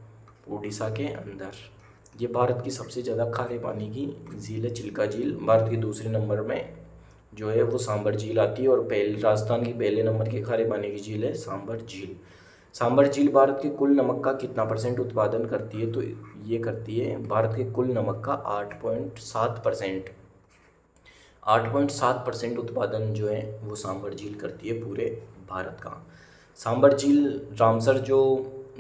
उड़ीसा के अंदर। ये भारत की सबसे ज़्यादा खारे पानी की झील है चिल्का झील। भारत के दूसरे नंबर में जो है वो सांबर झील आती है और राजस्थान की पहले नंबर की खारे पानी की झील है सांबर झील। सांबर झील भारत के कुल नमक का कितना % उत्पादन करती है? तो ये करती है भारत के कुल नमक का 8.7% उत्पादन जो है वो सांबर झील करती है पूरे भारत का। सांबर झील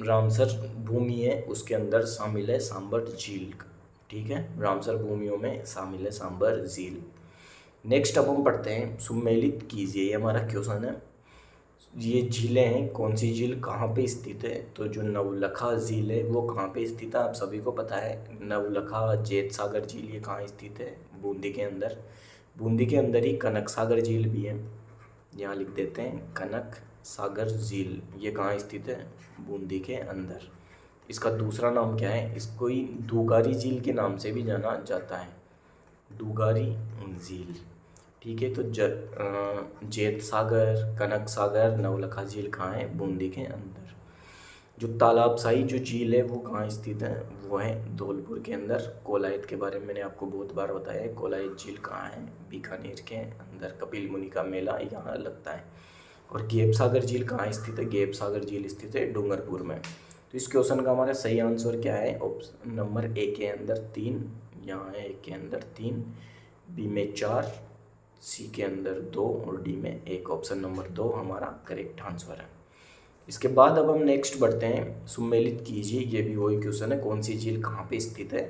रामसर भूमि है उसके अंदर शामिल है सांबर झील, ठीक है, रामसर भूमियों में शामिल है सांबर झील। नेक्स्ट अब हम पढ़ते हैं, सुमेलित कीजिए, ये हमारा क्वेश्चन है। ये झीलें हैं, कौन सी झील कहाँ पे स्थित है? तो जो नवलखा झील है वो कहाँ पे स्थित है? आप सभी को पता है, नवलखा जेत सागर झील ये कहाँ स्थित है? बूंदी के अंदर। बूंदी के अंदर ही कनक सागर झील भी है, यहाँ लिख देते हैं कनक सागर झील, ये कहाँ स्थित है? बूंदी के अंदर। इसका दूसरा नाम क्या है? इसको ही दूगारी झील के नाम से भी जाना जाता है, दूगारी झील, ठीक है। तो जेत सागर, कनक सागर, नवलखा झील कहाँ है? बूंदी के अंदर। जो तालाबसाई जो झील है वो कहाँ स्थित है? वो है धौलपुर के अंदर। कोलायत के बारे में मैंने आपको बहुत बार बताया है, कोलायत झील कहाँ है? बीकानेर के अंदर, कपिल मुनि का मेला यहाँ लगता है। और गेप सागर झील कहाँ स्थित है? गेप सागर झील स्थित है डूंगरपुर में। तो इस क्वेश्चन का हमारा सही आंसर क्या है? ऑप्शन नंबर ए के अंदर 3, यहाँ है ए के अंदर 3, बी में 4, सी के अंदर 2 और डी में 1, ऑप्शन नंबर 2 हमारा करेक्ट आंसर है। इसके बाद अब हम नेक्स्ट बढ़ते हैं, सुमेलित कीजिए, ये भी वही क्वेश्चन है, कौन सी झील कहाँ पे स्थित है?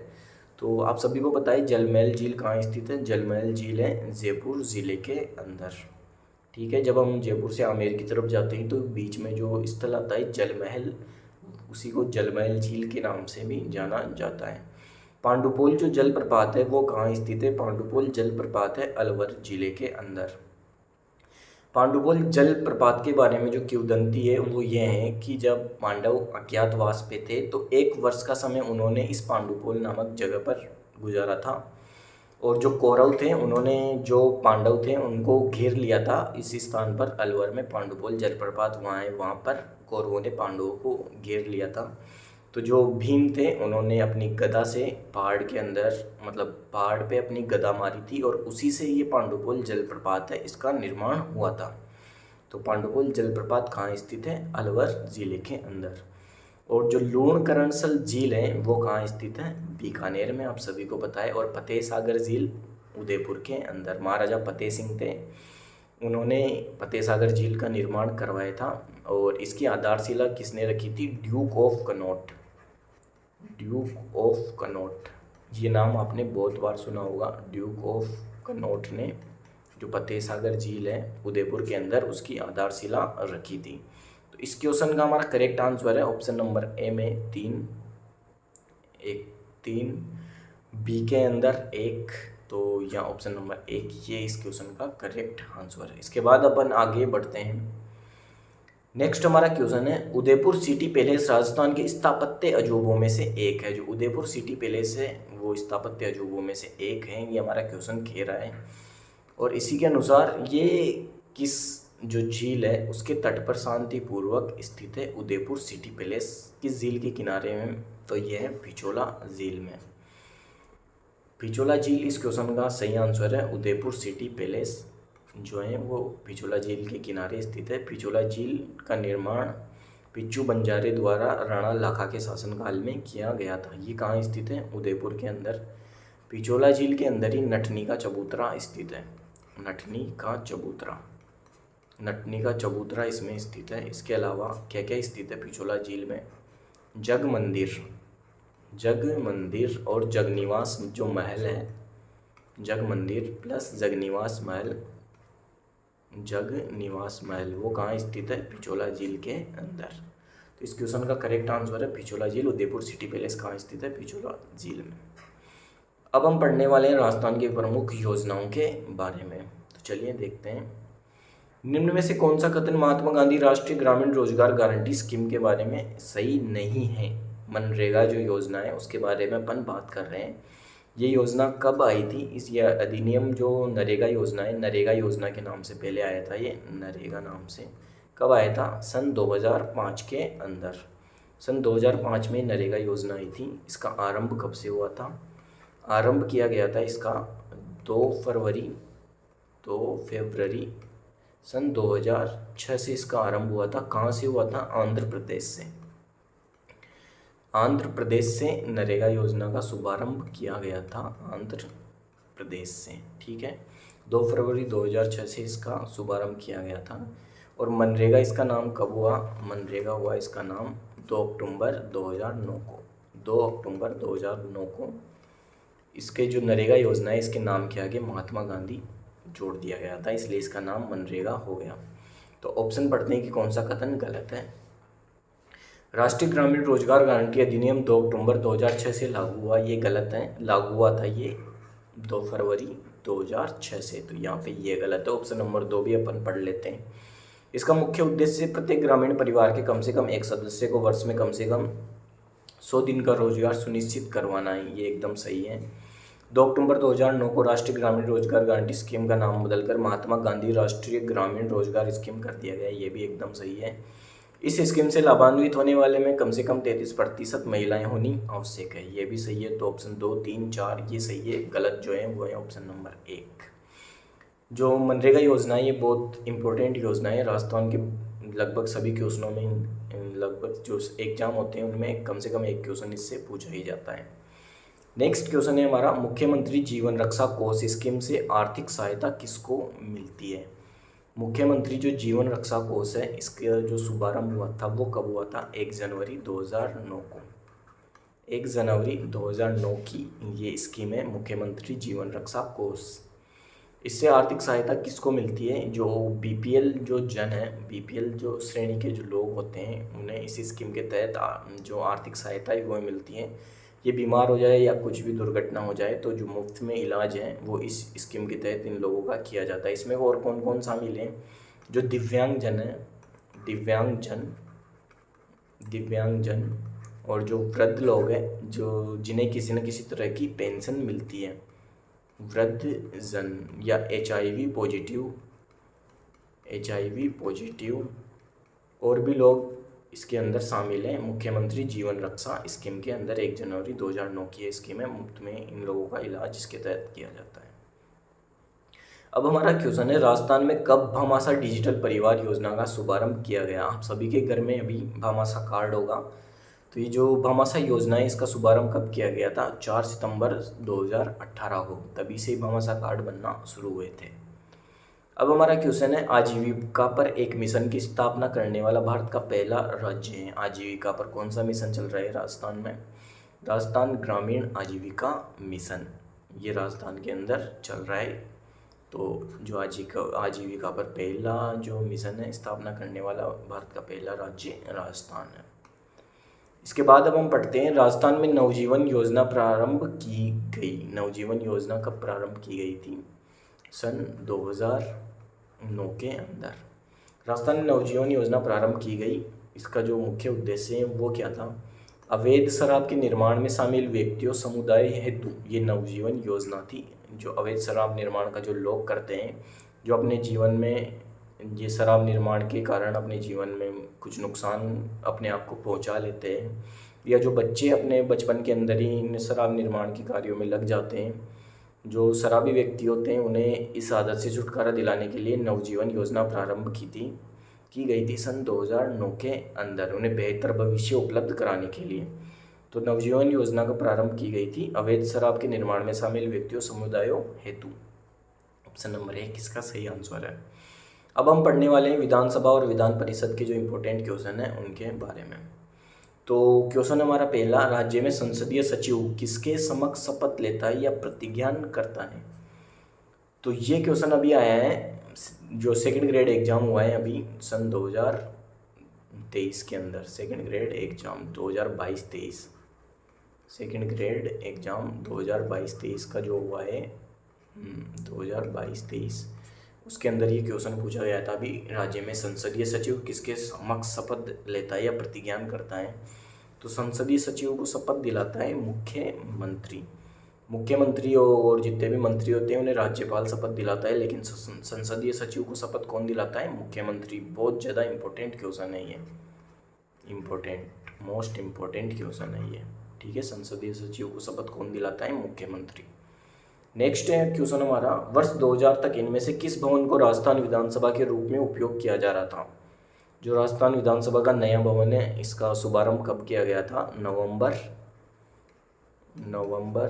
तो आप सभी को पता है जलमहल झील कहाँ स्थित है? जलमहल झील है जयपुर ज़िले के अंदर, ठीक है। जब हम जयपुर से आमेर की तरफ जाते हैं तो बीच में जो स्थल आता है जलमहल, उसी को जलमहल झील के नाम से भी जाना जाता है। पांडुपोल जो जलप्रपात है वो कहाँ स्थित है? पांडुपोल जलप्रपात है अलवर जिले के अंदर। पांडुपोल जलप्रपात के बारे में जो किंवदंती है वो ये है कि जब पांडव अज्ञातवास पे थे तो 1 वर्ष का समय उन्होंने इस पांडुपोल नामक जगह पर गुजारा था, और जो कौरव थे उन्होंने जो पांडव थे उनको घेर लिया था इस स्थान पर, अलवर में पांडुपोल जलप्रपात वहाँ है, वहाँ पर कौरवों ने पांडवों को घेर लिया था। तो तो जो भीम थे उन्होंने अपनी गदा से पहाड़ के अंदर, मतलब पहाड़ पे अपनी गदा मारी थी और उसी से ये पांडुपुल जलप्रपात है इसका निर्माण हुआ था। तो पांडुपुल जलप्रपात कहाँ स्थित है? अलवर जिले के अंदर। और जो लूणकरणसर झील है वो कहाँ स्थित है? बीकानेर में, आप सभी को पता है। और फतेह सागर झील उदयपुर के अंदर। महाराजा फतेह सिंह थे, उन्होंने फतेह सागर झील का निर्माण करवाया था। और इसकी आधारशिला किसने रखी थी? Duke of Connaught. Duke of Connaught, ये नाम आपने बहुत बार सुना होगा। ड्यूक ऑफ कनॉट ने जो फतेह सागर झील है उदयपुर के अंदर, उसकी आधारशिला रखी थी। तो इस क्वेश्चन का हमारा करेक्ट आंसर है ऑप्शन नंबर ए में 3, बी के अंदर 1, तो यहाँ ऑप्शन नंबर 1 ये इस क्वेश्चन का करेक्ट आंसर है। इसके बाद अपन आगे बढ़ते हैं। नेक्स्ट हमारा क्वेश्चन है, उदयपुर सिटी पैलेस राजस्थान के स्थापत्य अजूबों में से एक है। जो उदयपुर सिटी पैलेस है वो स्थापत्य अजूबों में से एक है, ये हमारा क्वेश्चन कह रहा है। और इसी के अनुसार ये किस जो झील है उसके तट पर शांतिपूर्वक स्थित है? उदयपुर सिटी पैलेस किस झील के किनारे में? तो यह है पिछोला झील में। पिछोला झील इस क्वेश्चन का सही आंसर है। उदयपुर सिटी पैलेस जो है वो पिछोला झील के किनारे स्थित है। पिछोला झील का निर्माण पिच्चू बंजारे द्वारा राणा लाखा के शासनकाल में किया गया था। ये कहाँ स्थित है? उदयपुर के अंदर। पिछोला झील के अंदर ही नटनी का चबूतरा स्थित है। नटनी का चबूतरा इसमें स्थित है। इसके अलावा क्या क्या स्थित है पिछोला झील में? जग मंदिर और जगनिवास जो महल है, जग मंदिर प्लस जगनिवास महल वो कहाँ स्थित है? पिछोला झील के अंदर। तो इस क्वेश्चन का करेक्ट आंसर है पिछोला झील। उदयपुर सिटी पैलेस कहाँ स्थित है? पिछोला झील में। अब हम पढ़ने वाले हैं राजस्थान की प्रमुख योजनाओं के बारे में। तो चलिए देखते हैं। निम्न में से कौन सा कथन महात्मा गांधी राष्ट्रीय ग्रामीण रोजगार गारंटी स्कीम के बारे में सही नहीं है? मनरेगा जो योजना है उसके बारे में अपन बात कर रहे हैं। ये योजना कब आई थी? इस ये अधिनियम जो नरेगा योजना है, नरेगा योजना के नाम से पहले आया था, ये नरेगा नाम से कब आया था? सन 2005 के अंदर। सन 2005 में नरेगा योजना आई थी। इसका आरंभ कब से हुआ था? आरंभ किया गया था इसका 2 फरवरी सन 2006 से इसका आरंभ हुआ था। कहाँ से हुआ था? आंध्र प्रदेश से नरेगा योजना का शुभारंभ किया गया था, आंध्र प्रदेश से। ठीक है, 2 फरवरी 2006 से इसका शुभारंभ किया गया था। और मनरेगा इसका नाम कब हुआ? मनरेगा हुआ इसका नाम 2 अक्टूबर 2009 को। इसके जो नरेगा योजना है इसके नाम के आगे महात्मा गांधी जोड़ दिया गया था, इसलिए इसका नाम मनरेगा हो गया। तो ऑप्शन पढ़ते हैं कि कौन सा कथन गलत है। राष्ट्रीय ग्रामीण रोजगार गारंटी अधिनियम 2 अक्टूबर 2006 से लागू हुआ, ये गलत है। लागू हुआ था ये 2 फरवरी 2006 से, तो यहाँ पे ये गलत है। ऑप्शन नंबर 2 भी अपन पढ़ लेते हैं। इसका मुख्य उद्देश्य प्रत्येक ग्रामीण परिवार के कम से कम एक सदस्य को वर्ष में कम से कम 100 दिन का रोजगार सुनिश्चित करवाना है, ये एकदम सही है। 2 अक्टूबर 2009 को राष्ट्रीय ग्रामीण रोजगार गारंटी स्कीम का नाम बदलकर महात्मा गांधी राष्ट्रीय ग्रामीण रोजगार स्कीम कर दिया गया, ये भी एकदम सही है। इस स्कीम से लाभान्वित होने वाले में कम से कम 33% महिलाएं होनी आवश्यक है, ये भी सही है। तो ऑप्शन 2, 3, 4 ये सही है। गलत जो है वो है ऑप्शन नंबर 1। जो मनरेगा योजना है ये बहुत इंपॉर्टेंट योजना है। राजस्थान के लगभग सभी क्वेश्चनों में, लगभग जो एग्जाम होते हैं उनमें कम से कम एक क्वेश्चन इससे पूछा ही जाता है। नेक्स्ट क्वेश्चन है हमारा, मुख्यमंत्री जीवन रक्षा कोष स्कीम से आर्थिक सहायता किसको मिलती है? मुख्यमंत्री जो जीवन रक्षा कोष है इसका जो शुभारंभ हुआ था वो कब हुआ था? 1 जनवरी 2009 को। 1 जनवरी 2009 की ये स्कीम है मुख्यमंत्री जीवन रक्षा कोष। इससे आर्थिक सहायता किसको मिलती है? जो बीपीएल जो जन है, बीपीएल जो श्रेणी के जो लोग होते हैं उन्हें इस स्कीम के तहत जो आर्थिक सहायता है वो मिलती है। ये बीमार हो जाए या कुछ भी दुर्घटना हो जाए तो जो मुफ्त में इलाज है वो इस स्कीम के तहत इन लोगों का किया जाता है। इसमें और कौन कौन शामिल हैं? जो दिव्यांगजन है, दिव्यांगजन और जो वृद्ध लोग हैं जो जिन्हें किसी न किसी तरह की पेंशन मिलती है, वृद्धजन या HIV पॉजिटिव और भी लोग इसके अंदर शामिल है मुख्यमंत्री जीवन रक्षा स्कीम के अंदर 1 जनवरी 2009 की ये स्कीम है, मुफ्त में इन लोगों का इलाज इसके तहत किया जाता है। अब हमारा क्वेश्चन है, राजस्थान में कब भामाशाह डिजिटल परिवार योजना का शुभारंभ किया गया। आप सभी के घर में अभी भामाशाह कार्ड होगा, तो ये जो भामाशाह योजना है इसका शुभारंभ कब किया गया था, 4 सितंबर 2018 को, तभी से भामाशाह कार्ड बनना शुरू हुए थे। अब हमारा क्वेश्चन है, आजीविका पर एक मिशन की स्थापना करने वाला भारत का पहला राज्य है। आजीविका पर कौन सा मिशन चल रहा है राजस्थान में, राजस्थान ग्रामीण आजीविका मिशन, ये राजस्थान के अंदर चल रहा है। तो जो आजीविका पर पहला जो मिशन है स्थापना करने वाला भारत का पहला राज्य राजस्थान है। इसके बाद अब हम पढ़ते हैं, राजस्थान में नवजीवन योजना प्रारंभ की गई। नवजीवन योजना कब प्रारंभ की गई थी, सन 2009 के अंदर राजस्थान में नवजीवन योजना प्रारंभ की गई। इसका जो मुख्य उद्देश्य है वो क्या था, अवैध शराब के निर्माण में शामिल व्यक्तियों समुदाय हेतु ये नवजीवन योजना थी। जो अवैध शराब निर्माण का जो लोग करते हैं, जो अपने जीवन में ये शराब निर्माण के कारण अपने जीवन में कुछ नुकसान अपने आप को पहुंचा लेते हैं, या जो बच्चे अपने बचपन के अंदर ही इन शराब निर्माण के कार्यों में लग जाते हैं, जो शराबी व्यक्ति होते हैं, उन्हें इस आदत से छुटकारा दिलाने के लिए नवजीवन योजना प्रारंभ की गई थी सन 2009 के अंदर, उन्हें बेहतर भविष्य उपलब्ध कराने के लिए। तो नवजीवन योजना का प्रारंभ की गई थी अवैध शराब के निर्माण में शामिल व्यक्तियों समुदायों हेतु। ऑप्शन नंबर 1 इसका सही आंसर है। अब हम पढ़ने वाले हैं विधानसभा और विधान परिषद के जो इम्पोर्टेंट क्वेश्चन हैं उनके बारे में। तो क्वेश्चन हमारा पहला, राज्य में संसदीय सचिव किसके समक्ष शपथ लेता है या प्रतिज्ञान करता है। तो ये क्वेश्चन अभी आया है, जो सेकंड ग्रेड एग्जाम हुआ है अभी सन 2023 के अंदर, second grade exam 2022-23, second grade exam 2022-23 का जो हुआ है 2022-23, उसके अंदर ये क्वेश्चन पूछा गया था अभी, राज्य में संसदीय सचिव किसके समक्ष शपथ लेता है या प्रतिज्ञान करता है। तो संसदीय सचिव को शपथ दिलाता है मुख्यमंत्री और जितने भी मंत्री होते हैं उन्हें राज्यपाल शपथ दिलाता है, लेकिन संसदीय सचिव को शपथ कौन दिलाता है, मुख्यमंत्री। बहुत ज़्यादा इंपॉर्टेंट क्वेश्चन है ये, मोस्ट इम्पोर्टेंट क्वेश्चन है ये, ठीक है। संसदीय सचिव को शपथ कौन दिलाता है, मुख्यमंत्री। नेक्स्ट है क्वेश्चन हमारा, वर्ष 2000 तक इनमें से किस भवन को राजस्थान विधानसभा के रूप में उपयोग किया जा रहा था। जो राजस्थान विधानसभा का नया भवन है इसका शुभारंभ कब किया गया था, नवंबर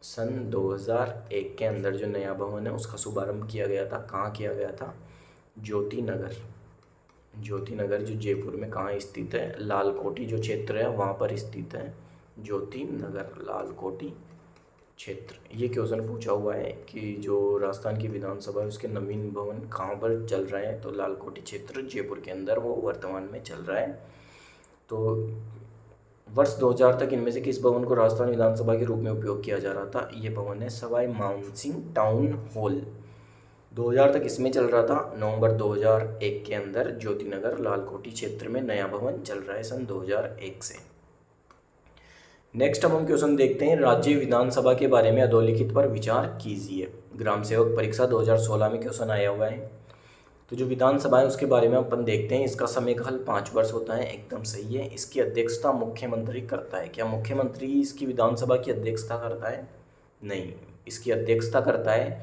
सन 2001 के अंदर जो नया भवन है उसका शुभारंभ किया गया था। कहाँ किया गया था, ज्योति नगर जो जयपुर में कहाँ स्थित है, लालकोटी जो क्षेत्र है वहाँ पर स्थित है, ज्योति नगर लालकोटी क्षेत्र। ये क्वेश्चन पूछा हुआ है कि जो राजस्थान की विधानसभा है उसके नवीन भवन कहाँ पर चल रहा है, तो लालकोटी क्षेत्र जयपुर के अंदर वो वर्तमान में चल रहा है। तो वर्ष 2000 तक इनमें से किस भवन को राजस्थान विधानसभा के रूप में उपयोग किया जा रहा था, ये भवन है सवाई मानसिंह टाउन हॉल। 2000 तक इसमें चल रहा था, नवंबर 2001 के अंदर ज्योति नगर लालकोटी क्षेत्र में नया भवन चल रहा है सन 2001 से। नेक्स्ट अब हम क्वेश्चन देखते हैं, राज्य विधानसभा के बारे में अधोलिखित पर विचार कीजिए। ग्राम सेवक परीक्षा 2016 में क्वेश्चन आया हुआ है। तो जो विधानसभा है उसके बारे में अपन देखते हैं। इसका समयकाल 5 वर्ष होता है, एकदम सही है। इसकी अध्यक्षता मुख्यमंत्री करता है। क्या मुख्यमंत्री इसकी विधानसभा की अध्यक्षता करता है, नहीं, इसकी अध्यक्षता करता है।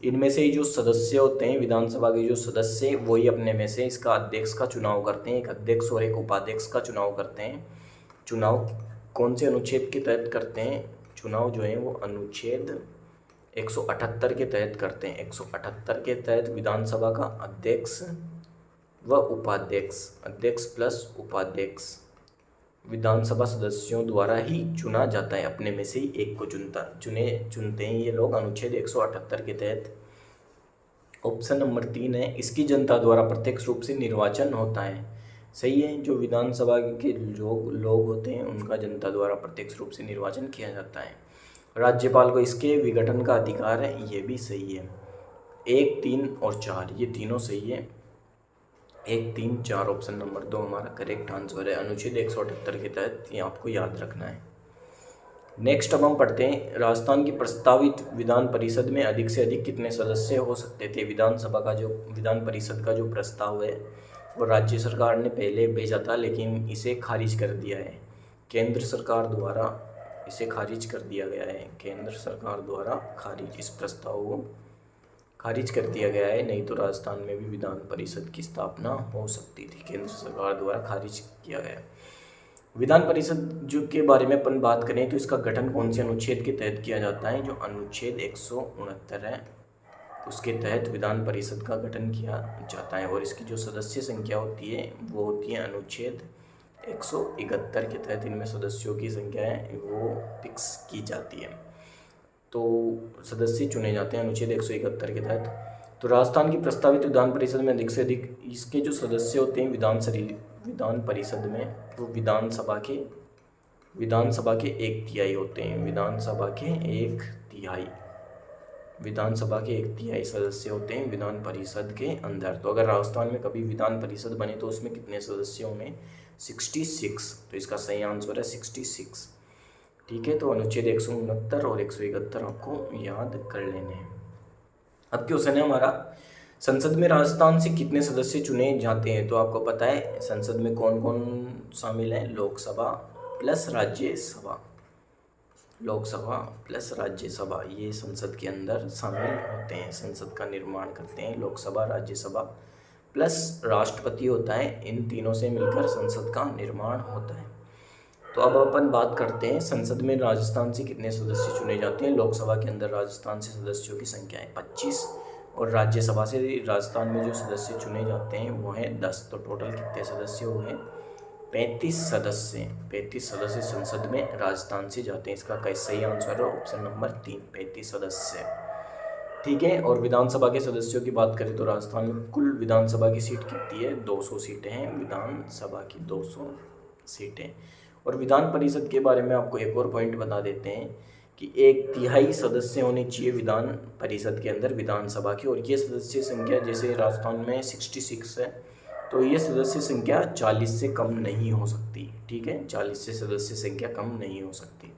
इनमें से जो सदस्य होते हैं विधानसभा के जो सदस्य, वही अपने में से इसका अध्यक्ष का चुनाव करते हैं। एक अध्यक्ष और एक उपाध्यक्ष का चुनाव करते हैं। चुनाव कौन से अनुच्छेद के तहत करते हैं, चुनाव जो है वो अनुच्छेद 178 के तहत करते हैं। 178 के तहत विधानसभा का अध्यक्ष व उपाध्यक्ष, अध्यक्ष प्लस उपाध्यक्ष विधानसभा सदस्यों द्वारा ही चुना जाता है। अपने में से ही एक को चुनते हैं ये लोग अनुच्छेद 178 के तहत। ऑप्शन नंबर 3 है, इसकी जनता द्वारा प्रत्यक्ष रूप से निर्वाचन होता है। सही है, जो विधानसभा के लोग होते हैं उनका जनता द्वारा प्रत्यक्ष रूप से निर्वाचन किया जाता है। राज्यपाल को इसके विघटन का अधिकार है, ये भी सही है। 1, 3 और 4 ये तीनों सही है। 1, 3, 4 ऑप्शन नंबर 2 हमारा करेक्ट आंसर है। अनुच्छेद 178 के तहत ये आपको याद रखना है। नेक्स्ट अब हम पढ़ते हैं, राजस्थान की प्रस्तावित विधान परिषद में अधिक से अधिक कितने सदस्य हो सकते थे। विधान परिषद का जो प्रस्ताव है वो राज्य सरकार ने पहले भेजा था, लेकिन इसे खारिज कर दिया है केंद्र सरकार द्वारा। इसे खारिज कर दिया गया है केंद्र सरकार द्वारा, खारिज, इस प्रस्ताव को खारिज कर दिया गया है। नहीं तो राजस्थान में भी विधान परिषद की स्थापना हो सकती थी, केंद्र सरकार द्वारा खारिज किया गया। विधान परिषद जो के बारे में अपन बात करें तो इसका गठन कौन से अनुच्छेद के तहत किया जाता है? जो अनुच्छेद 169 है उसके तहत विधान परिषद का गठन किया जाता है। और इसकी जो सदस्य संख्या होती है वो होती है अनुच्छेद 171 के तहत इनमें सदस्यों की संख्या है वो फिक्स की जाती है। तो सदस्य चुने जाते हैं अनुच्छेद 171 के तहत। तो राजस्थान की प्रस्तावित विधान परिषद में अधिक से अधिक इसके जो सदस्य होते हैं विधान परिषद में वो विधानसभा के 1/3 होते हैं। विधानसभा के 1/3 सदस्य होते हैं विधान परिषद के अंदर। तो अगर राजस्थान में कभी विधान परिषद बने तो उसमें कितने सदस्य होंगे? 66। तो इसका सही आंसर है 66। ठीक है, तो अनुच्छेद 169 और 171 आपको याद कर लेने हैं। अब क्वेश्चन है हमारा, संसद में राजस्थान से कितने सदस्य चुने जाते हैं? तो आपको पता है संसद में कौन कौन शामिल है? लोकसभा प्लस राज्यसभा, लोकसभा प्लस राज्यसभा, ये संसद के अंदर शामिल होते हैं, संसद का निर्माण करते हैं। लोकसभा, राज्यसभा प्लस राष्ट्रपति होता है, इन तीनों से मिलकर संसद का निर्माण होता है। तो अब अपन बात करते हैं संसद में राजस्थान से कितने सदस्य चुने जाते हैं। लोकसभा के अंदर राजस्थान से सदस्यों की संख्या है 25 और राज्यसभा से राजस्थान में जो सदस्य चुने जाते हैं वो हैं 10। तो टोटल कितने सदस्य हुए? 35 सदस्य। 35 सदस्य संसद में राजस्थान से जाते हैं। इसका सही आंसर है ऑप्शन नंबर 3, 35 सदस्य। ठीक है, और विधानसभा के सदस्यों की बात करें तो राजस्थान में कुल विधानसभा की सीट कितनी है? 200 सीटें हैं विधानसभा की, 200 सीटें। और विधान परिषद के बारे में आपको एक और पॉइंट बता देते हैं कि 1/3 सदस्य होने चाहिए विधान परिषद के अंदर विधानसभा के। और ये सदस्य संख्या जैसे राजस्थान में 66 है तो ये सदस्य संख्या 40 से कम नहीं हो सकती। ठीक है, 40 से सदस्य संख्या कम नहीं हो सकती।